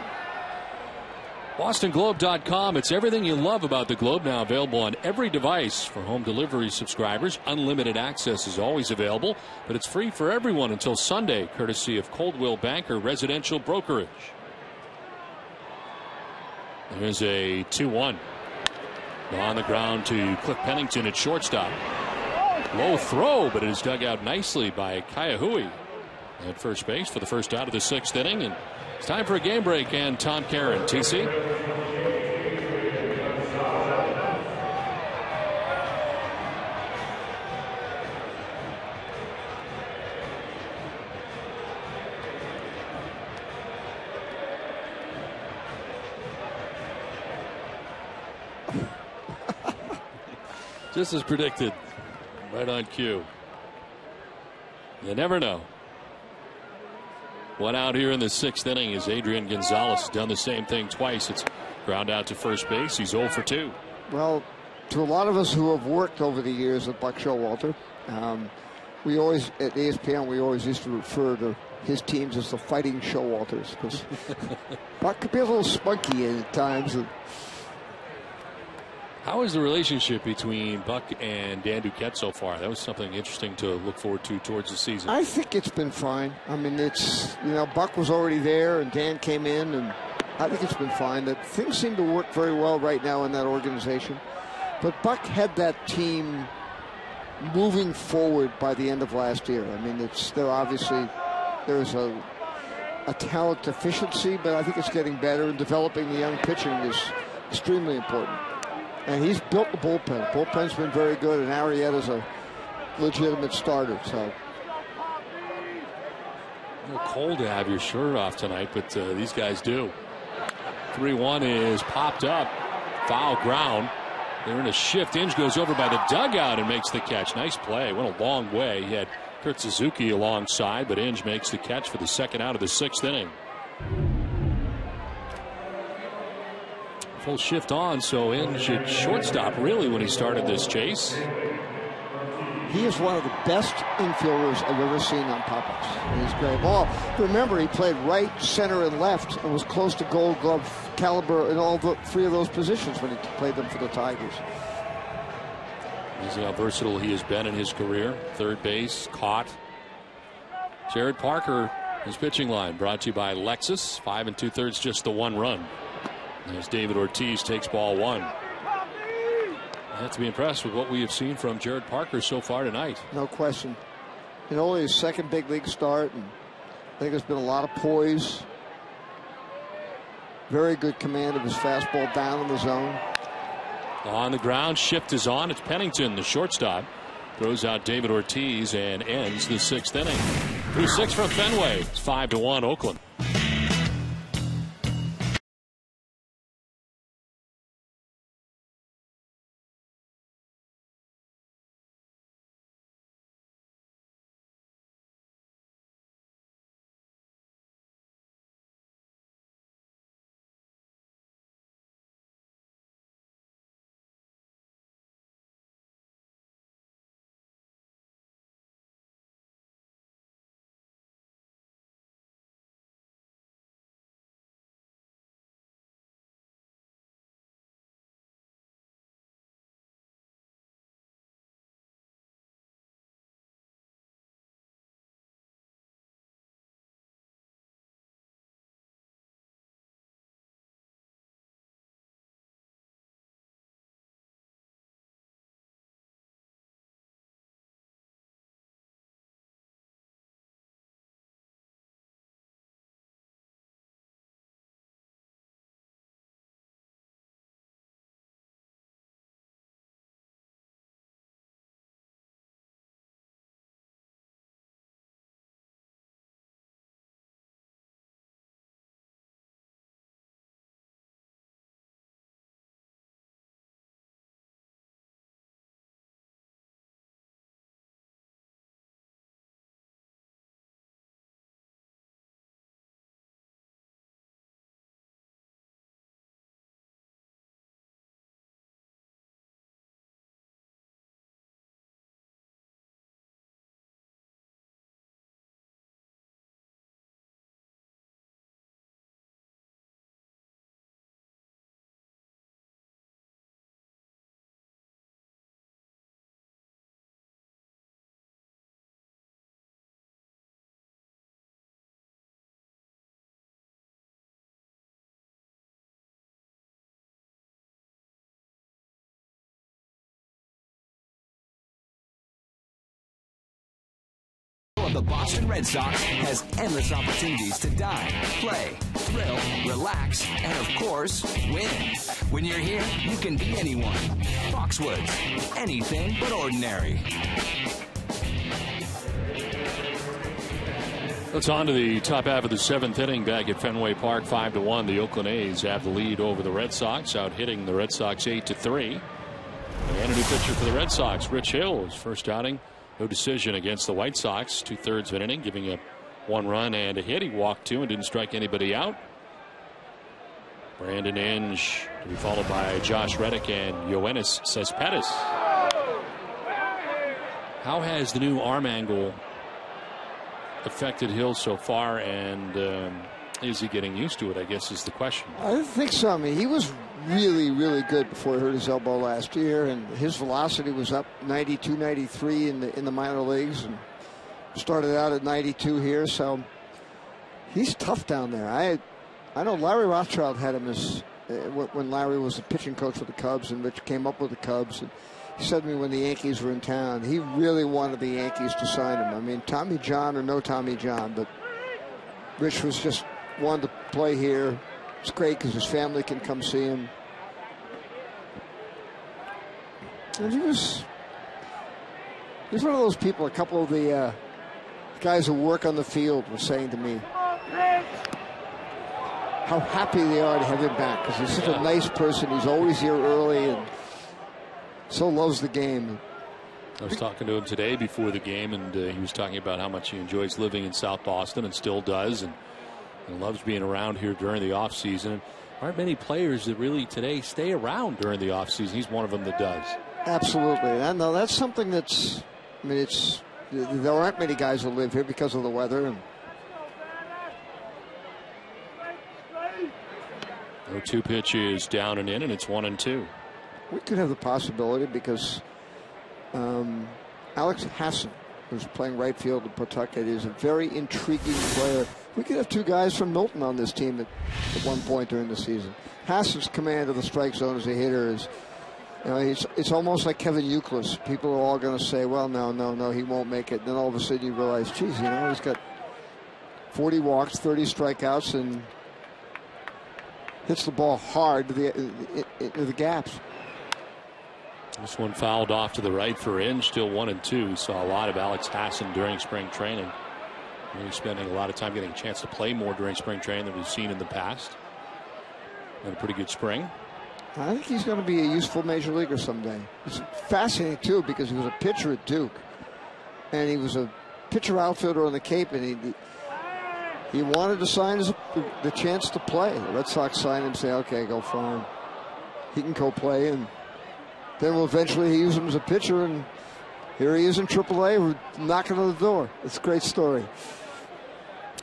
BostonGlobe.com. It's everything you love about the Globe, now available on every device for home delivery subscribers. Unlimited access is always available, but it's free for everyone until Sunday, courtesy of Coldwell Banker Residential Brokerage. There's a 2-1. On the ground to Cliff Pennington at shortstop. Low throw, but it is dug out nicely by Kaiahui at first base for the first out of the 6th inning. And it's time for a game break. And Tom Caron, TC. Just as predicted. Right on cue. You never know. One out here in the 6th inning as Adrian Gonzalez has done the same thing twice. It's ground out to first base. He's 0 for 2. Well, to a lot of us who have worked over the years with Buck Showalter, we always, at ESPN, we always used to refer to his teams as the Fighting Showalters, because Buck could be a little spunky at times. How is the relationship between Buck and Dan Duquette so far? That was something interesting to look forward to towards the season. I think it's been fine. I mean, Buck was already there, and Dan came in, and I think it's been fine. That things seem to work very well right now in that organization. But Buck had that team moving forward by the end of last year. I mean, there's a talent deficiency, but I think it's getting better, and developing the young pitching is extremely important. And he's built the bullpen. Bullpen's been very good, and Arrieta's a legitimate starter. So, a little cold to have your shirt off tonight, but these guys do. 3-1 is popped up. Foul ground. They're in a shift. Inge goes over by the dugout and makes the catch. Nice play. Went a long way. He had Kurt Suzuki alongside, but Inge makes the catch for the second out of the 6th inning. Full shift on, so Inge at shortstop really when he started this chase. He is one of the best infielders I've ever seen on pop-ups. He's great. Well, remember, he played right, center, and left, and was close to Gold Glove caliber in all 3 of those positions when he played them for the Tigers. You see how versatile he has been in his career. Third base, caught. Jared Parker, his pitching line, brought to you by Lexus. 5 2/3, just the 1 run. As David Ortiz takes ball 1. You have to be impressed with what we have seen from Jared Parker so far tonight. No question. Only his 2nd big league start, and I think there's been a lot of poise. Very good command of his fastball down in the zone. On the ground, shift is on. It's Pennington, the shortstop. Throws out David Ortiz and ends the 6th inning. Through 6 from Fenway. It's 5-1 Oakland. The Boston Red Sox has endless opportunities to dine, play, thrill, relax, and of course, win. When you're here, you can be anyone. Foxwoods, anything but ordinary. Let's on to the top half of the 7th inning back at Fenway Park. 5-1. The Oakland A's have the lead over the Red Sox, out hitting the Red Sox 8-3. And a new pitcher for the Red Sox, Rich Hill, his first outing. No decision against the White Sox. 2/3 of an inning, giving up 1 run and a hit. He walked 2 and didn't strike anybody out. Brandon Inge to be followed by Josh Reddick and Yoenis Cespedes. How has the new arm angle affected Hill so far, and is he getting used to it, I guess, is the question. I think so. I mean, he was really, really good before he hurt his elbow last year, and his velocity was up 92, 93 in the minor leagues, and started out at 92 here, so he's tough down there. I know Larry Rothschild had him as when Larry was the pitching coach for the Cubs, and Rich came up with the Cubs, and he said to me when the Yankees were in town, he really wanted the Yankees to sign him. I mean, Tommy John or no Tommy John, but Rich was just wanted to play here. It's great because his family can come see him. And he's one of those people, a couple of the guys who work on the field were saying to me how happy they are to have him back, because he's such a nice person. He's always here early and so loves the game. I was talking to him today before the game, and he was talking about how much he enjoys living in South Boston and still does, and loves being around here during the off season. Aren't many players that really today stay around during the off season. He's one of them that does. Absolutely. And that's something that's, I mean, there aren't many guys who live here because of the weather. And 0-2 pitch is down and in, and it's 1-2. We could have the possibility because Alex Hassan, who's playing right field in Pawtucket, is a very intriguing player. We could have two guys from Milton on this team at one point during the season. Hassan's command of the strike zone as a hitter is, you know, it's almost like Kevin Youkilis. People are all going to say, well, no, he won't make it. And then all of a sudden you realize, geez, you know, he's got 40 walks, 30 strikeouts, and hits the ball hard to the gaps. This one fouled off to the right for in, still 1-2. We saw a lot of Alex Hassan during spring training. Really spending a lot of time getting a chance to play more during spring training than we've seen in the past. Had a pretty good spring. I think he's going to be a useful major leaguer someday. It's fascinating, too, because he was a pitcher at Duke. And he was a pitcher outfielder on the Cape, and he wanted to sign the chance to play. The Red Sox signed him and say, okay, go for him. He can go play, and then we'll eventually use him as a pitcher, and here he is in AAA. We're knocking on the door. It's a great story.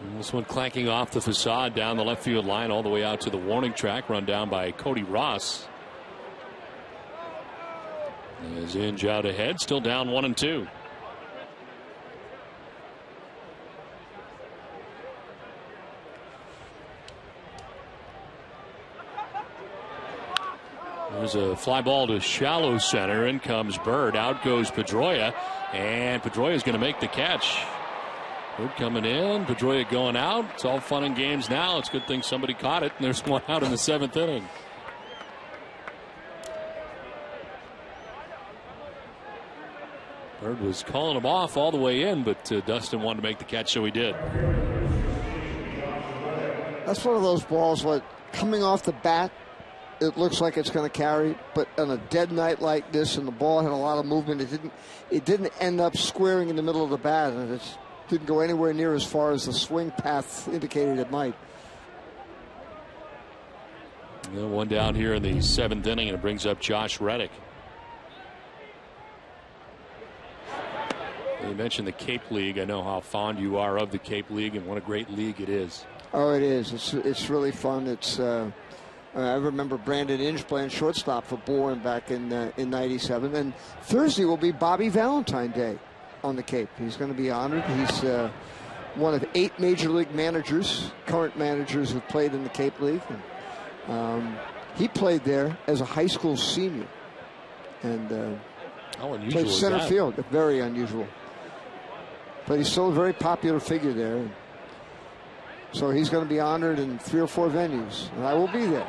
And this one clanking off the facade down the left field line all the way out to the warning track, run down by Cody Ross. As Inge out ahead, still down 1-2. There's a fly ball to shallow center. In comes Bird. Out goes Pedroia. And Pedroia's going to make the catch. Bird coming in. Pedroia going out. It's all fun and games now. It's a good thing somebody caught it. And there's one out in the 7th inning. Bird was calling him off all the way in, but Dustin wanted to make the catch, so he did. That's one of those balls where coming off the bat, it looks like it's going to carry, but on a dead night like this, and the ball had a lot of movement, it didn't end up squaring in the middle of the bat, and it didn't go anywhere near as far as the swing path indicated it might. One down here in the 7th inning, and it brings up Josh Reddick. You mentioned the Cape League. I know how fond you are of the Cape League, and what a great league it is. Oh, it is. It's really fun. It's I remember Brandon Inge playing shortstop for Bourne back in '97. And Thursday will be Bobby Valentine Day on the Cape. He's going to be honored. He's one of 8 major league managers, current managers who've played in the Cape League. And, he played there as a high school senior, and how unusual played center is that? field. Very unusual. But he's still a very popular figure there. So he's going to be honored in 3 or 4 venues, and I will be there.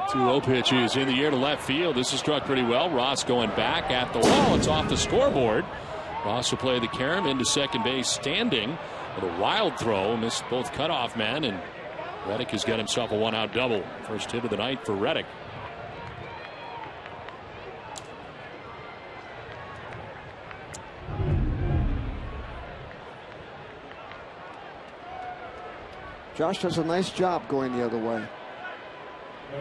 2-0 pitches in the air to left field. This is struck pretty well. Ross going back at the wall. It's off the scoreboard. Ross will play the carom into second base standing with a wild throw. Missed both cutoff men, and Reddick has got himself a 1-out double. First hit of the night for Reddick. Josh does a nice job going the other way.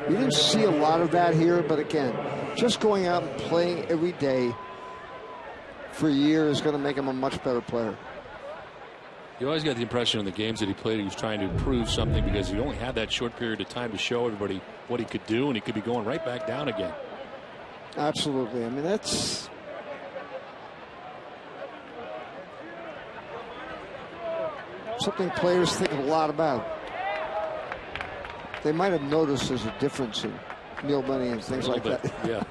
You didn't see a lot of that here, but again, just going out and playing every day for a year is going to make him a much better player. You always got the impression in the games that he played he was trying to prove something because he only had that short period of time to show everybody what he could do, and he could be going right back down again. Absolutely. I mean, that's something players think a lot about. They might have noticed there's a difference in meal money and things like that. Yeah.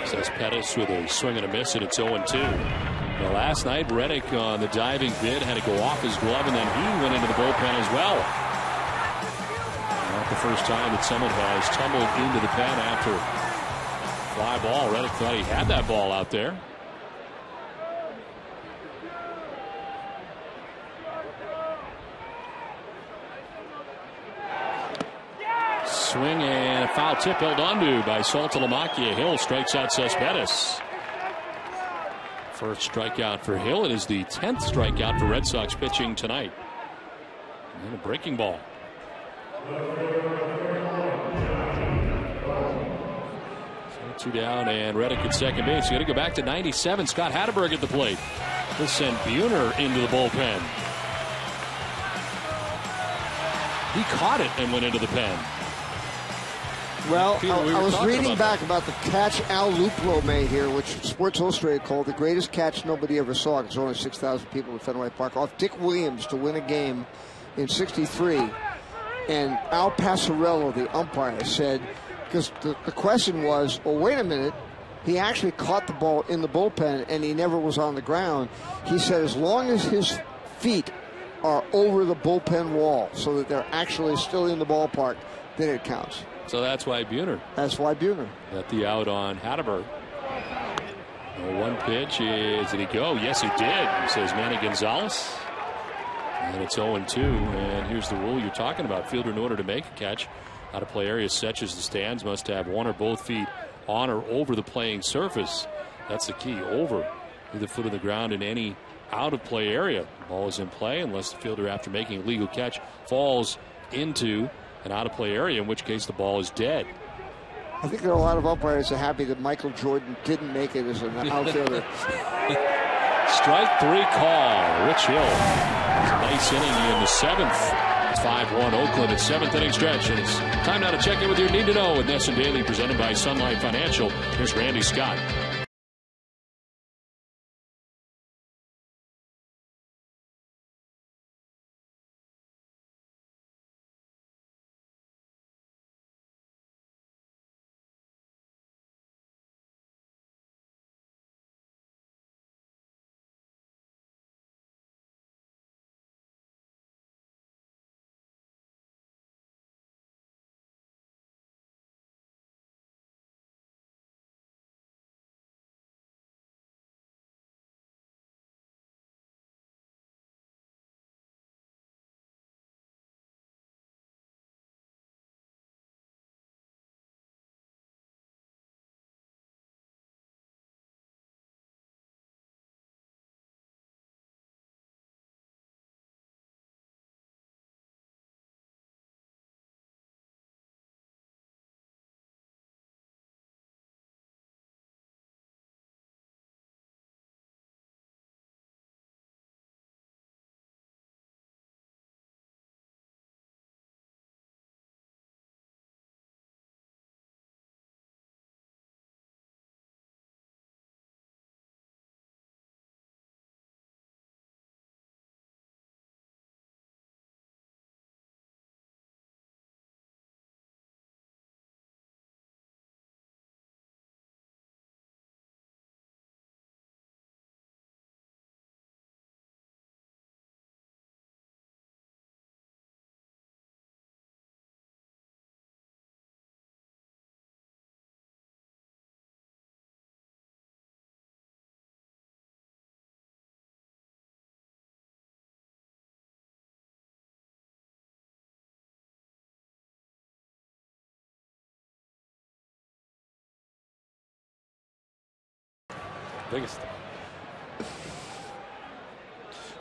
Says Pettis with a swing and a miss, and it's 0-2. Now, last night, Reddick on the diving bid had to go off his glove, and then he went into the bullpen as well. Not the first time that someone has tumbled into the pen after fly ball. Reddick thought he had that ball out there. Swing and a foul tip held onto by Saltalamacchia. Hill strikes out Cespedes. First strikeout for Hill. It is the 10th strikeout for Red Sox pitching tonight. And a breaking ball. So 2 down, and Reddick at second base. You got to go back to 97. Scott Hatteberg at the plate. This sent Buhner into the bullpen. He caught it and went into the pen. Well, Peter, I was reading back about the catch Al Luplo made here, which Sports Illustrated called the greatest catch nobody ever saw, because there were only 6,000 people at Fenway Park, off Dick Williams to win a game in '63. And Al Passarello, the umpire, said, because the question was, well, wait a minute, he actually caught the ball in the bullpen and he never was on the ground. He said as long as his feet are over the bullpen wall so that they're actually still in the ballpark, then it counts. So that's why Buhner. That's why Buhner. Got the out on Hatteberg. One pitch did he go? Yes, he did, says Manny Gonzalez. And it's 0-2. And here's the rule you're talking about. Fielder, in order to make a catch, out of play areas such as the stands, must have one or both feet on or over the playing surface. That's the key. Over either foot of the ground in any out of play area. The ball is in play unless the fielder, after making a legal catch, falls into an out of play area, in which case the ball is dead. I think there are a lot of umpires that are happy that Michael Jordan didn't make it as an outfielder. Strike 3 call. Rich Hill. It's a nice inning in the 7th. It's 5-1 Oakland. It's 7th inning stretch. And it's time now to check in with your Need to Know with Nesson Daily, presented by Sun Life Financial. Here's Randy Scott.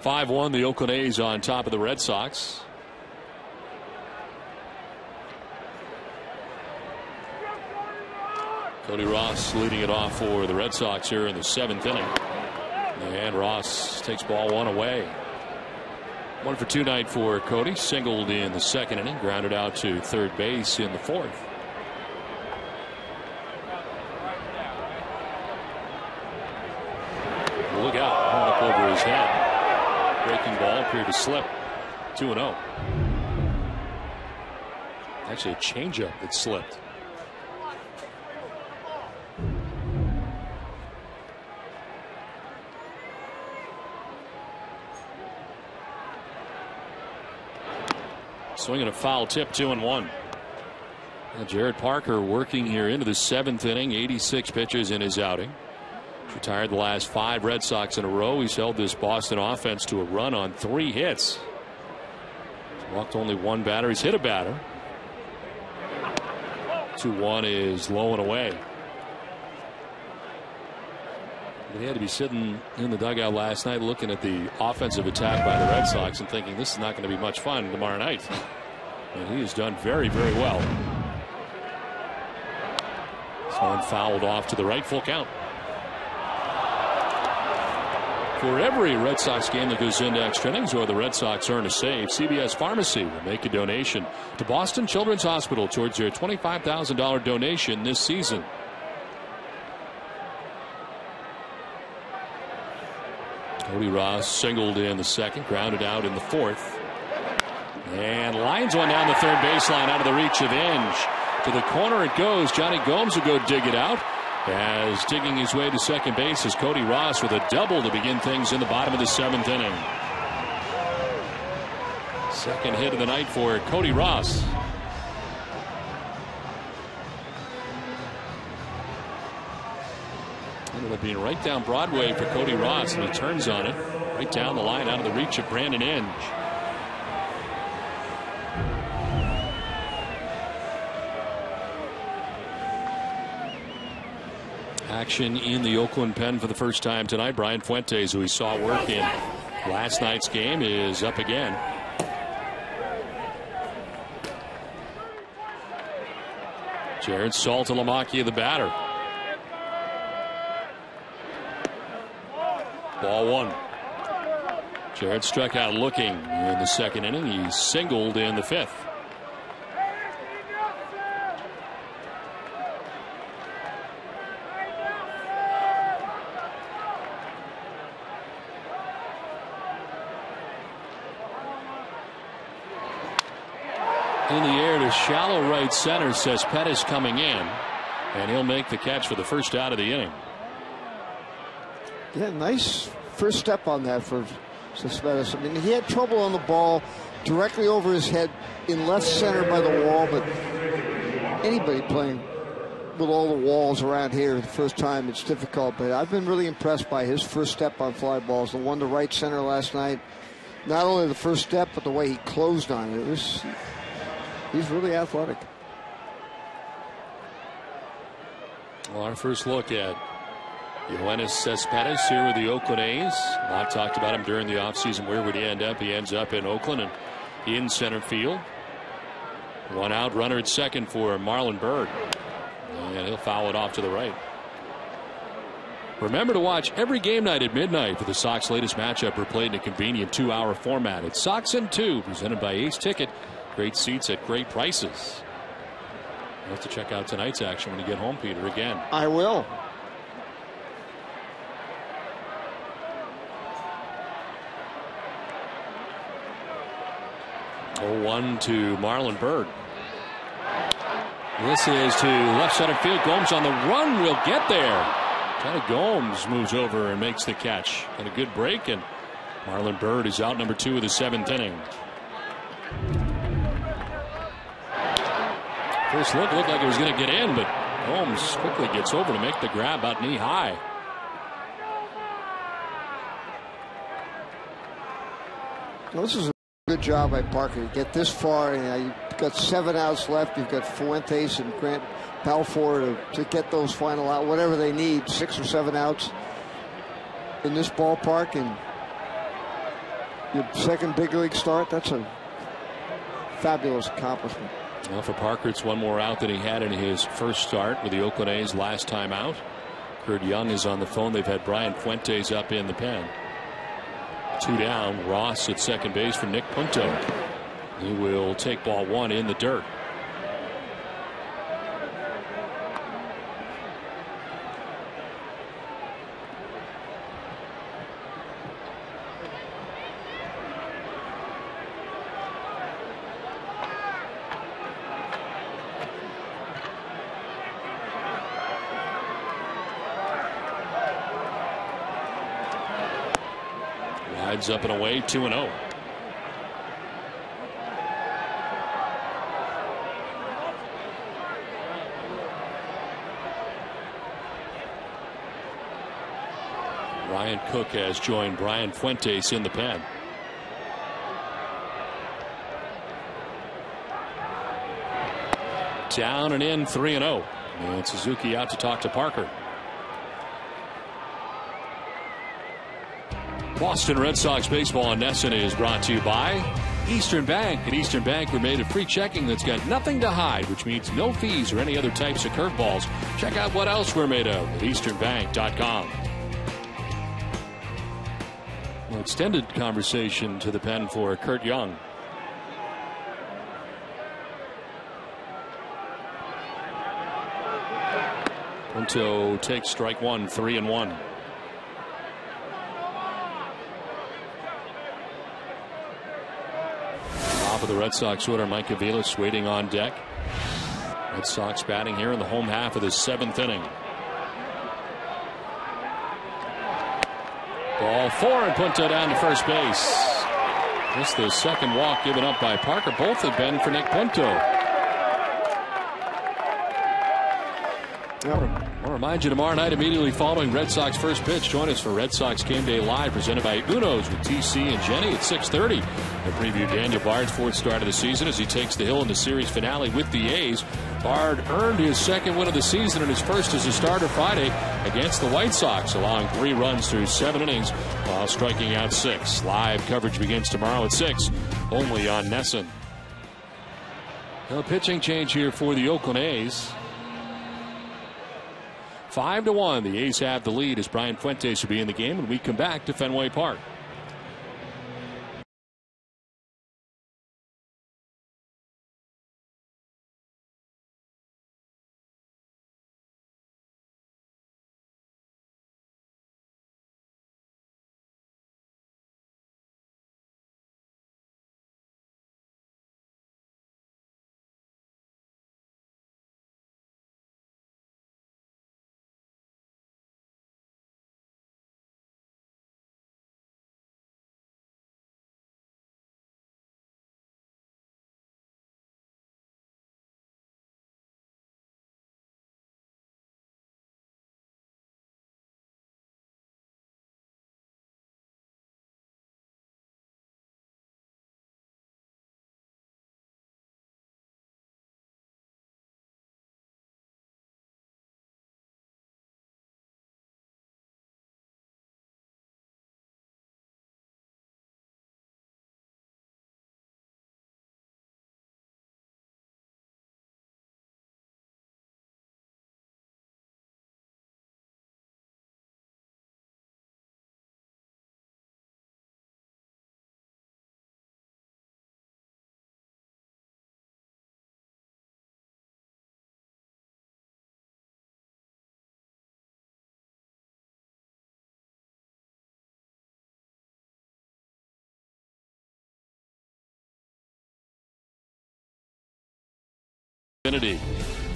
5-1, the Oakland A's on top of the Red Sox. Cody Ross leading it off for the Red Sox here in the 7th inning. And Ross takes ball 1 away. 1 for 2 night for Cody. Singled in the 2nd inning. Grounded out to third base in the 4th. Look out. Going up over his head. Breaking ball appeared to slip. 2-0. Actually a changeup that slipped. Swinging a foul tip, 2-1. Jared Parker working here into the 7th inning. 86 pitches in his outing. He's retired the last 5 Red Sox in a row. He's held this Boston offense to a run on 3 hits. He's walked only 1 batter. He's hit a batter. 2-1 is low and away. He had to be sitting in the dugout last night looking at the offensive attack by the Red Sox and thinking this is not going to be much fun tomorrow night. And he has done very, very well. This one fouled off to the right, full count. For every Red Sox game that goes into extra innings or the Red Sox earn a save, CBS Pharmacy will make a donation to Boston Children's Hospital towards their $25,000 donation this season. Cody Ross singled in the 2nd, grounded out in the 4th. And lines one down the third baseline out of the reach of Inge. To the corner it goes. Johnny Gomes will go dig it out. As digging his way to second base is Cody Ross with a double to begin things in the bottom of the 7th inning. 2nd hit of the night for Cody Ross. Ended up being right down Broadway for Cody Ross, and he turns on it right down the line out of the reach of Brandon Inge. Action in the Oakland pen for the first time tonight. Brian Fuentes, who we saw work in last night's game, is up again. Jared Saltalamacchia, the batter. Ball 1. Jared struck out looking in the 2nd inning. He singled in the 5th. In the air to shallow right center, says Pettis coming in, and he'll make the catch for the first out of the inning. Yeah, nice first step on that for Cespedes. I mean, he had trouble on the ball directly over his head in left center by the wall, but anybody playing with all the walls around here the first time, it's difficult. But I've been really impressed by his first step on fly balls. The one to right center last night, not only the first step, but the way he closed on it. He's really athletic. Well, our first look at Yoenis Cespedes here with the Oakland A's. A lot talked about him during the offseason. Where would he end up? He ends up in Oakland and in center field. 1 out, runner at 2nd for Marlon Byrd. And he'll foul it off to the right. Remember to watch every game night at midnight for the Sox latest matchup replayed in a convenient 2-hour format. It's Sox in 2, presented by Ace Ticket. Great seats at great prices. You'll have to check out tonight's action when you get home, Peter, again. I will. Oh, 1 to Marlon Byrd. This is to left center field. Gomes on the run will get there. Kind of Gomes moves over and makes the catch. And a good break, and Marlon Byrd is out number 2 of the 7th inning. First look looked like it was going to get in, but Gomes quickly gets over to make the grab about knee high. Well, this is a good job by Parker. You get this far, and you've got 7 outs left. You've got Fuentes and Grant Balfour to get those final out, whatever they need, 6 or 7 outs in this ballpark, and your second big league start, that's a fabulous accomplishment. Well, for Parker, it's one more out than he had in his first start with the Oakland A's last time out. Kurt Young is on the phone. They've had Brian Fuentes up in the pen. 2 down. Ross at second base for Nick Punto. He will take ball 1 in the dirt. Up and away, 2-0. Ryan Cook has joined Brian Fuentes in the pen. Down and in, 3-0. And Suzuki out to talk to Parker. Boston Red Sox baseball on NESN is brought to you by Eastern Bank. At Eastern Bank, we're made of free checking that's got nothing to hide, which means no fees or any other types of curveballs. Check out what else we're made of at easternbank.com. Well, extended conversation to the pen for Kurt Young. Punto takes strike 1, 3-1. Of the Red Sox order, Mike Aviles waiting on deck. Red Sox batting here in the home half of the 7th inning. Ball 4 and Punto down to first base. Just the second walk given up by Parker. Both have been for Nick Punto. I'll remind you, tomorrow night immediately following Red Sox first pitch, join us for Red Sox Game Day Live presented by Uno's with TC and Jenny at 6:30. We'll preview Daniel Bard's 4th start of the season as he takes the hill in the series finale with the A's. Bard earned his 2nd win of the season and his first as a starter Friday against the White Sox, allowing 3 runs through 7 innings while striking out 6. Live coverage begins tomorrow at 6, only on NESN. A pitching change here for the Oakland A's. 5-1. The A's have the lead as Brian Fuentes will be in the game when we come back to Fenway Park.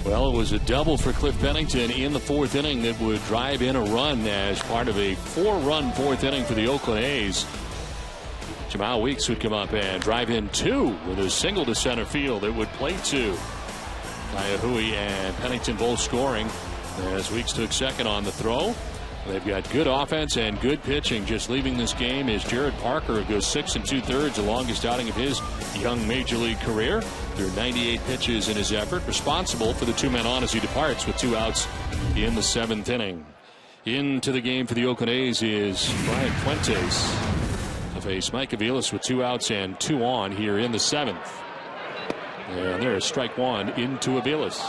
Well, it was a double for Cliff Pennington in the 4th inning that would drive in a run as part of a 4-run 4th inning for the Oakland A's. Jamal Weeks would come up and drive in 2 with a single to center field. It would play 2. Kaiahui and Pennington both scoring as Weeks took second on the throw. They've got good offense and good pitching. Just leaving this game is Jared Parker, who goes 6 2/3, the longest outing of his young major league career. There are 98 pitches in his effort, responsible for the 2 men on as he departs with 2 outs in the 7th inning. Into the game for the Oakland A's is Brian Fuentes. A face Mike Aviles with 2 outs and 2 on here in the 7th. And there's strike 1 into Aviles.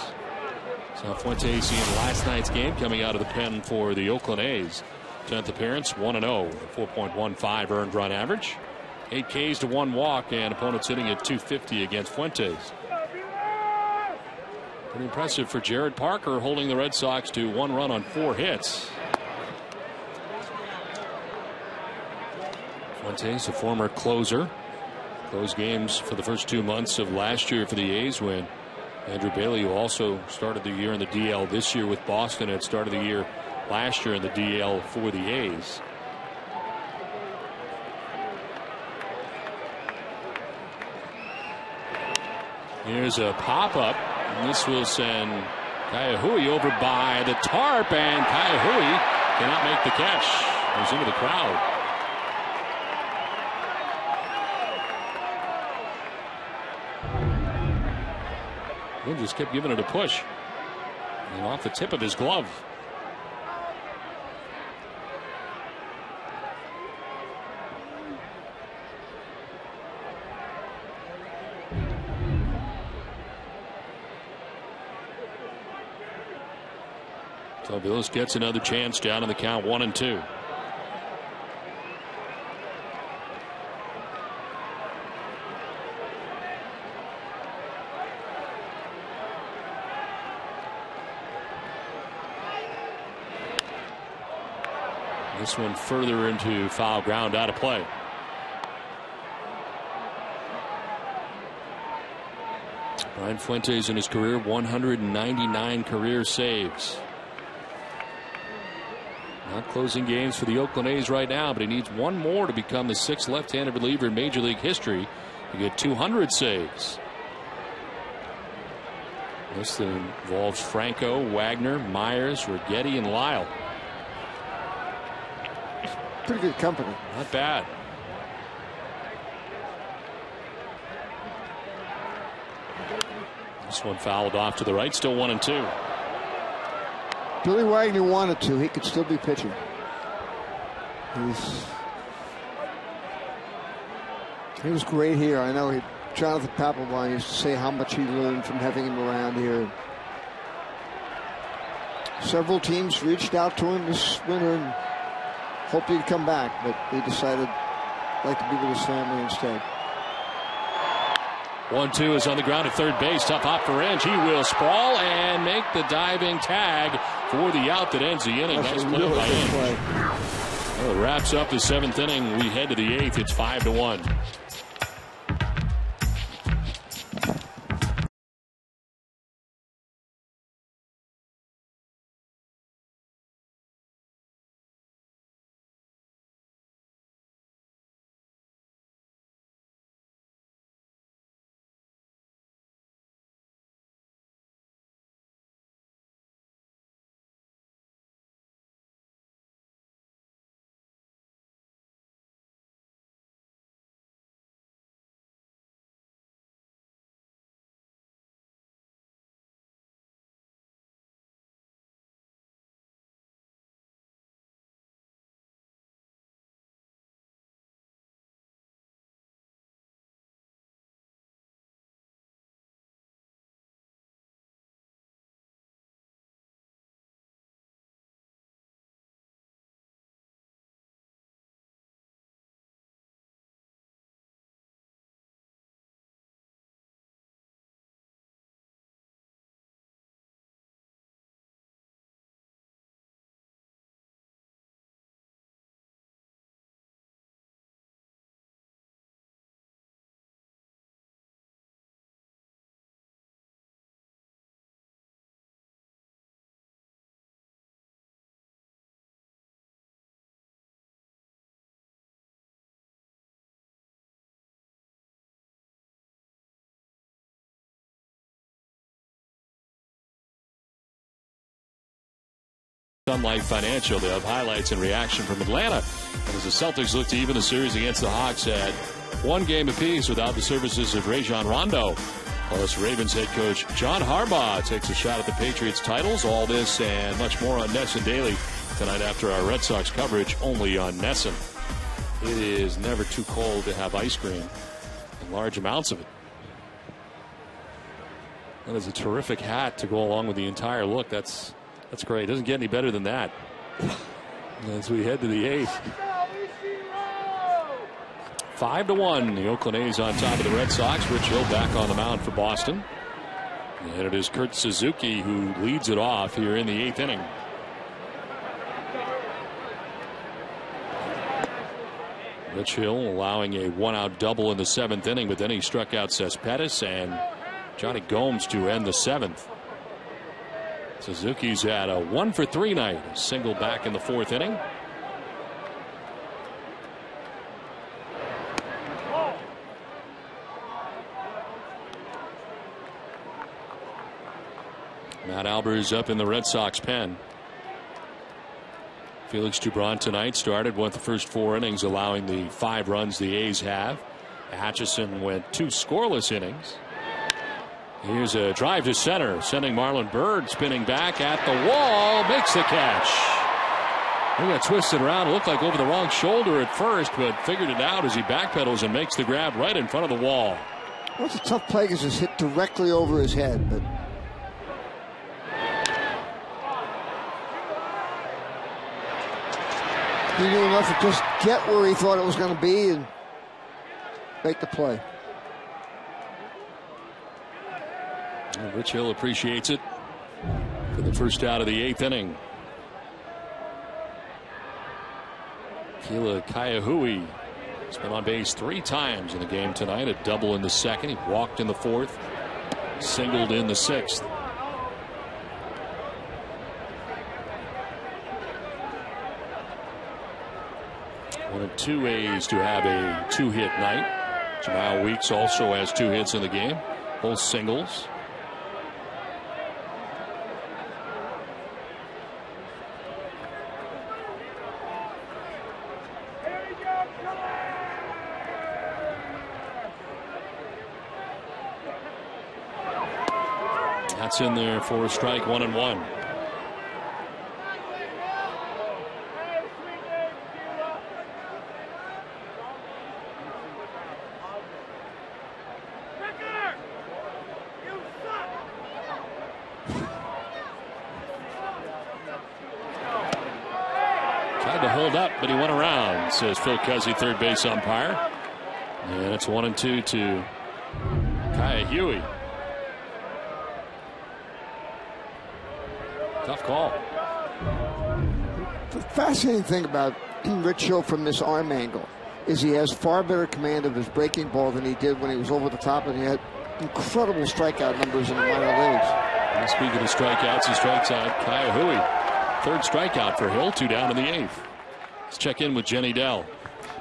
So Fuentes in last night's game coming out of the pen for the Oakland A's. 10th appearance, 1-0, 4.15 earned run average. 8 Ks to 1 walk, and opponents hitting at .250 against Fuentes. Pretty impressive for Jared Parker, holding the Red Sox to 1 run on 4 hits. Fuentes, a former closer, closed games for the first 2 months of last year for the A's when Andrew Bailey, who also started the year in the DL this year with Boston, had started the year last year in the DL for the A's. Here's a pop-up, and this will send Kaihui over by the tarp, and Kaihui cannot make the catch. He's into the crowd. He just kept giving it a push. And off the tip of his glove. So Aviles gets another chance down in the count, 1-2. This one further into foul ground, out of play. Brian Fuentes in his career, 199 career saves. Not closing games for the Oakland A's right now, but he needs one more to become the 6th left-handed reliever in Major League history to get 200 saves. This involves Franco, Wagner, Myers, Righetti, and Lyle. Pretty good company. Not bad. This one fouled off to the right, still 1-2. Billy Wagner wanted to. He could still be pitching. He was great here. I know Jonathan Papelbon used to say how much he learned from having him around here. Several teams reached out to him this winter and hoped he'd come back, but he decided he'd like to be with his family instead. 1-2 is on the ground at third base. Tough hop for Inge. He will sprawl and make the diving tag for the out that ends the inning. Nice play by Inge. Well, it wraps up the 7th inning. We head to the 8th. It's 5-1. Sun Life Financial. They have highlights and reaction from Atlanta as the Celtics look to even the series against the Hawks at 1 game apiece without the services of Rajon Rondo. Plus, Ravens head coach John Harbaugh takes a shot at the Patriots titles. All this and much more on NESN Daily tonight after our Red Sox coverage only on NESN. It is never too cold to have ice cream in large amounts of it. That is a terrific hat to go along with the entire look. That's great. It doesn't get any better than that. As we head to the 8th. 5-1. The Oakland A's on top of the Red Sox. Rich Hill back on the mound for Boston. And it is Kurt Suzuki who leads it off here in the 8th inning. Rich Hill allowing a 1-out double in the 7th inning, but then he struck out Cespedes and Johnny Gomes to end the 7th. Suzuki's had a 1-for-3 night. A single back in the 4th inning. Matt Albers up in the Red Sox pen. Felix Dubron tonight started, went the first 4 innings, allowing the 5 runs the A's have. Atchison went 2 scoreless innings. Here's a drive to center, sending Marlon Byrd spinning back at the wall, makes the catch. He got twisted around, it looked like over the wrong shoulder at first, but figured it out as he backpedals and makes the grab right in front of the wall. Well, it's a tough play because it's hit directly over his head, but he knew enough to just get where he thought it was going to be and make the play. Rich Hill appreciates it for the first out of the 8th inning. Kila Kaiahui has been on base 3 times in the game tonight. A double in the 2nd. He walked in the 4th. Singled in the 6th. One of 2 A's to have a 2-hit night. Jamal Weeks also has 2 hits in the game. Both singles. That's in there for a strike, 1-1. Tried to hold up, but he went around, says Phil Cuzzy, third base umpire. And it's 1-2 to Kaiahui. Tough call. The fascinating thing about Rich Hill from this arm angle is he has far better command of his breaking ball than he did when he was over the top, and he had incredible strikeout numbers in the minor leagues. And speaking of strikeouts, he strikes out Kaiahui. 3rd strikeout for Hill, 2 down in the 8th. Let's check in with Jenny Dell.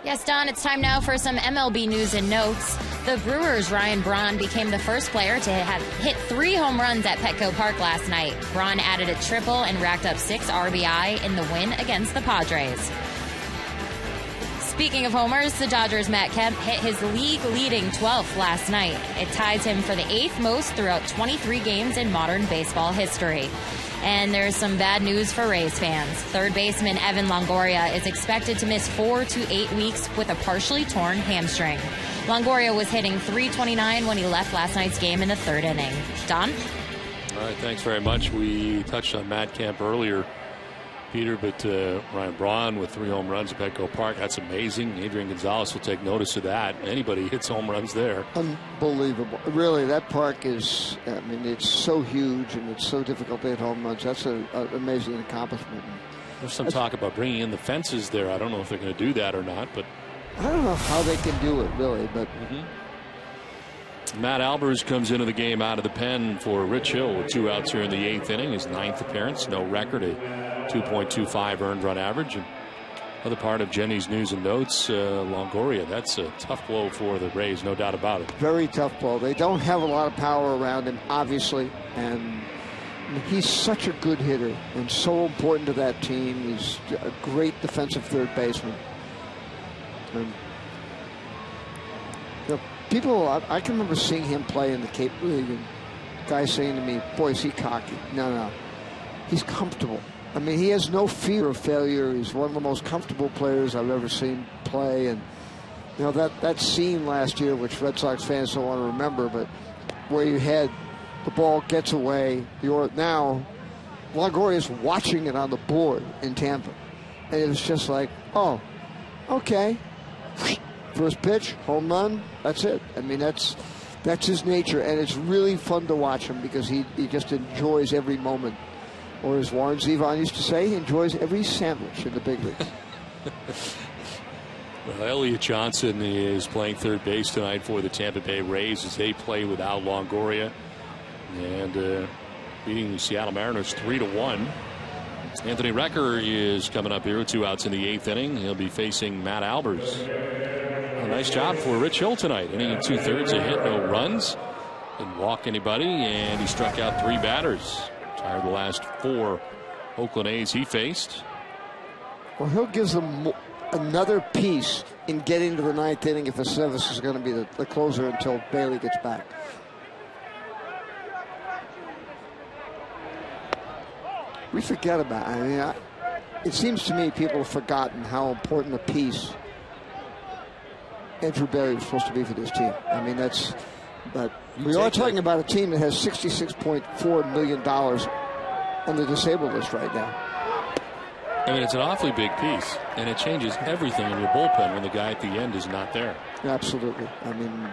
Yes, Don, it's time now for some MLB news and notes. The Brewers' Ryan Braun became the first player to have hit 3 home runs at Petco Park last night. Braun added a triple and racked up 6 RBI in the win against the Padres. Speaking of homers, the Dodgers' Matt Kemp hit his league-leading 12th last night. It ties him for the 8th most throughout 23 games in modern baseball history. And there's some bad news for Rays fans. Third baseman Evan Longoria is expected to miss 4 to 8 weeks with a partially torn hamstring. Longoria was hitting .329 when he left last night's game in the 3rd inning. Don? All right, thanks very much. We touched on Matt Kemp earlier, Peter, but Ryan Braun with 3 home runs at Petco Park, that's amazing. Adrian Gonzalez will take notice of that. Anybody hits home runs there. Unbelievable. Really, that park is, I mean, it's so huge and it's so difficult to hit home runs. That's an amazing accomplishment. There's some talk about bringing in the fences there. I don't know if they're going to do that or not, but I don't know how they can do it, really, but Matt Albers comes into the game out of the pen for Rich Hill with 2 outs here in the 8th inning. His 9th appearance, no record, a 2.25 earned run average. And other part of Jenny's news and notes, Longoria. That's a tough blow for the Rays, no doubt about it. Very tough blow. They don't have a lot of power around him, obviously, and he's such a good hitter and so important to that team. He's a great defensive third baseman. And, you know, people, I can remember seeing him play in the Cape League, and guys saying to me, boy, is he cocky. No. He's comfortable. I mean, he has no fear of failure. He's one of the most comfortable players I've ever seen play. And, that scene last year, which Red Sox fans don't want to remember, but where you had the ball gets away, now Longoria's watching it on the board in Tampa. And it was just like, oh, okay. First pitch, home run, that's it. I mean, that's his nature, and it's really fun to watch him because he just enjoys every moment. Or as Warren Zevon used to say, he enjoys every sandwich in the big leagues. Well, Elliott Johnson is playing third base tonight for the Tampa Bay Rays as they play without Longoria and beating the Seattle Mariners 3-1. Anthony Recker is coming up here with 2 outs in the 8th inning. He'll be facing Matt Albers. A nice job for Rich Hill tonight. Inning and 2/3, a hit, no runs. Didn't walk anybody, and he struck out 3 batters. Tired the last 4 Oakland A's he faced. Well, Hill gives them another piece in getting to the 9th inning if Aceves is going to be the closer until Bailey gets back. We forget about it. I mean, it seems to me people have forgotten how important a piece Andrew Barry was supposed to be for this team. I mean, but we are talking about a team that has $66.4 million on the disabled list right now. I mean, it's an awfully big piece, and it changes everything in your bullpen when the guy at the end is not there. Absolutely. I mean,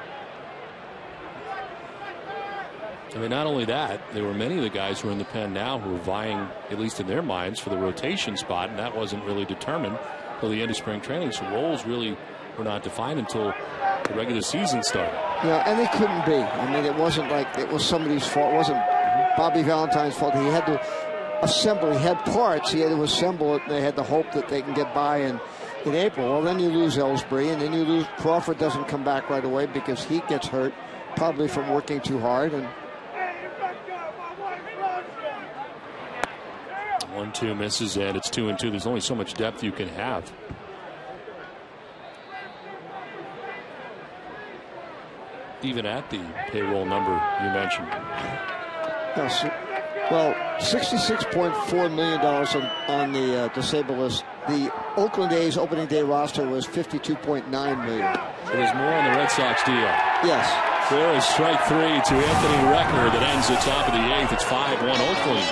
not only that, there were many of the guys who are in the pen now who are vying, at least in their minds, for the rotation spot, and that wasn't really determined until the end of spring training. So roles really were not defined until the regular season started. Yeah, and they couldn't be. I mean, it wasn't like it was somebody's fault. It wasn't Bobby Valentine's fault. He had to assemble. He had parts. He had to assemble it, and they had the hope that they can get by in April. Well, then you lose Ellsbury, and then you lose Crawford. Doesn't come back right away because he gets hurt, probably from working too hard. And 1-2 misses, and it's 2-2. There's only so much depth you can have. Even at the payroll number you mentioned. Yes. Well, $66.4 million on the disabled list. The Oakland A's opening day roster was $52.9 million. So there's more on the Red Sox deal. Yes. There is strike 3 to Anthony Recker that ends the top of the 8th. It's 5-1 Oakland.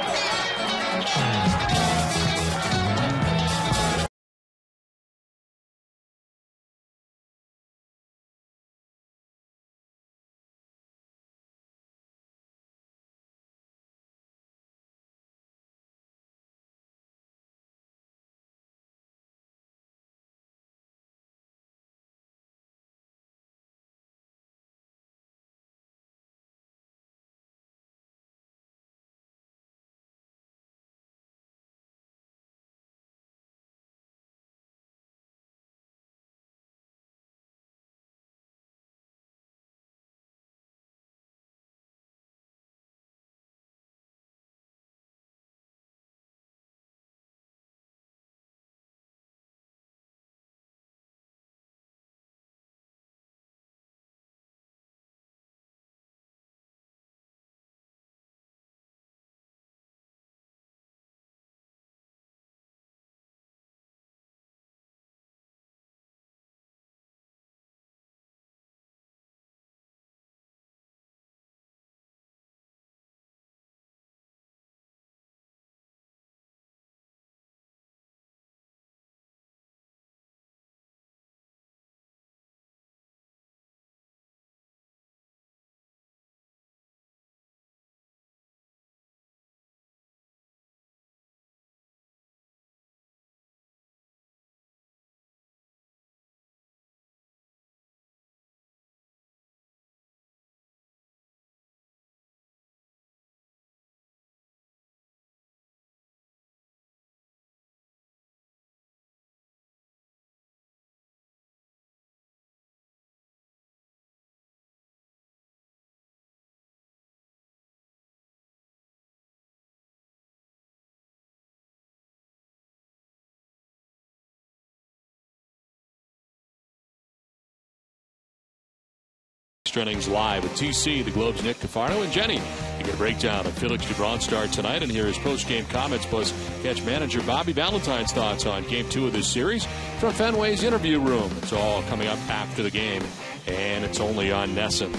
extra innings live with TC, the Globe's Nick Cafardo, and Jenny. You get a breakdown of Felix DeBron's start tonight, and here is post-game comments, plus catch manager Bobby Valentine's thoughts on Game 2 of this series from Fenway's interview room. It's all coming up after the game, and it's only on NESN.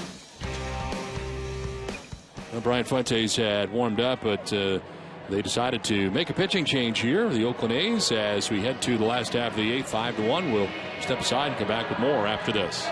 Well, Brian Fuentes had warmed up, but they decided to make a pitching change here. The Oakland A's, as we head to the last half of the 8th, 5-1. We'll step aside and come back with more after this.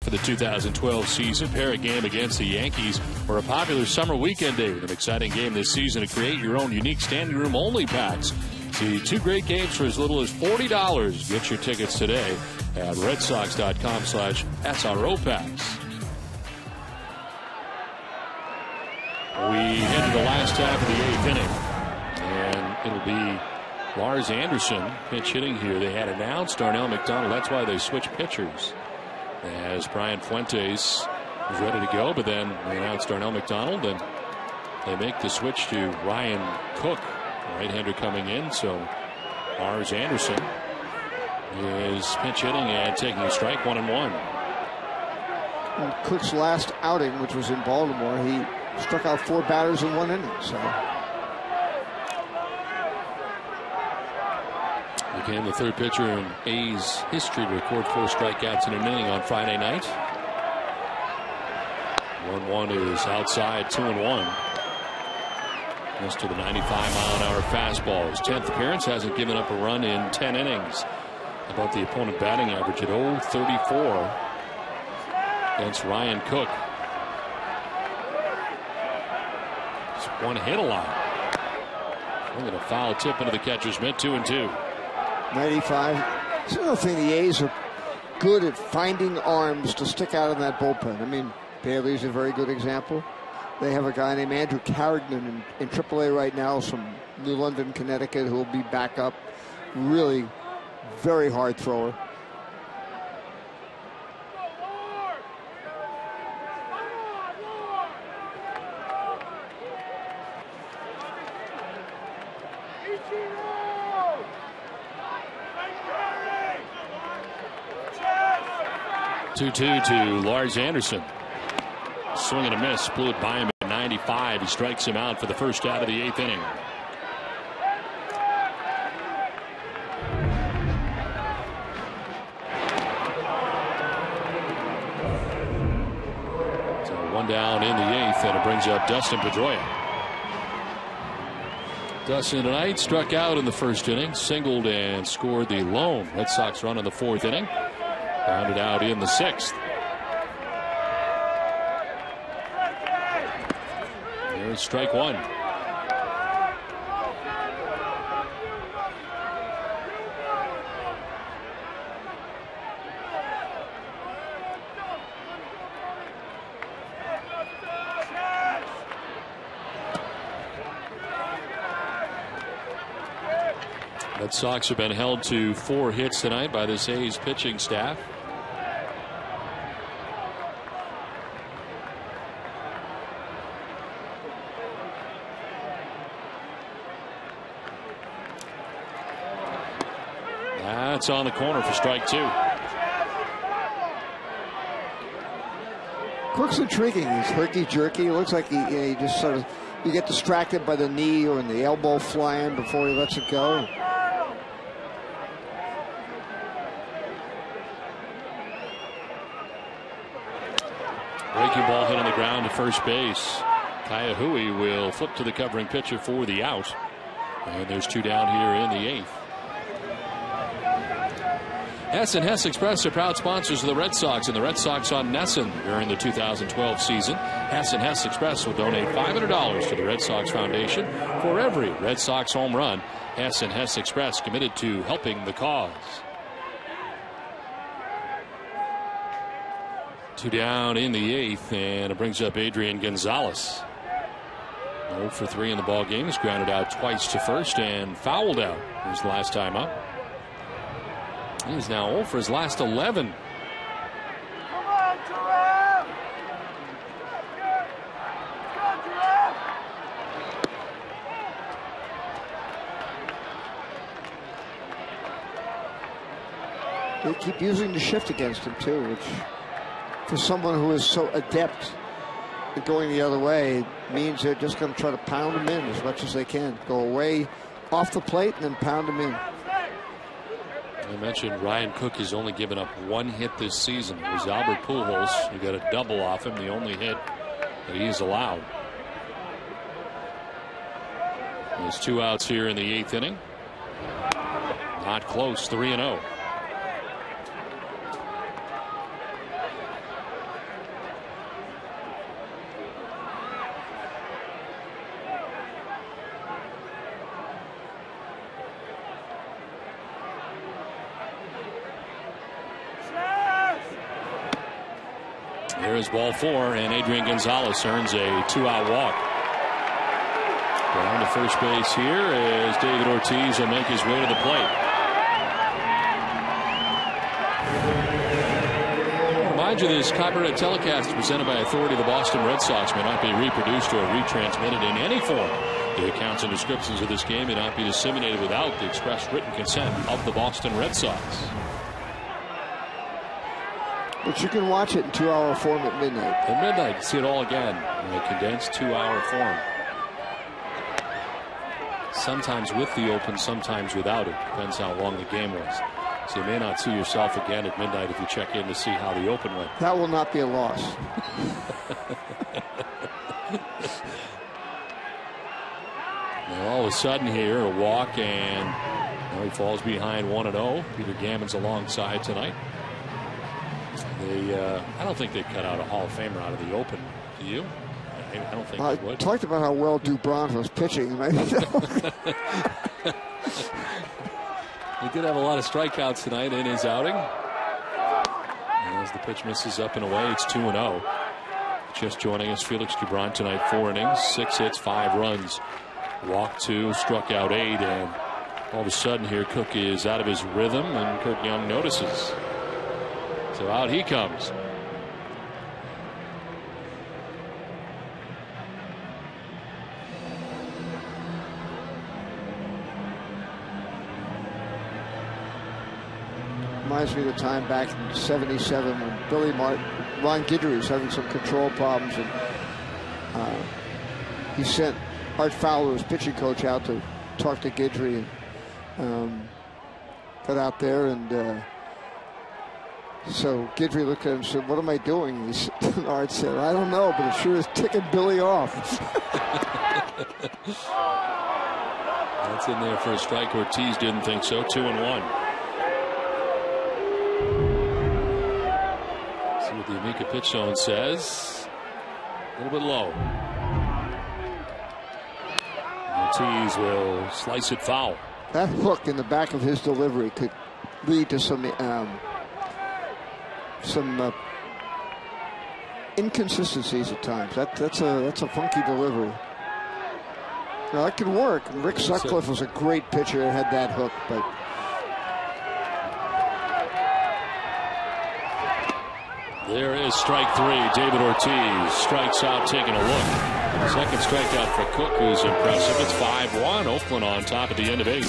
For the 2012 season, pair a game against the Yankees or a popular summer weekend day with an exciting game this season to create your own unique standing room only packs. See 2 great games for as little as $40. Get your tickets today at redsox.com/SRO packs. We head to the last half of the 8th inning, and it'll be Lars Anderson pitch hitting here. They had announced Darnell McDonald. That's why they switched pitchers, as Brian Fuentes was ready to go, but then they announced Darnell McDonald, and they make the switch to Ryan Cook, right-hander coming in. So Lars Anderson is pinch hitting and taking a strike, 1-1. In Cook's last outing, which was in Baltimore, he struck out 4 batters in 1 inning. So became the 3rd pitcher in A's history to record 4 strikeouts in an inning on Friday night. 1-1 is outside, 2-1. Just to the 95-mile-an-hour fastball. His 10th appearance, hasn't given up a run in 10 innings. How about the opponent batting average at .034 against Ryan Cook? Just 1 hit allowed. Look at a foul tip into the catcher's mitt, 2-2. 95. It's another thing, the A's are good at finding arms to stick out in that bullpen. I mean, Bailey's a very good example. They have a guy named Andrew Carrigan in AAA right now from New London, Connecticut, who will be back up. Really very hard thrower. Two to Lars Anderson. Swing and a miss, blew it by him at 95. He strikes him out for the first out of the 8th inning. So 1 down in the 8th, and it brings up Dustin Pedroia. Dustin tonight struck out in the 1st inning, singled and scored the lone Red Sox run in the 4th inning. Grounded out in the 6th. There's strike 1. Red Sox have been held to 4 hits tonight by this A's pitching staff. That's on the corner for strike 2. Cook's intriguing. He's herky-jerky. It looks like he just sort of, you get distracted by the knee or the elbow flying before he lets it go. Breaking ball hit on the ground to first base. Kaiahui will flip to the covering pitcher for the out. And there's 2 down here in the 8th. Hess and Hess Express are proud sponsors of the Red Sox and the Red Sox on Nesson during the 2012 season. Hess and Hess Express will donate $500 to the Red Sox Foundation for every Red Sox home run. Hess and Hess Express committed to helping the cause. 2 down in the 8th, and it brings up Adrian Gonzalez. 0 for 3 in the ball game. He's grounded out twice to first and fouled out his last time up. He's now 0 for his last 11. Come on, Terrell! They keep using the shift against him too, which for someone who is so adept at going the other way means they're just going to try to pound him in as much as they can. Go away off the plate and then pound him in. I mentioned Ryan Cook has only given up 1 hit this season. It was Albert Pujols who got a double off him, the only hit that he's allowed. There's 2 outs here in the 8th inning. Not close, 3-0. Here's ball 4, and Adrian Gonzalez earns a 2-out walk. Down to first base here as David Ortiz will make his way to the plate. Remind you, this copyright telecast presented by authority of the Boston Red Sox may not be reproduced or retransmitted in any form. The accounts and descriptions of this game may not be disseminated without the express written consent of the Boston Red Sox. But you can watch it in 2-hour form at midnight. At midnight, see it all again in a condensed 2-hour form. Sometimes with the open, sometimes without it. Depends how long the game was. So you may not see yourself again at midnight if you check in to see how the open went. That will not be a loss. Now all of a sudden here, a walk, and he falls behind 1-0. Peter Gammon's alongside tonight. I don't think they'd cut out a Hall of Famer out of the open. Do you? I don't think they would. Talked about how well Dubron was pitching. He did have a lot of strikeouts tonight in his outing. And as the pitch misses up and away, it's 2-0. Just joining us, Felix Dubron tonight, 4 innings, 6 hits, 5 runs. Walked 2, struck out 8, and all of a sudden here, Cook is out of his rhythm, and Kurt Young notices. So out he comes. Reminds me of the time back in '77 when Billy Martin, Ron Guidry was having some control problems, and he sent Art Fowler, his pitching coach, out to talk to Guidry, and got out there, and so Guidry looked at him and said, "What am I doing?" And Art said, "I don't know, but it sure is ticking Billy off." That's in there for a strike. Ortiz didn't think so. 2-1. See what the Amica pitch zone says. A little bit low. Ortiz will slice it foul. That hook in the back of his delivery could lead to some inconsistencies at times. That's a funky delivery. Well, that could work. Rick Sutcliffe was a great pitcher and had that hook, but. There is strike 3. David Ortiz strikes out, taking a look. Second strikeout for Cook, who's impressive. It's 5-1. Oakland on top at the end of 8.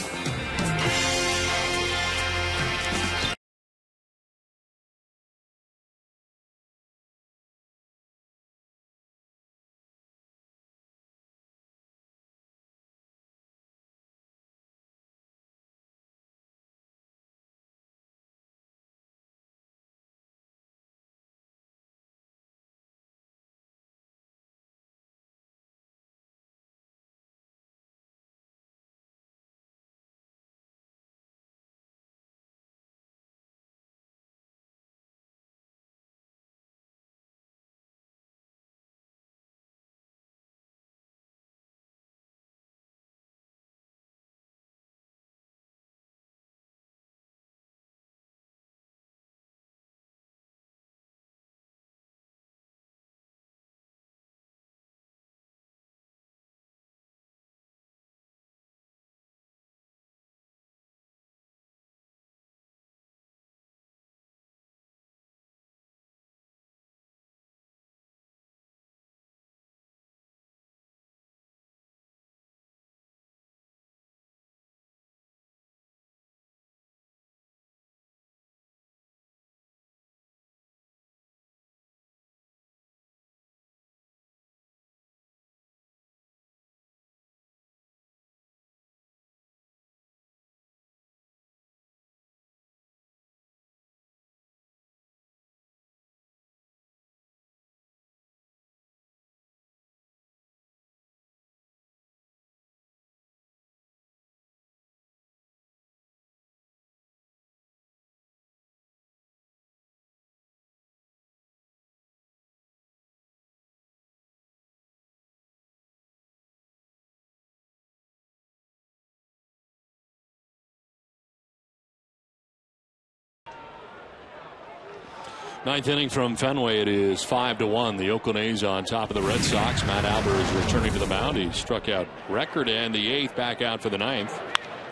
Ninth inning from Fenway. It is 5-1. The Oakland A's on top of the Red Sox. Matt Albert is returning to the mound. He struck out record and the 8th, back out for the 9th.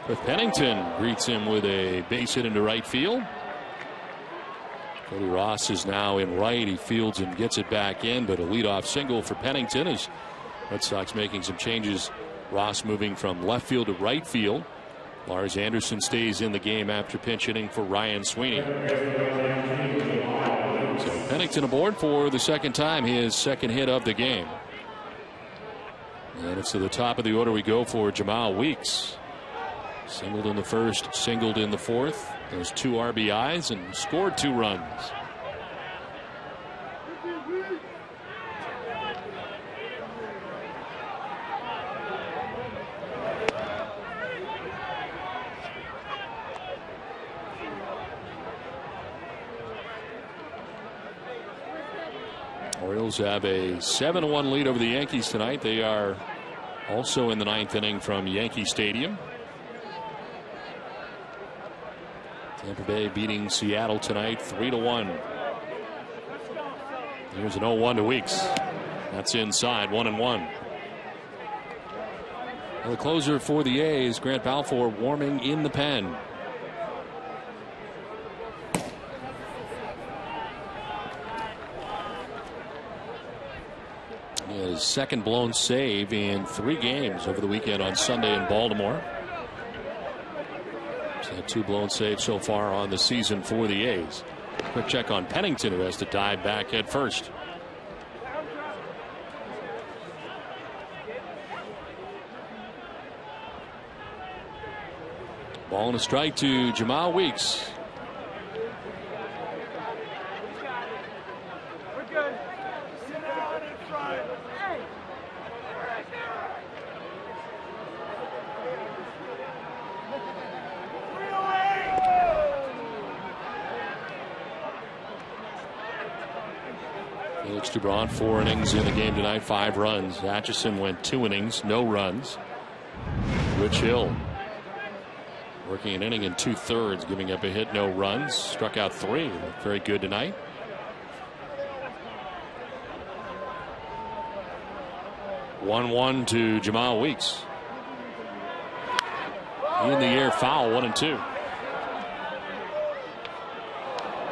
But Pennington greets him with a base hit into right field. Cody Ross is now in right. He fields and gets it back in, but a leadoff single for Pennington as Red Sox making some changes. Ross moving from left field to right field. Lars Anderson stays in the game after pinch hitting for Ryan Sweeney. So Pennington aboard for the second time, his second hit of the game. And it's to the top of the order we go for Jamal Weeks. Singled in the first, singled in the fourth. Those 2 RBIs and scored 2 runs. Orioles have a 7-1 lead over the Yankees tonight. They are also in the 9th inning from Yankee Stadium. Tampa Bay beating Seattle tonight 3-1. Here's an 0-1 to Weeks. That's inside, 1-1. Well, the closer for the A's, Grant Balfour, warming in the pen. His second blown save in 3 games over the weekend on Sunday in Baltimore. He's had 2 blown saves so far on the season for the A's. Quick check on Pennington, who has to dive back head first. Ball and a strike to Jamal Weeks. Felix Dubron, 4 innings in the game tonight, 5 runs. Atchison went 2 innings, no runs. Rich Hill working an inning and 2/3, giving up a hit, no runs. Struck out 3. Looked very good tonight. One to Jamal Weeks. In the air foul, 1-2.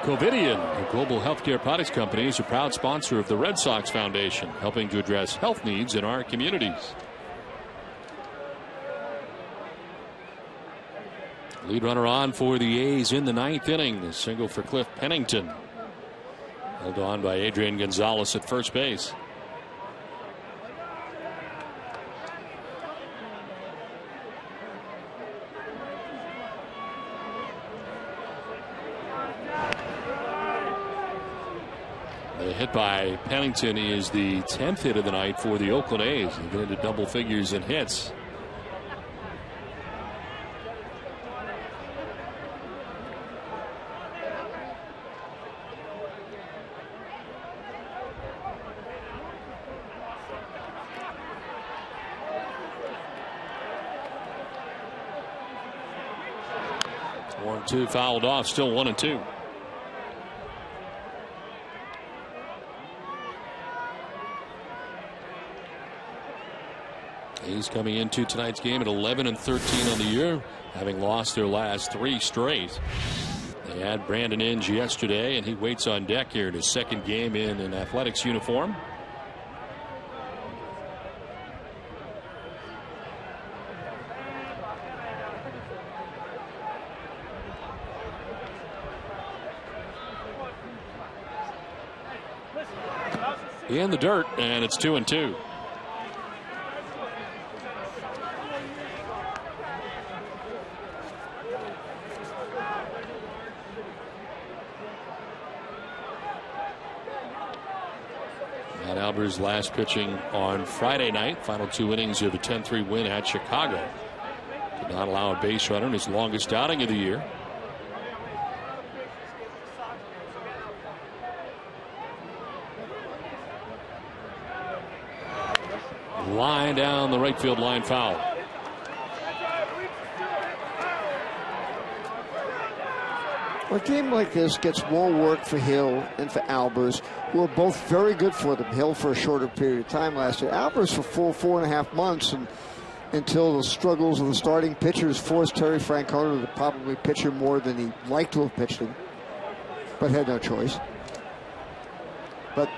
Covidien, a global healthcare products company, is a proud sponsor of the Red Sox Foundation, helping to address health needs in our communities. Lead runner on for the A's in the 9th inning. A single for Cliff Pennington. Held on by Adrian Gonzalez at first base. The hit by Pennington is the 10th hit of the night for the Oakland A's. They get into double figures in hits. One, two, fouled off, still 1-2. A's coming into tonight's game at 11-13 on the year, having lost their last 3 straight. They had Brandon Inge yesterday, and he waits on deck here in his 2nd game in an Athletics uniform. In the dirt, and it's 2-2. Matt Albers last pitching on Friday night. Final 2 innings of a 10-3 win at Chicago. Did not allow a base runner in his longest outing of the year. Line down the right field line, foul. A game like this gets more work for Hill and for Albers, who are both very good for them. Hill for a shorter period of time last year. Albers for 4.5 months, and until the struggles of the starting pitchers forced Terry Francona to probably pitch him more than he'd like to have pitched him, but had no choice. But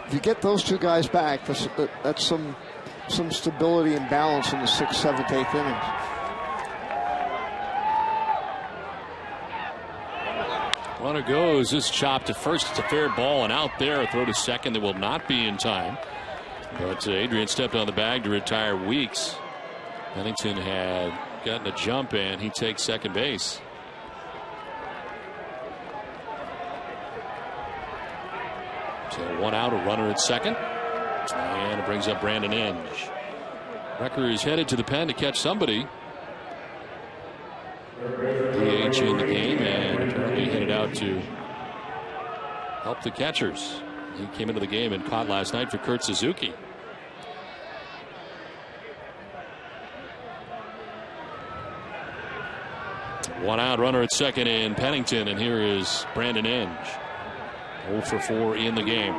if you get those 2 guys back, that's some stability and balance in the 6th, 7th, 8th innings. Runner goes. This chopped to first. It's a fair ball, and out there, a throw to second that will not be in time. But Adrian stepped on the bag to retire Weeks. Pennington had gotten a jump, and he takes second base. So 1 out, a runner at second. And it brings up Brandon Inge. Recker is headed to the pen to catch somebody. DH in the game, and apparently headed out to help the catchers. He came into the game and caught last night for Kurt Suzuki. One out, runner at second in Pennington, and here is Brandon Inge. 0 for 4 in the game.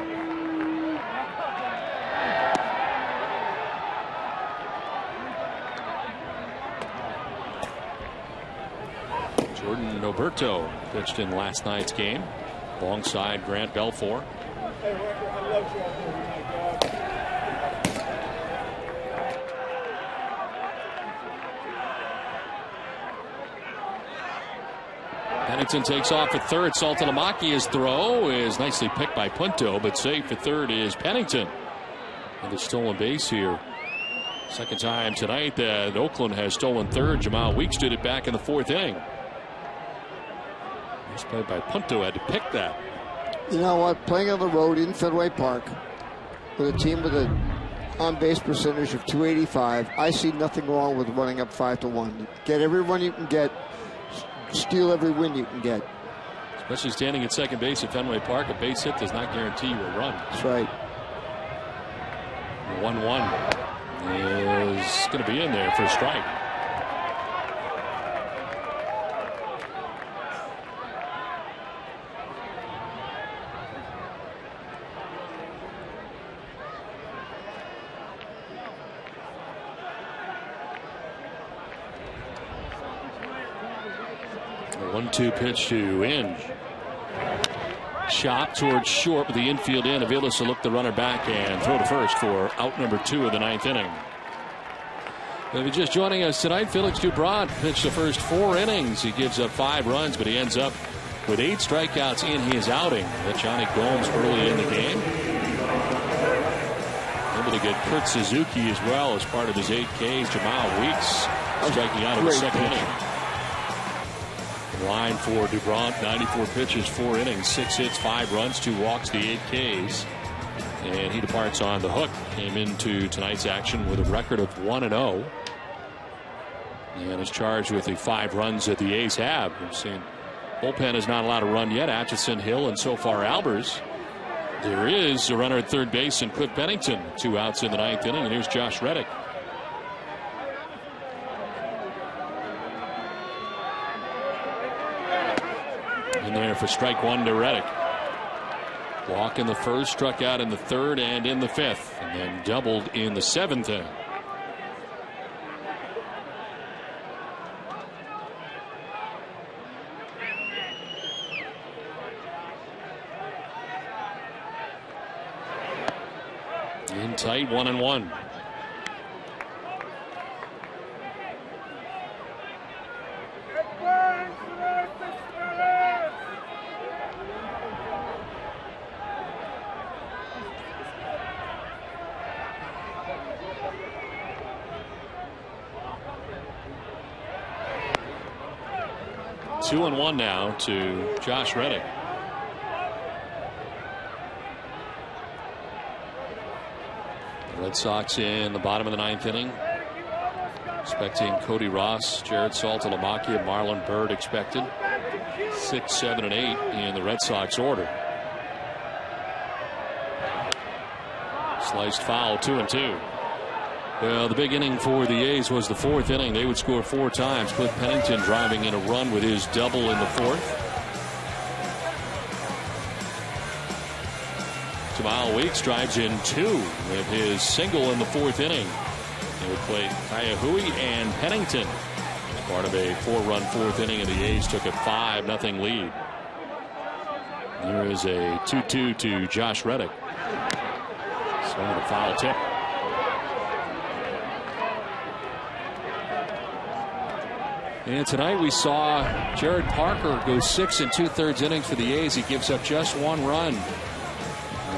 Jordan Noberto pitched in last night's game alongside Grant Belfour. Pennington takes off at third. Saltalamacchia's throw is nicely picked by Punto, but safe at third is Pennington. And a stolen base here. Second time tonight that Oakland has stolen third. Jamal Weeks did it back in the 4th inning. This play by Punto had to pick that. You know what? Playing on the road in Fenway Park with a team with an on-base percentage of .285, I see nothing wrong with running up 5-1. Get every run you can get. Steal every win you can get. Especially standing at second base at Fenway Park, a base hit does not guarantee you a run. That's right. 1-1 is going to be in there for a strike. The 1-2 pitch to Inge. Chop towards short with the infield in. Aviles will look the runner back and throw to first for out number 2 of the 9th inning. If you're just joining us tonight, Felix Dubron pitched the first 4 innings. He gives up 5 runs, but he ends up with 8 strikeouts in his outing. That Johnny Gomes early in the game. Able to get Kurt Suzuki as well as part of his 8 Ks. Jamal Weeks striking out in the second inning. Line for Dubron, 94 pitches, 4 innings, 6 hits, 5 runs, 2 walks, the 8 Ks. And he departs on the hook. Came into tonight's action with a record of 1-0. And is charged with the 5 runs that the A's have. We've seen bullpen has not allowed a run yet. Atchison, Hill, and so far Albers. There is a runner at third base and Cliff Pennington. 2 outs in the 9th inning. And here's Josh Reddick. In there for strike 1 to Reddick. Walk in the first, struck out in the 3rd and in the 5th, and then doubled in the 7th inning. In tight, 1-1. 2-1 now to Josh Reddick. The Red Sox in the bottom of the 9th inning. Expecting Cody Ross, Jared Saltalamacchia, Marlon Byrd expected. 6, 7, and 8 in the Red Sox order. Sliced foul, 2-2. Well, the big inning for the A's was the 4th inning. They would score 4 times. Cliff Pennington driving in a run with his double in the 4th. Jamal Weeks drives in 2 with his single in the 4th inning. They would play Kaiahui and Pennington as part of a 4-run 4th inning, and the A's took a 5-0 lead. There is a 2-2 to Josh Reddick. Swing of the foul tip. And tonight we saw Jared Parker go 6 2/3 innings for the A's. He gives up just 1 run,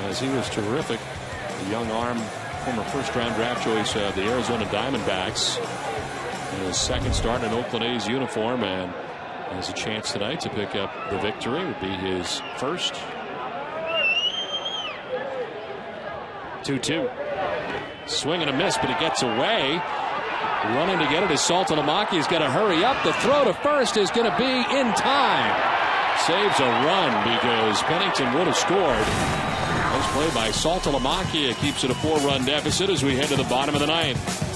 as he was terrific. The young arm, former first-round draft choice of the Arizona Diamondbacks. In his 2nd start in an Oakland A's uniform, and has a chance tonight to pick up the victory. It would be his first. 2-2. Swing and a miss, but it gets away. Running to get it is Saltalamacchia. He's got to hurry up. The throw to first is going to be in time. Saves a run because Pennington would have scored. Nice play by Saltalamacchia. Keeps it a 4-run deficit as we head to the bottom of the 9th.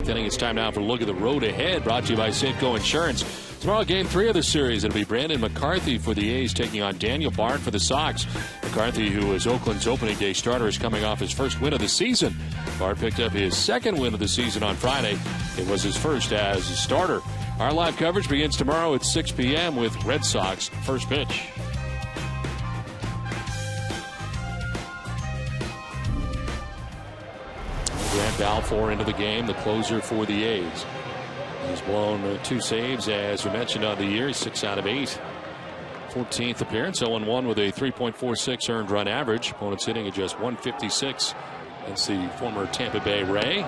inning. It's time now for a look at the road ahead, brought to you by Safeco Insurance. Tomorrow, Game 3 of the series. It'll be Brandon McCarthy for the A's taking on Daniel Bard for the Sox. McCarthy, who was Oakland's opening day starter, is coming off his first win of the season. Bard picked up his second win of the season on Friday. It was his first as a starter. Our live coverage begins tomorrow at 6 p.m. with Red Sox first pitch. Grant Balfour into the game, the closer for the A's. He's blown 2 saves, as we mentioned, on the year. 6 out of 8. 14th appearance, 0-1 with a 3.46 earned run average. Opponents hitting at just 156. That's the former Tampa Bay Ray.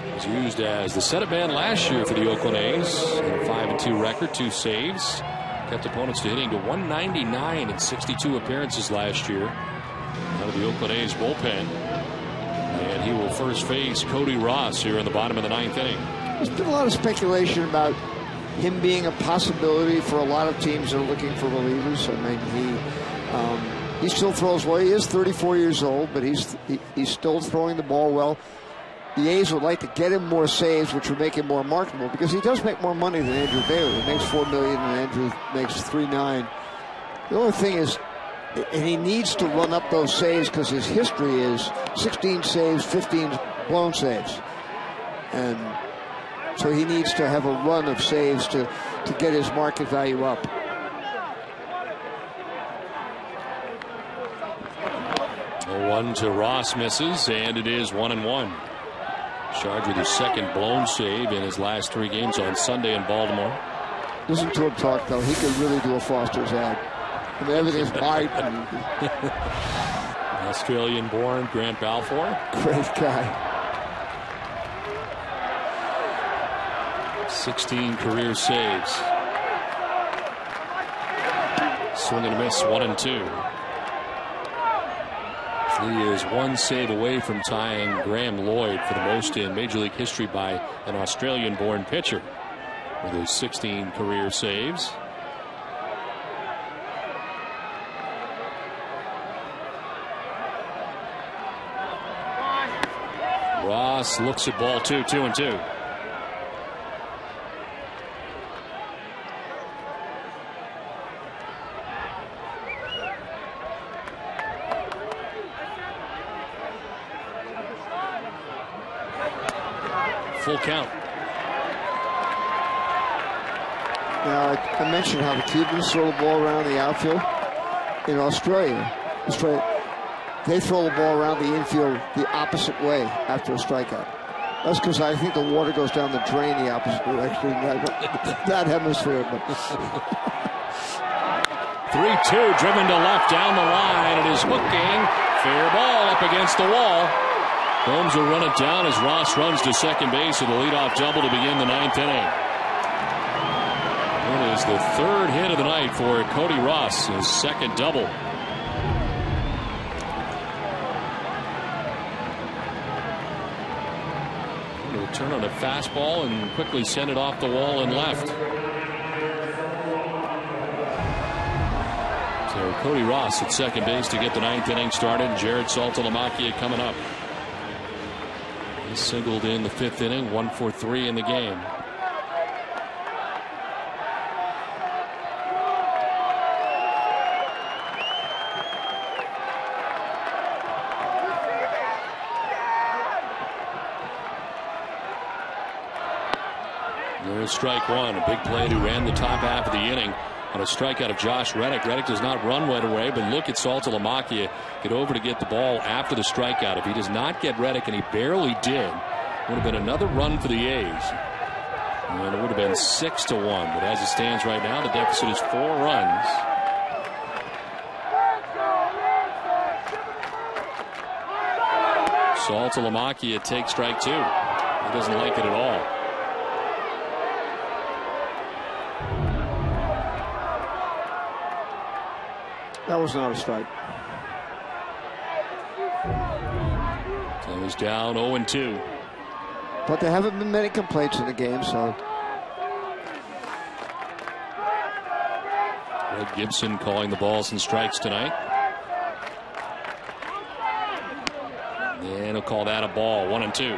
He was used as the setup man last year for the Oakland A's. A 5-2 record, 2 saves. Kept opponents to hitting to 199 in 62 appearances last year. Out of the Oakland A's bullpen. And he will first face Cody Ross here in the bottom of the 9th inning. There's been a lot of speculation about him being a possibility for a lot of teams that are looking for relievers. I mean, he still throws well. He is 34 years old, but he's still throwing the ball well. The A's would like to get him more saves, which would make him more marketable, because he does make more money than Andrew Bailey. He makes $4 million, and Andrew makes $3.9. The only thing is, and he needs to run up those saves because his history is 16 saves, 15 blown saves. And so he needs to have a run of saves to get his market value up. One to Ross misses, and it is 1-1. Charged with his second blown save in his last 3 games on Sunday in Baltimore. Listen to him talk, though. He could really do a Foster's ad. I mean, everything's white. Australian-born Grant Balfour. Great guy. 16 career saves. Swing and a miss, 1-2. He is 1 save away from tying Graham Lloyd for the most in Major League history by an Australian-born pitcher with his 16 career saves. Ross looks at ball 2, 2-2. Full count. Now, I mentioned how the Cubans throw the ball around the outfield. In Australia, they throw the ball around the infield the opposite way after a strikeout. That's because I think the water goes down the drain the opposite direction. That hemisphere. 3-2, driven to left down the line. It is hooking. Fair ball up against the wall. Holmes will run it down as Ross runs to second base with a leadoff double to begin the 9th inning. It is the 3rd hit of the night for Cody Ross, his 2nd double. He'll turn on a fastball and quickly send it off the wall and left. So Cody Ross at second base to get the 9th inning started. Jared Saltalamacchia coming up. He singled in the 5th inning, 1 for 3 in the game. There's strike 1, a big play who ran the top half of the inning on a strikeout of Josh Reddick. Reddick does not run right away, but look at Saltalamacchia get over to get the ball after the strikeout. If he does not get Reddick, and he barely did, it would have been another run for the A's. And it would have been 6-1. But as it stands right now, the deficit is 4 runs. Saltalamacchia takes strike 2. He doesn't like it at all. That was not a strike. So he's down 0-2. But there haven't been many complaints in the game, so. Red Gibson calling the balls and strikes tonight. And he'll call that a ball. 1-2.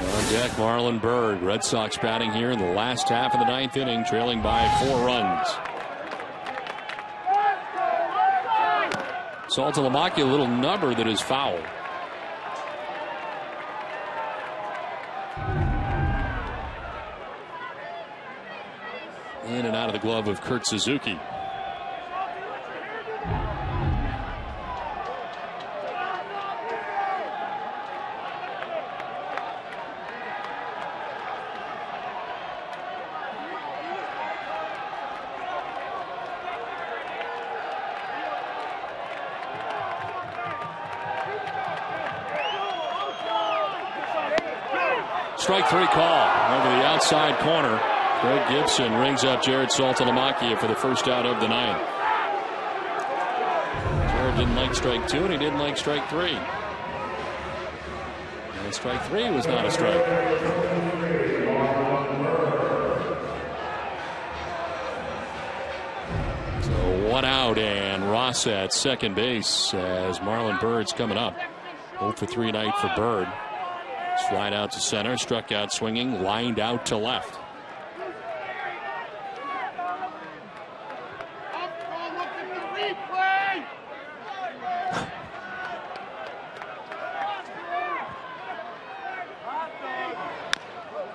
On deck, Marlon Byrd. Red Sox batting here in the last half of the 9th inning, trailing by 4 runs. Saltalamacchia, a little number that is foul. In and out of the glove of Kurt Suzuki. Strike 3 call over the outside corner. Greg Gibson rings up Jared Saltalamacchia for the first out of the 9th. Jared didn't like strike 2 and he didn't like strike 3. And strike 3 was not a strike. So 1 out and Ross at second base as Marlon Byrd's coming up. 0 for 3 night for Byrd. Slide out to center, struck out swinging, lined out to left.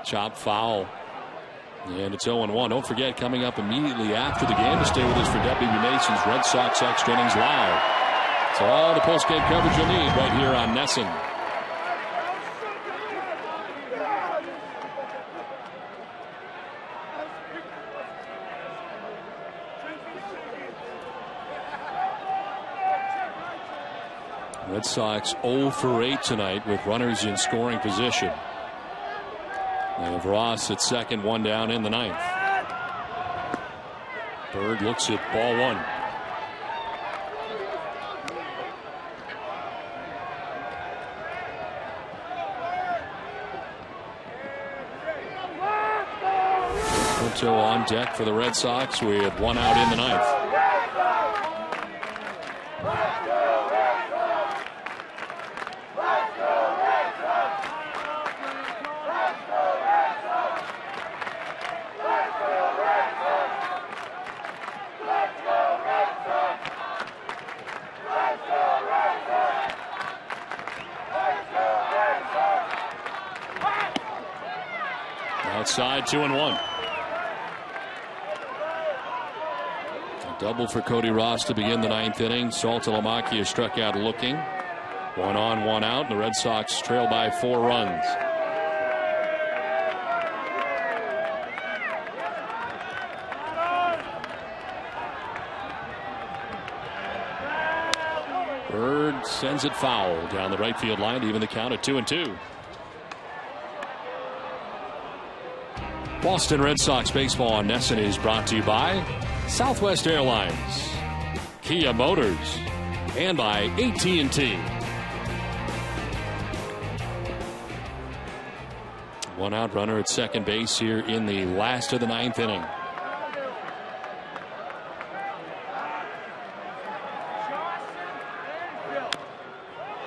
Chop foul. And it's 0-1. Don't forget, coming up immediately after the game, to stay with us for WB Mason's Red Sox Extra Innings Live. It's all the post-game coverage you'll need right here on NESN. Red Sox 0 for 8 tonight with runners in scoring position. They have Ross at second, 1 down in the 9th. Byrd looks at ball 1. Pinto on deck for the Red Sox with 1 out in the 9th. Outside, 2-1. A double for Cody Ross to begin the 9th inning. Saltalamacchia struck out looking. 1 on, 1 out. And the Red Sox trail by 4 runs. Byrd sends it foul down the right field line to even the count at 2-2. Boston Red Sox baseball on NESN is brought to you by Southwest Airlines, Kia Motors, and by AT&T. 1 out runner at second base here in the last of the 9th inning.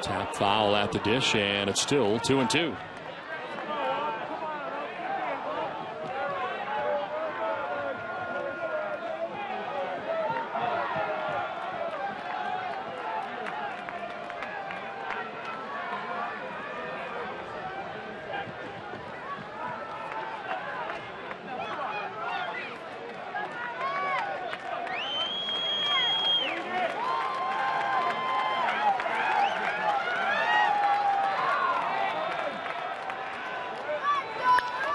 Tap foul at the dish, and it's still 2-2.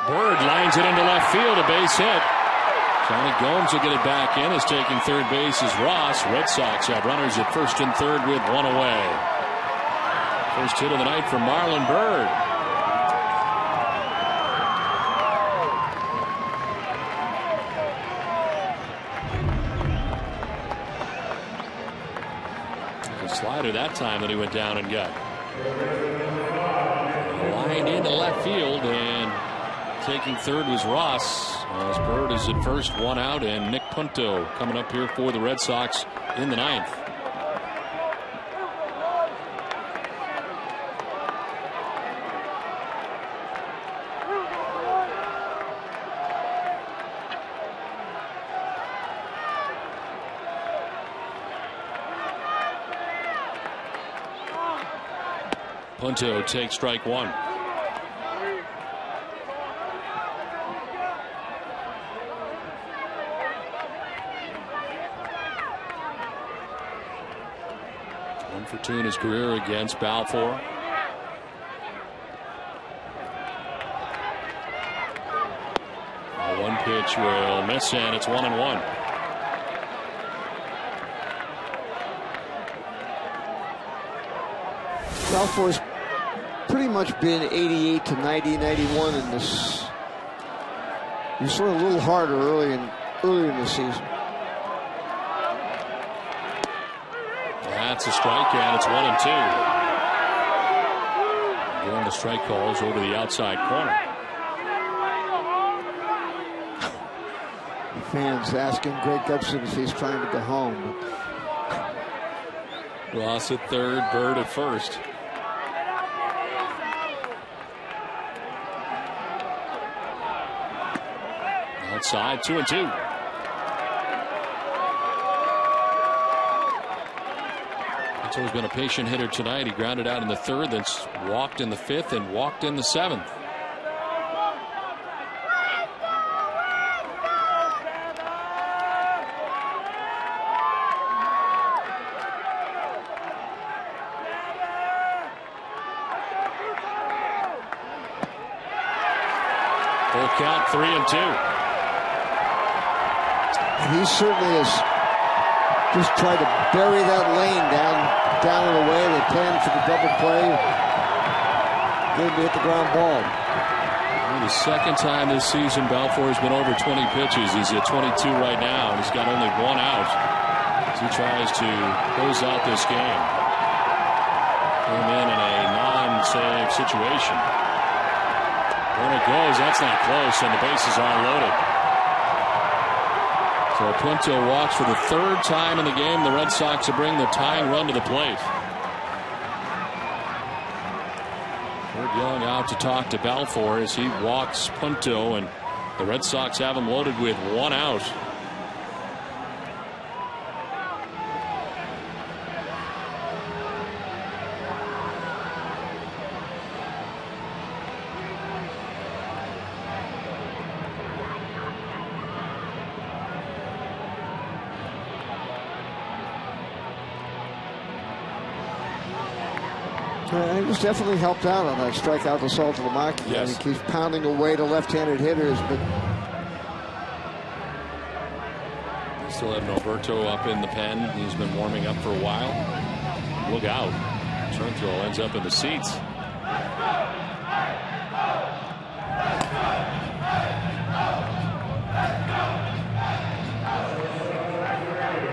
Byrd lines it into left field, a base hit. Johnny Gomes will get it back in, as taking third base is Ross. Red Sox have runners at first and third with 1 away. First hit of the night for Marlon Byrd. A slider that time that he went down and got. A Line into left field, and taking third was Ross. As Bird is at first, one out, and Nick Punto coming up here for the Red Sox in the ninth. Punto takes strike one. One for two in his career against Balfour. One pitch will miss, and it's 1-1. Balfour's pretty much been 88 to 90, 91 in this. He sort of a little harder early in the season. That's a strike, and it's 1-2. Doing the strike calls over the outside corner. Fans asking Greg Gibson if he's trying to go home. Ross at third, Bird at first. Outside, 2-2. Punto's been a patient hitter tonight. He grounded out in the third, then walked in the fifth, and walked in the seventh. Full count, 3-2. And he certainly has just tried to bury that lane down and away. They planned for the double play. Going to hit the ground ball. The second time this season Balfour has been over 20 pitches. He's at 22 right now, and he's got only one out as he tries to close out this game. Came in a non-save situation. When it goes, that's not close, and the bases are loaded. So Punto walks for the third time in the game. The Red Sox to bring the tying run to the plate. Kurt Young out to talk to Balfour as he walks Punto, and the Red Sox have him loaded with one out. He was definitely helped out on that strikeout to Salt of the mark. Yes. He keeps pounding away to left-handed hitters, but They still have Norberto up in the pen. He's been warming up for a while. Look out. Turn throw ends up in the seats.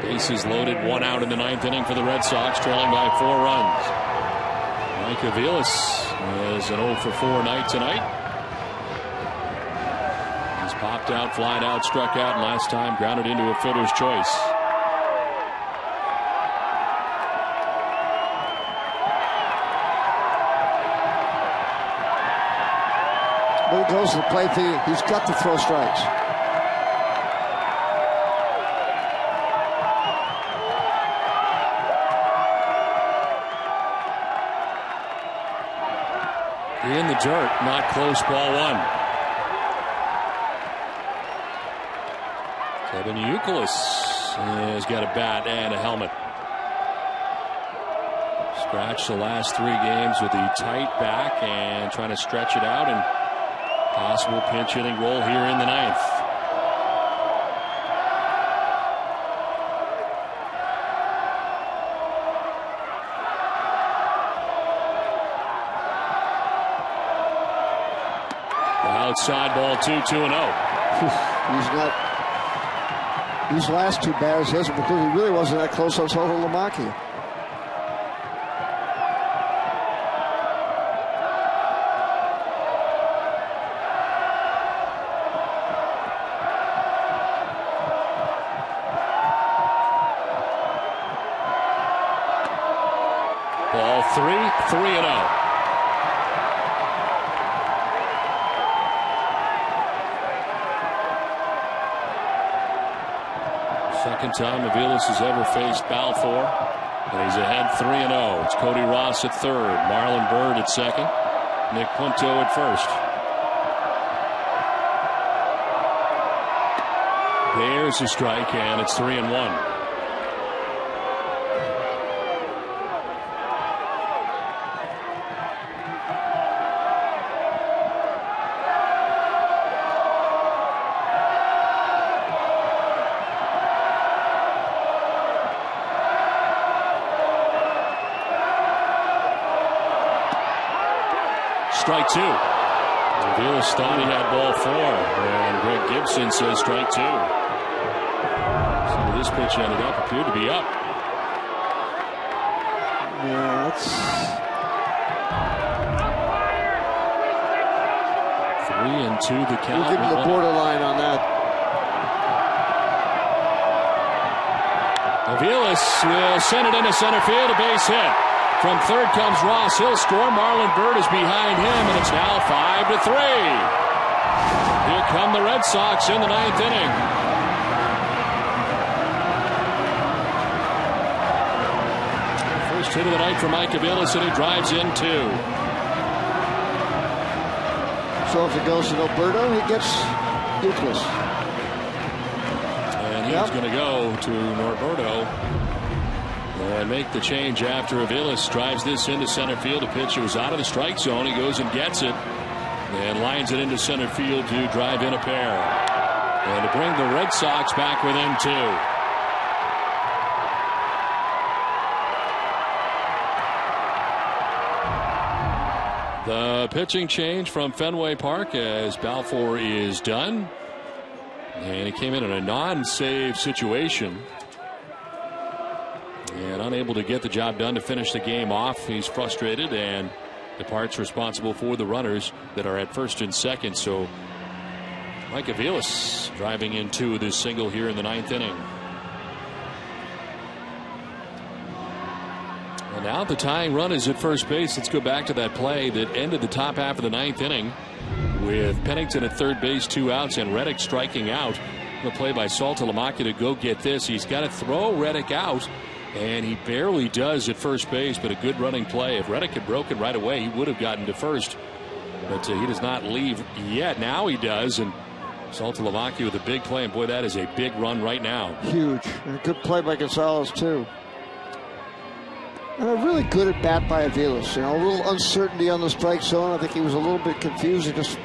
Bases loaded, one out in the ninth inning for the Red Sox, trailing by 4 runs. Mike Aviles is an 0 for 4 night tonight. He's popped out, flied out, struck out, and last time grounded into a fielder's choice. when he goes to the plate, he's got to throw strikes. In the dirt, not close, ball 1. Kevin Youkilis has got a bat and a helmet. Scratched the last 3 games with the tight back and trying to stretch it out, and possible pinch hitting role here in the 9th. Outside ball 2-0. He's not. These last 2 batters he hasn't, because he really wasn't that close on Soto Lamaki. Ball 3-0. Second time Aviles has ever faced Balfour, and he's ahead 3-0. It's Cody Ross at third, Marlon Byrd at second, Nick Punto at first. There's a strike, and it's 3-1. Strike two. Aviles thought he had ball four, and Greg Gibson says strike two. So this pitch ended up, appeared to be up. Yeah, that's 3-2 the count. We'll give him the borderline on that. Aviles will send it into center field, a base hit. From third comes Ross. He'll score. Marlon Byrd is behind him, and it's now 5-3. Here come the Red Sox in the ninth inning. First hit of the night for Mike Aviles, and he drives in two. So if it goes to Norberto, he gets Euclid. And he's going to go to Norberto. And make the change after Aviles drives this into center field. The pitcher was out of the strike zone. He goes and gets it and lines it into center field to drive in a pair. And to bring the Red Sox back within two. The pitching change from Fenway Park as Balfour is done. And he came in a non-save situation. And unable to get the job done to finish the game off. He's frustrated and departs responsible for the runners that are at first and second. So Mike Aviles driving into this single here in the ninth inning. And now the tying run is at first base. Let's go back to that play that ended the top half of the ninth inning with Pennington at third base, 2 outs, and Reddick striking out. The play by Saltalamacchia to go get this. He's got to throw Reddick out. And he barely does at first base, but a good running play. If Reddick had broken right away, he would have gotten to first. But he does not leave yet. Now he does. And Saltalamacchia with a big play. And boy, that is a big run right now. Huge. And a good play by Gonzalez, too. And a really good at bat by Aviles. You know, a little uncertainty on the strike zone. I think he was a little bit confused. He just,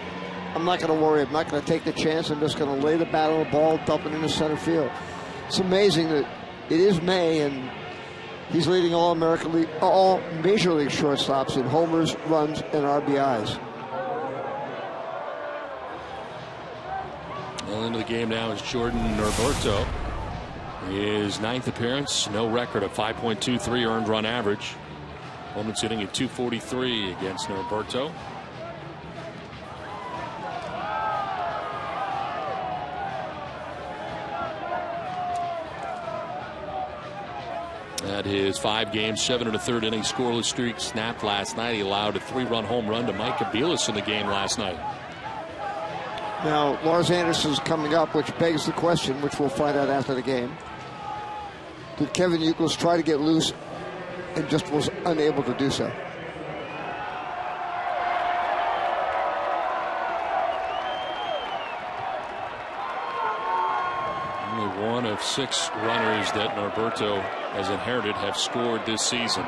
I'm not going to worry. I'm not going to take the chance. I'm just going to lay the bat on the ball, dump it into center field. It's amazing that it is May, and he's leading all Major League shortstops in homers, runs, and RBIs. Well, into the game now is Jordan Norberto. His ninth appearance, no record of 5.23 earned run average. Opponent's hitting at 243 against Norberto. At his 5-game, 7 1/3 inning scoreless streak snapped last night. He allowed a 3-run home run to Mike Aviles in the game last night. Now, Lars Anderson's coming up, which begs the question, which we'll find out after the game. Did Kevin Euclid try to get loose and just was unable to do so? Only one of 6 runners that Norberto has inherited have scored this season.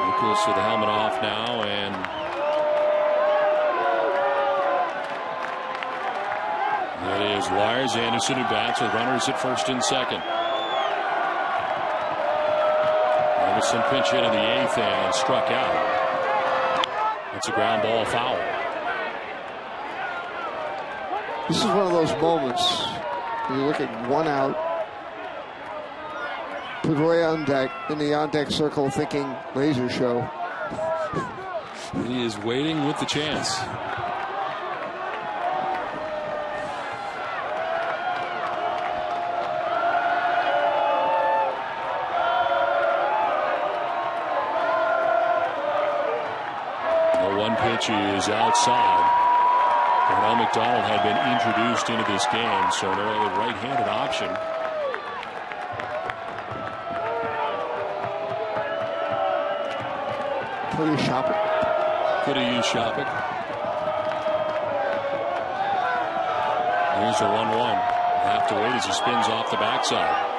Euclid with the helmet off now, and that is Lars Anderson who bats with runners at first and second. Anderson pinch hit in the 8th and struck out. It's a ground ball foul. This is one of those moments when you look at 1 out, Pedroia on deck, in the on-deck circle thinking laser show. He is waiting with the chance. one pitch is outside. Darnell McDonald had been introduced into this game, so no other right-handed option. Could have Shopping. Could have used Shopping. Here's a 1-1. Have to wait as he spins off the backside.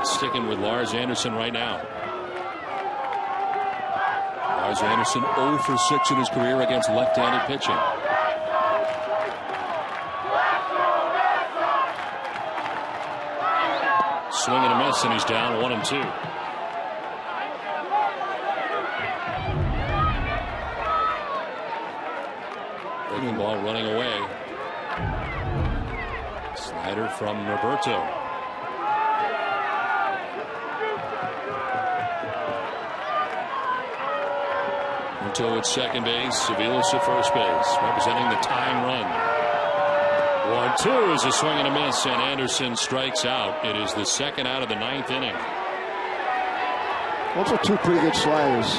Sticking with Lars Anderson right now. Lars Anderson 0 for 6 in his career against left-handed pitching. Swing and a miss, and he's down 1-2. Breaking ball running away. Slider from Roberto. Until at second base, Aviles at first base, representing the tying run. 1-2 is a swing and a miss, and Anderson strikes out. It is the second out of the 9th inning. Those are two pretty good sliders.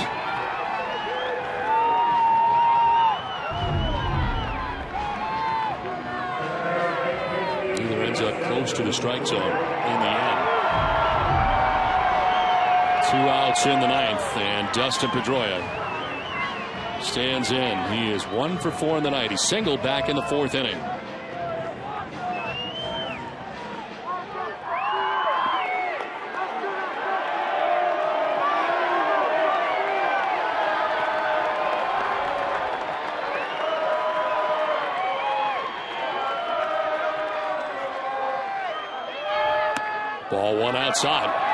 Either ends up close to the strike zone in the end. 2 outs in the 9th, and Dustin Pedroia stands in. He is 1 for 4 in the night. He singled back in the 4th inning. Ball 1 outside.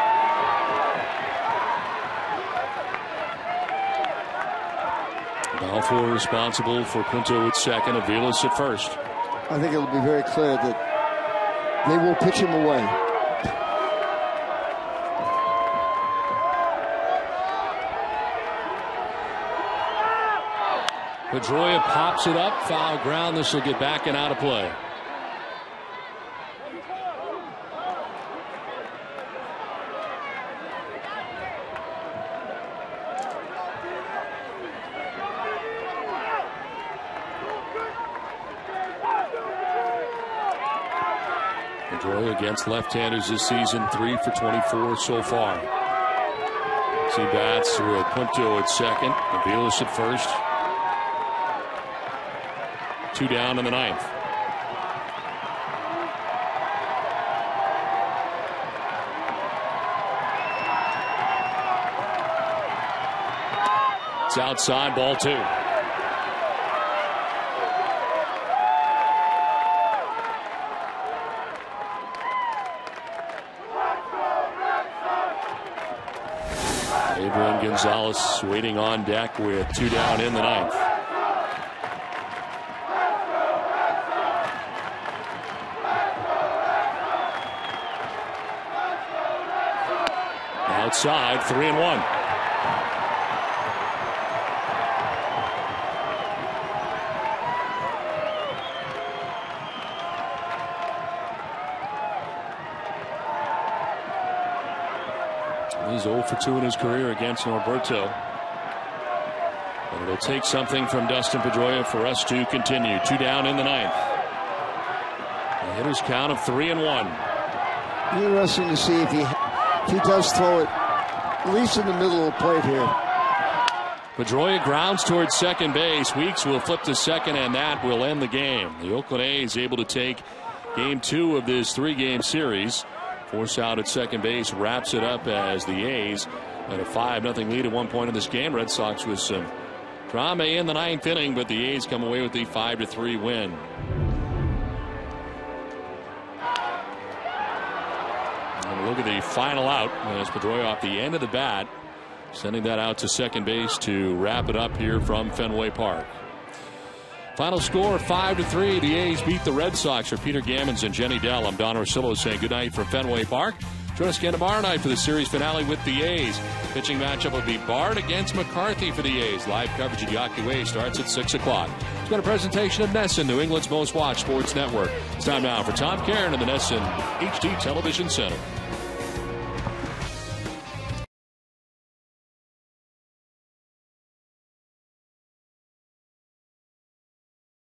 Balfour responsible for Pinto at second, Aviles at first. I think it'll be very clear that they will pitch him away. Pedroia pops it up, foul ground. This will get back and out of play. Pedroia against left-handers this season, 3 for 24 so far. He bats with Pinto at second, Aviles at first. 2 down in the 9th. It's outside, ball 2. Adrian Gonzalez waiting on deck with 2 down in the 9th. Outside, 3-1. He's 0 for 2 in his career against Norberto. But it'll take something from Dustin Pedroia for us to continue. 2 down in the 9th. A hitter's count of 3-1. Interesting to see if he does throw it at least in the middle of the plate here. Pedroia grounds towards second base. Weeks will flip to second, and that will end the game. The Oakland A's able to take game 2 of this 3-game series. Force out at second base wraps it up as the A's at a 5-0 lead at one point in this game. Red Sox with some drama in the 9th inning, but the A's come away with the 5-3 win. And look at the final out as Pedroia off the end of the bat, sending that out to second base to wrap it up here from Fenway Park. Final score 5-3. The A's beat the Red Sox. For Peter Gammons and Jenny Dell, I'm Don Orsillo saying goodnight from Fenway Park. Join us again tomorrow night for the series finale with the A's. Pitching matchup will be Bard against McCarthy for the A's. Live coverage at Yawkey Way starts at 6 o'clock. It's been a presentation of Nesson, New England's most watched sports network. It's time now for Tom Cairn in the Nesson HD Television Center.